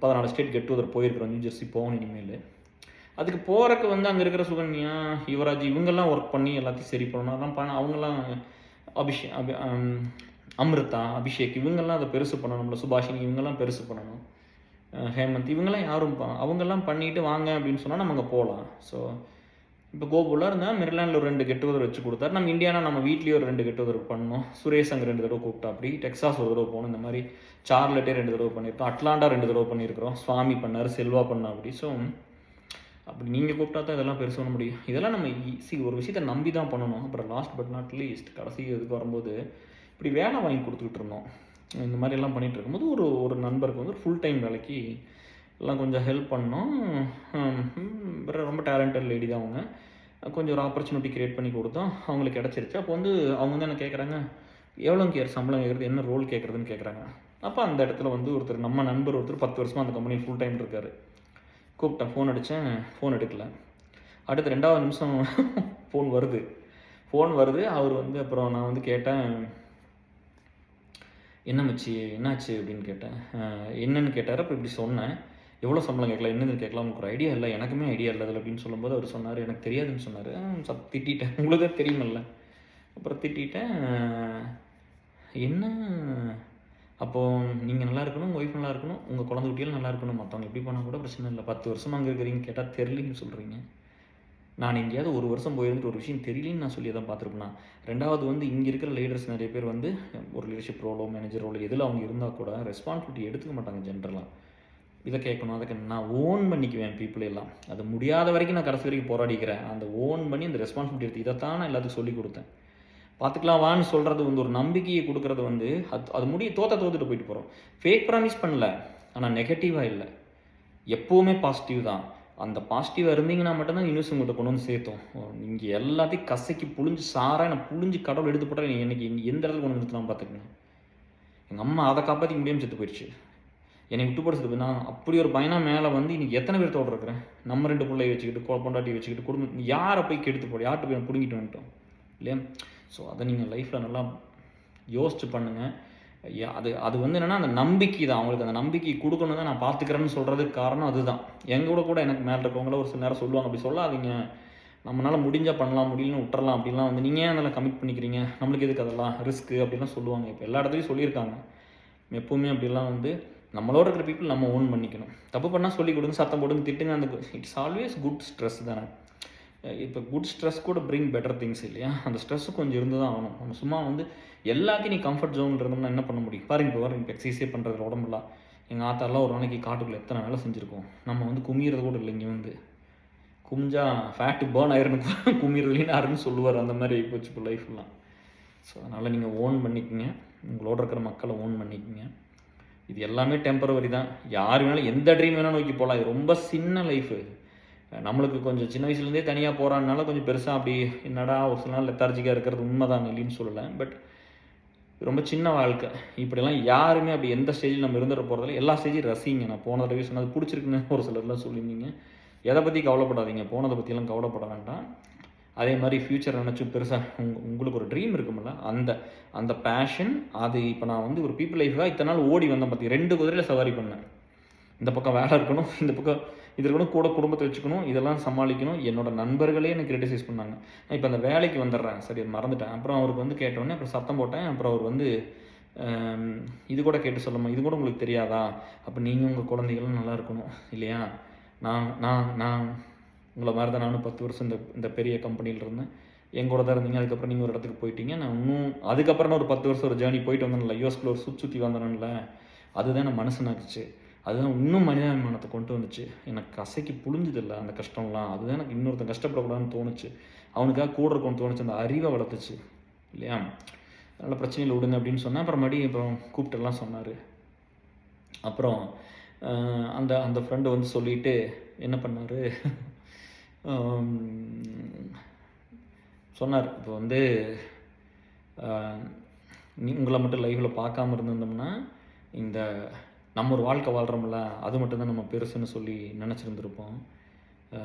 Speaker 1: 14 ஸ்டேட் கெட் டுகெதர் போயிருக்கிறோம், நியூ ஜெர்சி போகணும் இனிமேல். அதுக்கு போகிறக்கு வந்து அங்கே இருக்கிற சுகன்யா, யுவராஜ் இவங்கெல்லாம் ஒர்க் பண்ணி எல்லாத்தையும் சரி பண்ணணும். அதெல்லாம் அவங்கெல்லாம் அமிர்தா, அபிஷேக் இவங்கெல்லாம் அதை பெருசு பண்ணணும். சுபாஷினி இவங்கெல்லாம் பெருசு பண்ணணும். ஹேமந்த் இவங்கெல்லாம் யாரும் அவங்கெல்லாம் பண்ணிட்டு வாங்க அப்படின்னு சொன்னால் நம்ம அங்கே போகலாம். ஸோ இப்போ கோகுலாக இருந்தால் மெரிலாண்டில் ஒரு 2 கெட் டுகெதர் வச்சு கொடுத்தாரு. நம்ம இந்தியானா நம்ம வீட்லேயே ஒரு 2 கெட் டுகெதர் பண்ணோம். சுரேஷ் அங்கே 2 தடவை கூப்பிட்டா, அப்படி டெக்ஸாஸ் ஒரு தடவை போகணும். இந்த மாதிரி சார்லட்டே 2 தடவை பண்ணியிருக்கோம். அட்லாண்டா 2 தடவை பண்ணியிருக்கிறோம். சுவாமி பண்ணார், செல்வா பண்ணா. அப்படி ஸோ அப்படி நீங்கள் கூப்பிட்டா தான் இதெல்லாம் பெருசு பண்ண முடியும். இதெல்லாம் நம்ம ஒரு விஷயத்தை நம்பி தான் பண்ணணும். அப்புறம் லாஸ்ட் பட் நாட் லீஸ்ட் கடைசி இதுக்கு வரும்போது இப்படி வேலை வாங்கி கொடுத்துக்கிட்டு இருந்தோம். இந்த மாதிரி எல்லாம் பண்ணிகிட்டு இருக்கும்போது ஒரு நண்பருக்கு வந்து ஃபுல் டைம் வேலைக்கு எல்லாம் கொஞ்சம் ஹெல்ப் பண்ணோம். ரொம்ப டேலண்டட் லேடி தான் அவங்க. கொஞ்சம் ஒரு ஆப்பர்ச்சுனிட்டி க்ரியேட் பண்ணி கொடுத்தோம், அவங்களுக்கு கிடச்சிருச்சு. அப்போ வந்து அவங்க வந்து என்ன கேட்குறாங்க, எவ்வளோ சம்பளம் கேட்குறது, என்ன ரோல் கேட்குறதுன்னு கேட்குறாங்க. அப்போ அந்த இடத்துல வந்து நம்ம நண்பர் 10 வருஷமாக அந்த கம்பெனி ஃபுல் டைம் இருக்கார். கூப்பிட்டேன், ஃபோன் அடித்தேன், ஃபோன் எடுக்கலை. அடுத்த 2வது நிமிஷம் ஃபோன் வருது. அவர் வந்து அப்புறம் நான் வந்து கேட்டேன், என்ன மச்சி என்னாச்சு அப்படின்னு கேட்டேன். என்னன்னு கேட்டார். அப்போ இப்படி சொன்னேன், எவ்வளோ சம்பளம் கேட்கலாம், என்னன்னு கேட்கலாம், உங்களுக்கு ஒரு ஐடியா இல்லை, எனக்குமே ஐடியா இல்லை அதில் அப்படின்னு சொல்லும்போது அவர் சொன்னார், எனக்கு தெரியாதுன்னு சொன்னார். திட்டிட்டேன், உங்களுக்கு தான் தெரியுமில்ல. அப்புறம் திட்டிட்டேன். என்ன அப்போது நீங்கள் நல்லா இருக்கணும், உங்கள் ஒய்ஃப் நல்லா இருக்கணும், உங்கள் குழந்தை குட்டிகள் நல்லா இருக்கணும், மற்றவங்க எப்படி பண்ணால் கூட பிரச்சனை இல்லை. 10 வருஷமாக அங்கே இருக்கிறீங்க கேட்டால் தெரியலன்னு சொல்கிறீங்க. நான் எங்கேயாவது 1 வருஷம் போயிருந்துட்டு ஒரு விஷயம் தெரியலன்னு நான் சொல்லி தான் பார்த்துருப்பேன். 2வது வந்து இங்கே இருக்கிற லீடர்ஸ் நிறைய பேர் வந்து ஒரு லீடர்ஷிப் ரோலோ மேனேஜர் ரோலோ எதில் அவங்க இருந்தால் கூட ரெஸ்பான்சிபிலிட்டி எடுத்துக்க மாட்டாங்க ஜென்ரலாக. இதை கேட்கணும், அதை நான் ஓன் பண்ணிக்குவேன் பீப்புள் எல்லாம். அது முடியாத வரைக்கும் நான் கடைசி வரைக்கும் போராடிக்கிறேன். அந்த ஓன் பண்ணி அந்த ரெஸ்பான்சிபிலிட்டி எடுத்து இதைத்தான் நான் எல்லாத்துக்கும் சொல்லி கொடுத்தேன். பார்த்துக்கலாம் வான்னு சொல்கிறது வந்து ஒரு நம்பிக்கையை கொடுக்குறது வந்து அது தோத்துட்டு போயிட்டு போகிறோம். ஃபேக் ப்ராமிஸ் பண்ணல, ஆனால் நெகட்டிவாக இல்லை, எப்போவுமே பாசிட்டிவ் தான். அந்த பாசிட்டிவாக இருந்தீங்கன்னா மட்டும்தான் யூனிவர்ஸ் உங்கள்கிட்ட கொண்டு வந்து சேர்த்தோம். நீங்கள் எல்லாத்தையும் கசக்கி புழிஞ்சு நான் புழிஞ்சு கடவுள் எடுத்து போட்டால் எனக்கு எந்த இடத்துல கொண்டு நிறுத்தலாம் பார்த்துக்கங்க. எங்கள் அம்மா அதை காப்பாற்றி முடியாமல் செத்து போயிடுச்சு, என்னை விட்டு போட்டு நான் அப்படி ஒரு பையனா மேலே வந்து இன்றைக்கி எத்தனை பேர் தோடு இருக்கிறேன். நம்ம 2 பிள்ளையை வச்சுக்கிட்டு பொண்டாட்டி வச்சுக்கிட்டு குடும்பம் யாரை போய் கெடுத்து போட, யார்கிட்ட போய் பிடுங்கிட்டு வந்துட்டோம் இல்லையா? ஸோ அதை நீங்கள் லைஃப்பில் நல்லா யோசிச்சு பண்ணுங்கள். அது வந்து என்னென்னா அந்த நம்பிக்கை தான். அவங்களுக்கு அந்த நம்பிக்கை கொடுக்கணும் தான் நான் பார்த்துக்கிறேன்னு சொல்கிறதுக்கு காரணம் அதுதான். கூட எனக்கு மேலே இருக்கவங்கள ஒரு சில நேரம் சொல்லுவாங்க, அப்படி சொல்லாதீங்க, நம்மளால் முடிஞ்சால் பண்ணலாம், முடியலன்னு விட்டுறலாம் அப்படிலாம் வந்து நீங்கள் ஏன் அதெல்லாம் கமிட் பண்ணிக்கிறீங்க, நம்மளுக்கு எதுக்கு அதெல்லாம் ரிஸ்க்கு அப்படிலாம் சொல்லுவாங்க. இப்போ எல்லா இடத்துலையும் சொல்லியிருக்காங்க. எப்போவுமே அப்படிலாம் வந்து நம்மளோட இருக்கிற பீப்புள் நம்ம ஓன் பண்ணிக்கணும். தப்பு பண்ணால் சொல்லி கொடுங்க, சத்தம் போடுங்க, திட்டுங்க. அந்த இட்ஸ் ஆல்வேஸ் குட் ஸ்ட்ரெஸ் தானே. இப்போ குட் ஸ்ட்ரெஸ் கூட பிரிங் பெட்டர் திங்ஸ் இல்லையா? அந்த ஸ்ட்ரெஸ்ஸு கொஞ்சம் இருந்து தான் ஆகணும். நம்ம சும்மா வந்து எல்லாத்தையும் நீ கம்ஃபர்ட் ஜோன் இருந்தோம்னா என்ன பண்ண முடியும்? பாருங்க இப்போ எக்ஸசைஸே பண்ணுறது உடம்புலாம். எங்கள் ஆத்தாலாம் ஒரு நாளைக்கு காட்டுக்குள்ளே எத்தனை வேலை செஞ்சுருக்கோம். நம்ம வந்து குமிகிறது கூட இல்லை. இங்கே வந்து குமிஞ்சா ஃபேட்டு பேர்ன் ஆயிரணும், குமிறதுலேன்னு யாருன்னு சொல்லுவார். அந்த மாதிரி போச்சு இப்போ லைஃப்லாம். ஸோ அதனால் நீங்கள் ஓன் பண்ணிக்கோங்க, உங்களோட இருக்கிற மக்களை ஓன் பண்ணிக்கோங்க. இது எல்லாமே டெம்பரவரி தான். யார் வேணாலும் எந்த ட்ரீம் வேணாலும் நோக்கி போகலாம். இது ரொம்ப சின்ன லைஃபு. நம்மளுக்கு கொஞ்சம் சின்ன வயசுலேருந்தே தனியாக போகிறான்னால கொஞ்சம் பெருசாக அப்படி என்னடா ஒரு சில நாள் லெத்தார்ஜிக்காக இருக்கிறது உண்மை தான், இல்லைன்னு சொல்லலை. பட் ரொம்ப சின்ன வாழ்க்கை. இப்படிலாம் யாருமே அப்படி எந்த ஸ்டேஜில் நம்ம இருந்துட போகிறதில்ல. எல்லா ஸ்டேஜையும் ரசிங்க. நான் போன தடவை சொன்னது பிடிச்சிருக்குன்னு ஒரு சிலர்லாம் சொல்லியிருந்தீங்க. எதை பற்றி கவலைப்படாதீங்க, போனதை பற்றியெல்லாம் கவலைப்பட வேண்டாம். அதே மாதிரி ஃப்யூச்சர் நினச்சி பெருசாக உங்களுக்கு ஒரு ட்ரீம் இருக்குமில்ல, அந்த பேஷன் அது. இப்போ நான் வந்து ஒரு பீப்புள் லைஃபாக இத்தனை நாள் ஓடி வந்தேன் பார்த்தி, 2 குதிரையில் சவாரி பண்ணேன். இந்த பக்கம் வேலை இருக்கணும், இந்த பக்கம் இது இருக்கணும், கூட குடும்பத்தை வச்சுக்கணும், இதெல்லாம் சமாளிக்கணும். என்னோடய நண்பர்களே எனக்கு கிரிட்டிசைஸ் பண்ணாங்க. நான் இப்போ அந்த வேலைக்கு வந்துடுறேன், சரி மறந்துட்டேன். அப்புறம் அவருக்கு வந்து கேட்டோடனே அப்புறம் சத்தம் போட்டேன். அப்புறம் அவர் வந்து இது கூட கேட்டு சொல்லமா, இது கூட உங்களுக்கு தெரியாதா? அப்போ நீங்கள் உங்கள் குழந்தைகளும் நல்லா இருக்கணும் இல்லையா? நான் உங்களை மாதிரி தான். நானும் 10 வருஷம் இந்த பெரிய கம்பெனியில் இருந்தேன், எங்கூட தான் இருந்தீங்க. அதுக்கப்புறம் நீங்கள் ஒரு இடத்துக்கு போயிட்டீங்க. நான் இன்னும் அதுக்கப்புறம் ஒரு 10 வருஷம் ஒரு ஜேர்னி போயிட்டு வந்தேன்ல, யூஎஸ்குள்ள ஒரு சுற்றி வந்தேன்ல, அதுதான் நான் மனசனாக்குச்சு. அதுதான் இன்னும் மனிதாபிமானத்தை கொண்டு வந்துச்சு. எனக்கு கசைக்கு புழிஞ்சதில்லை அந்த கஷ்டம்லாம். அதுதான் எனக்கு இன்னொருத்தன் கஷ்டப்படக்கூடாதுன்னு தோணுச்சு. அவனுக்காக கூட இருக்கணும்னு தோணுச்சு. அந்த அறிவை வளர்த்துச்சு இல்லையா? அதனால் பிரச்சனையில் விடுங்க அப்படின்னு சொன்னேன். அப்புறம் மறுபடியும் அப்புறம் கூப்பிட்டுலாம் சொன்னார். அப்புறம் அந்த ஃப்ரெண்டு வந்து சொல்லிவிட்டு என்ன பண்ணார், சொன்னார், இப்போ வந்து உங்களை மட்டும் லைஃப்பில் பார்க்காம இருந்திருந்தோம்னா இந்த நம்ம ஒரு வாழ்க்கை வாழ்கிறோம்ல அது மட்டும்தான் நம்ம பெருசுன்னு சொல்லி நினச்சிருந்துருப்போம்.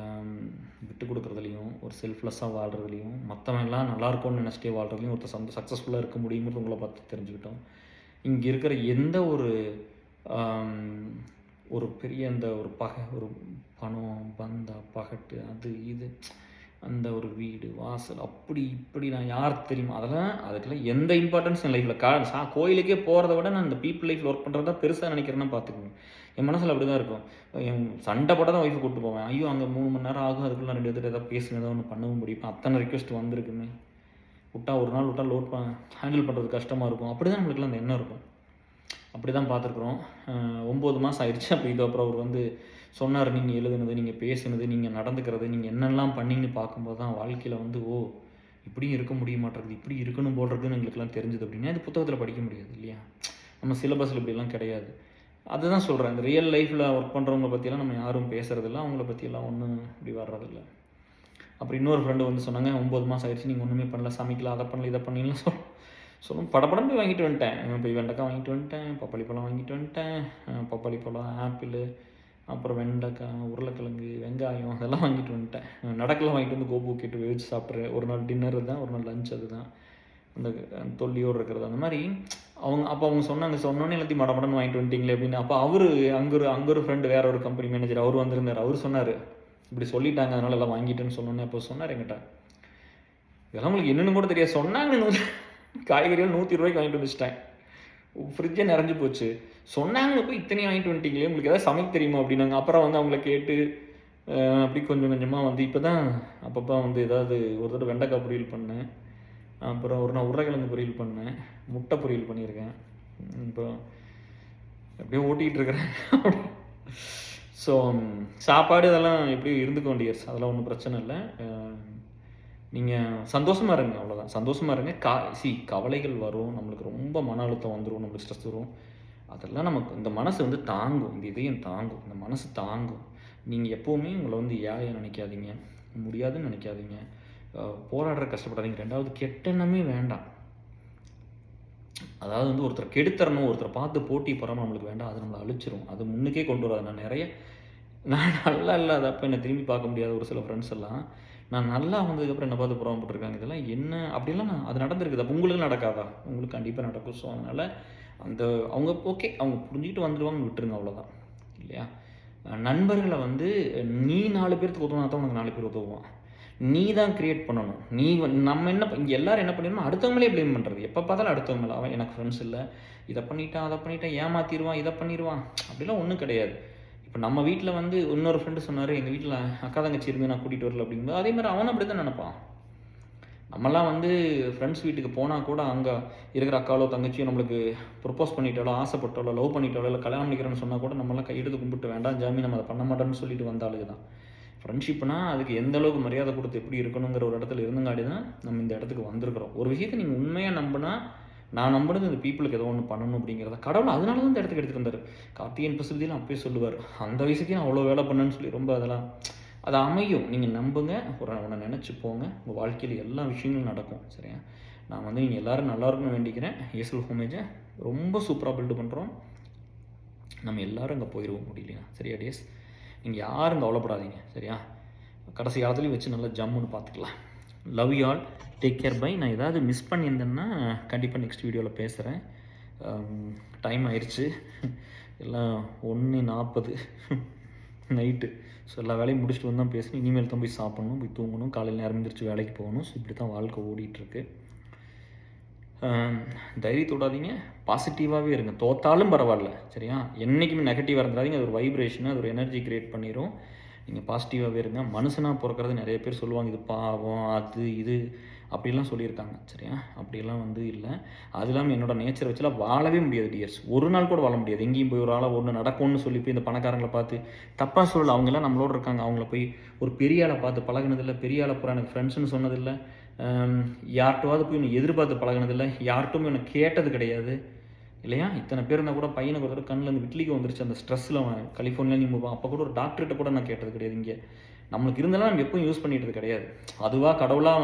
Speaker 1: விட்டு கொடுக்குறதுலையும் ஒரு செல்ஃப்லெஸ்ஸாக வாழ்கிறதுலையும் மற்றவன் எல்லாம் நல்லா இருக்கும்னு நினச்சிட்டே வாழ்கிறதுலையும் ஒருத்தர் சக்ஸஸ்ஃபுல்லாக இருக்க முடியுங்கிறது உங்களை பார்த்து தெரிஞ்சுக்கிட்டோம். இங்கே இருக்கிற எந்த ஒரு ஒரு பெரிய அந்த ஒரு ஒரு பணம் பந்தா பகட்டு அது இது அந்த ஒரு வீடு வாசல் அப்படி இப்படி நான் யார் தெரியுமா அதுக்கெல்லாம் எந்த இம்பார்ட்டன்ஸ் என் லைஃப்பில் கோயிலுக்கே போகிறத விட நான் இந்த பீப்புள் லைஃப்பில் ஒர்க் பண்ணுறதா பெருசாக நினைக்கிறேன்னா பார்த்துக்கோங்க. என் மனசில் அப்படி தான் இருக்கும். என் சண்டை போட தான் ஒய்ஃபை கூப்பிட்டு போவேன். ஐயோ அங்கே 3 மணி நேரம் ஆகும், அதுக்குள்ளே 2 பேர்த்து ஏதாவது பேசுங்க, ஏதாவது ஒன்று பண்ணவும் முடியும். அத்தனை ரிக்வெஸ்ட் வந்திருக்குமே, ஒரு நாள் விட்டா லோட் ஹேண்டில் பண்ணுறது கஷ்டமாக இருக்கும். அப்படி தான் நம்மளுக்குலாம் அந்த எண்ணம் இருக்கும். அப்படி தான் பார்த்துருக்குறோம். 9 மாதம் ஆயிடுச்சு. அப்போ இதுக்கப்புறம் அவர் சொன்னார், நீங்கள் எழுதுனது, நீங்கள் பேசுனது, நீங்கள் நடந்துக்கிறது, நீங்கள் என்னெல்லாம் பண்ணிங்கன்னு பார்க்கும்போது தான் வாழ்க்கையில் இப்படியும் இருக்க முடிய மாட்டேங்குது, இப்படி இருக்கணும் போல் இருக்குன்னு எங்களுக்குலாம் தெரிஞ்சுது. அப்படின்னா இது புத்தகத்தில் படிக்க முடியாது இல்லையா? நம்ம சிலபஸில் இப்படிலாம் கிடையாது. அதுதான் சொல்கிறேன், இந்த ரியல் லைஃப்பில் ஒர்க் பண்ணுறவங்கள பற்றியெல்லாம் நம்ம யாரும் பேசுகிறதில்ல, அவங்கள பற்றியெல்லாம் ஒன்றும் இப்படி வர்றதில்ல. அப்புறம் இன்னொரு ஃப்ரெண்டு சொன்னாங்க, 9 மாதம் ஆயிடுச்சு, நீங்கள் ஒன்றுமே பண்ணல, சமைக்கல, அதை பண்ணல, இதை பண்ணலாம் சொல்லும். படப்படம் போய் வாங்கிட்டு வந்துட்டேன். போய் வெண்டைக்காய் வாங்கிட்டு வந்துட்டேன், பப்பாளி பழம் வாங்கிட்டு வந்துட்டேன், பப்பாளி பழம், ஆப்பிள், அப்புறம் வெண்டைக்காய், உருளைக்கிழங்கு, வெங்காயம் அதெல்லாம் வாங்கிட்டு வந்துட்டேன். நடக்கலாம் வாங்கிட்டு வந்து கோபு கேட்டு வேவிச்சு சாப்பிட்றேன். ஒரு நாள் டின்னர் தான், ஒரு நாள் லஞ்ச் அது தான், அந்த தொல்லியோடு இருக்கிறது. அந்த மாதிரி அவங்க சொன்னோன்னே எல்லாத்தையும் மடமடன்னு வாங்கிட்டு வந்துட்டீங்களே அப்படின்னு. அப்போ அங்கே ஒரு ஃப்ரெண்டு, வேற ஒரு கம்பெனி மேனேஜர், அவர் வந்திருந்தார். அவர் சொன்னார், இப்படி சொல்லிட்டாங்க அதனால எல்லாம் வாங்கிட்டேன்னு சொன்னோன்னே. அப்போ சொன்னார் என்கிட்ட, இதெல்லாம் உங்களுக்கு என்னென்னு கூட தெரியாது, சொன்னாங்க காய்கறிகள் 120 ரூபாய்க்கு வாங்கிட்டு வந்துச்சிட்டேன், ஃப்ரிட்ஜே நிறைஞ்சு போச்சு, சொன்னாங்கன்னு போய் இத்தனையும் வாங்கிட்டு வந்துட்டீங்களே, உங்களுக்கு எதாவது சமைக்க தெரியுமா அப்படின்னாங்க. அப்புறம் அவங்கள கேட்டு அப்படி கொஞ்சம் கொஞ்சமாக இப்போ தான் அப்பப்போ ஏதாவது ஒரு தடவை வெண்டைக்காய் பொரியல் பண்ணேன், அப்புறம் ஒரு நாள் உருளைக்கிழங்கு பொரியல் பண்ணேன், முட்டை பொரியல் பண்ணியிருக்கேன். இப்போ எப்படியோ ஓட்டிகிட்டு இருக்கிறேன். ஸோ சாப்பாடு இதெல்லாம் எப்படியும் இருந்துக்க வேண்டியர்ஸ், அதெல்லாம் ஒன்றும் பிரச்சனை இல்லை. நீங்கள் சந்தோஷமாக இருங்க, அவ்வளோதான். சந்தோஷமாக இருங்க. கவலைகள் வரும், நம்மளுக்கு ரொம்ப மன அழுத்தம் வந்துடும், நம்மளுக்கு ஸ்ட்ரெஸ் வரும். அதெல்லாம் நமக்கு இந்த மனசு தாங்கும், இந்த இதயம் தாங்கும், இந்த மனசு தாங்கும். நீங்கள் எப்போவுமே உங்களை ஏழையை நினைக்காதீங்க, முடியாதுன்னு நினைக்காதீங்க, போராடுற கஷ்டப்படாதீங்க. 2வது கெட்டெண்ணமே வேண்டாம். அதாவது ஒருத்தர் கெடுத்தரணும், ஒருத்தரை பார்த்து போட்டி போகாமல் நம்மளுக்கு வேண்டாம், அது நம்மளை அழிச்சிரும், அது முன்னுக்கே கொண்டு வராது. நான் நல்லா இல்லாத அப்போ என்னை திரும்பி பார்க்க முடியாத ஒரு சில ஃப்ரெண்ட்ஸ் எல்லாம் நான் நல்லா வந்ததுக்கப்புறம் என்ன பார்த்து புறம்பட்டுருக்காங்க. இதெல்லாம் என்ன அப்படிலாம் அது நடந்திருக்குது. அப்போ உங்களுக்கு நடக்காதா? உங்களுக்கு கண்டிப்பாக நடக்கும். ஸோ அதனால் அவங்க ஓகே, அவங்க புரிஞ்சுக்கிட்டு வந்துடுவாங்கன்னு விட்டுருங்க, அவ்வளோதான் இல்லையா? நண்பர்களை நீ 4 பேருக்கு உதவுனா தான் உனக்கு 4 பேர் உதவுவான். நீ தான் க்ரியேட் பண்ணணும். நம்ம இங்கே எல்லோரும் என்ன பண்ணிடணும், அடுத்தவங்களே ப்ளேம் பண்ணுறது. எப்போ பார்த்தாலும் அடுத்தவங்கள, அவன் எனக்கு ஃப்ரெண்ட்ஸ் இல்லை, இதை பண்ணிட்டான், அதை பண்ணிட்டான், ஏமாற்றிடுவான், இதை பண்ணிடுவான், அப்படிலாம் ஒன்றும் கிடையாது. இப்போ நம்ம வீட்டில் இன்னொரு ஃப்ரெண்டு சொன்னார், எங்கள் வீட்டில் அக்கா தங்கச்சி இருந்து நான் கூட்டிகிட்டு வரல அப்படிங்கும்போது, அதே மாதிரி அவனும் அப்படி தான் நினைப்பான். நம்மலாம் ஃப்ரெண்ட்ஸ் வீட்டுக்கு போனால் கூட அங்கே இருக்கிற அக்காவோ தங்கச்சியோ நம்மளுக்கு ப்ரொப்போஸ் பண்ணிட்டாலோ, ஆசைப்பட்டாலோ, லவ் பண்ணிட்டாலோ, இல்லை கல்யாணம் பண்ணிக்கிறேன்னு சொன்னால் கூட நம்மளாம் கையெடுத்து கும்பிட்டு வேண்டாம் ஜாமி, நம்ம அதை பண்ண மாட்டோம்னு சொல்லிட்டு வந்த ஆளுக்கு தான். ஃப்ரெண்ட்ஷிப்னால் அதுக்கு எந்த அளவுக்கு மரியாதை கொடுத்து எப்படி இருக்கணுங்கிற ஒரு இடத்துல இருந்தங்காடி தான் நம்ம இந்த இடத்துக்கு வந்திருக்கிறோம். ஒரு விஷயத்தை நீங்கள் உண்மையாக நம்பினா, நான் நம்பினது இந்த பீப்புளுக்கு ஏதோ ஒன்று பண்ணணும் அப்படிங்கிறத. கடவுள் அதனால தான் இந்த இடத்துக்கு எடுத்துகிட்டு வந்தார். கார்த்திகேயன் பசுதியில் அப்பயே சொல்லுவார், அந்த வயசுக்கே நான் அவ்வளோ வேலை பண்ணேன்னு சொல்லி. ரொம்ப அதெல்லாம் அது அமையும். நீங்கள் நம்புங்க, ஒன்று நினச்சி போங்க, உங்கள் வாழ்க்கையில் எல்லா விஷயங்களும் நடக்கும். சரியா? நான் நீங்கள் எல்லோரும் நல்லா இருக்குன்னு வேண்டிக்கிறேன். ஏசல் ஹோமேஜை ரொம்ப சூப்பராக பில்டு பண்ணுறோம். நம்ம எல்லோரும் அங்கே போயிடுவோம் முடியலையா? சரியா டேஸ்? நீங்கள் யாரும் கவலைப்படாதீங்க. சரியா? கடைசி காலத்துலேயும் வச்சு நல்லா ஜம்முன்னு பார்த்துக்கலாம். Love you all, take care, bye. நான் ஏதாவது மிஸ் பண்ணியிருந்தேன்னா கண்டிப்பாக நெக்ஸ்ட் வீடியோவில் பேசுகிறேன். டைம் ஆயிடுச்சு, எல்லாம் 1:40 நைட்டு. ஸோ எல்லா வேலையும் முடிச்சுட்டு வந்து தான் பேசணும். இனிமேல் தான் போய் சாப்பிட்ணும், போய் தூங்கணும், காலையில் நேரம் எழுந்திரிச்சு வேலைக்கு போகணும். ஸோ இப்படி தான் வாழ்க்கை ஓடிட்டுருக்கு. தைரியத்தோடாதீங்க, பாசிட்டிவாகவே இருங்க. தோத்தாலும் பரவாயில்ல. சரியா? என்றைக்குமே நெகட்டிவாக இருந்துடாதீங்க. அது ஒரு வைப்ரேஷனு, அது ஒரு எனர்ஜி க்ரியேட் பண்ணிடும். நீங்கள் பாசிட்டிவாகவே இருங்க. மனுஷனாக பிறக்கிறது நிறைய பேர் சொல்லுவாங்க, இது பாவம், அது இது அப்படிலாம் சொல்லியிருக்காங்க. சரியா? அப்படிலாம் இல்லை. அது இல்லாமல் என்னோடய நேச்சரை வச்சுலாம் வாழவே முடியாது டியர்ஸ். ஒரு நாள் கூட வாழ முடியாது. எங்கேயும் போய் ஒரு ஆளாக ஒன்று நடக்கும்னு சொல்லி போய் இந்த பணக்காரங்களை பார்த்து தப்பாக சொல்லலை. அவங்களாம் நம்மளோட இருக்காங்க. அவங்கள போய் ஒரு பெரிய ஆளை பார்த்து பழகினதில்லை, பெரிய ஆளை பூரா எனக்கு ஃப்ரெண்ட்ஸ்னு சொன்னதில்லை, யார்கிட்டவாவது போய் ஒன்று எதிர்பார்த்து பழகினதில்லை, யார்கிட்டும் எனக்கு கேட்டது கிடையாது இல்லையா? இத்தனை பேர் இருந்தால் கூட பையனுக்கு ஒரு கண்ணில் அந்த விட்லிக்கு வந்துருச்சு, அந்த ஸ்ட்ரெஸ்ஸில் அவன் கலிஃபோர்னியா நீ அப்போ கூட ஒரு டாக்டர்கிட்ட கூட நான் கேட்டது கிடையாது. இங்கே நம்மளுக்கு இருந்தாலும் நம்ம எப்பவும் யூஸ் பண்ணிட்டது கிடையாது. அதுவாக கடவுளாக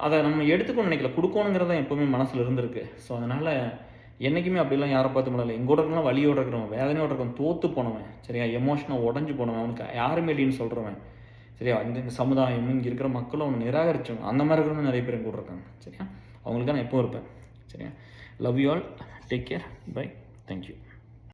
Speaker 1: அதை நம்ம எடுத்துக்கணும்னு நினைக்கல, கொடுக்கணுங்கிறது தான் எப்போவுமே மனசில் இருந்திருக்கு. ஸோ அதனால் என்றைக்குமே அப்படிலாம் யாரை பார்த்து பண்ணல. எங்கூட இருக்கலாம் வலியோட இருக்கிறவன், வேதனையோட இருக்கிறவன், தோற்று போனவன், சரியா, எமோஷனாக உடஞ்சி போனவன், அவனுக்கு யாருமே இல்லைன்னு சொல்கிறவன், சரியா, இந்த சமுதாயம் இங்கே இருக்கிற மக்களும் அவனை நிராகரிச்சவங்க, அந்த மாதிரி இருக்கிறவங்க நிறைய பேர் என் கூட இருக்காங்க. சரியா, அவங்களுக்கு நான் எப்பவும் இருப்பேன். சரியா, love you all, take care, bye, thank you.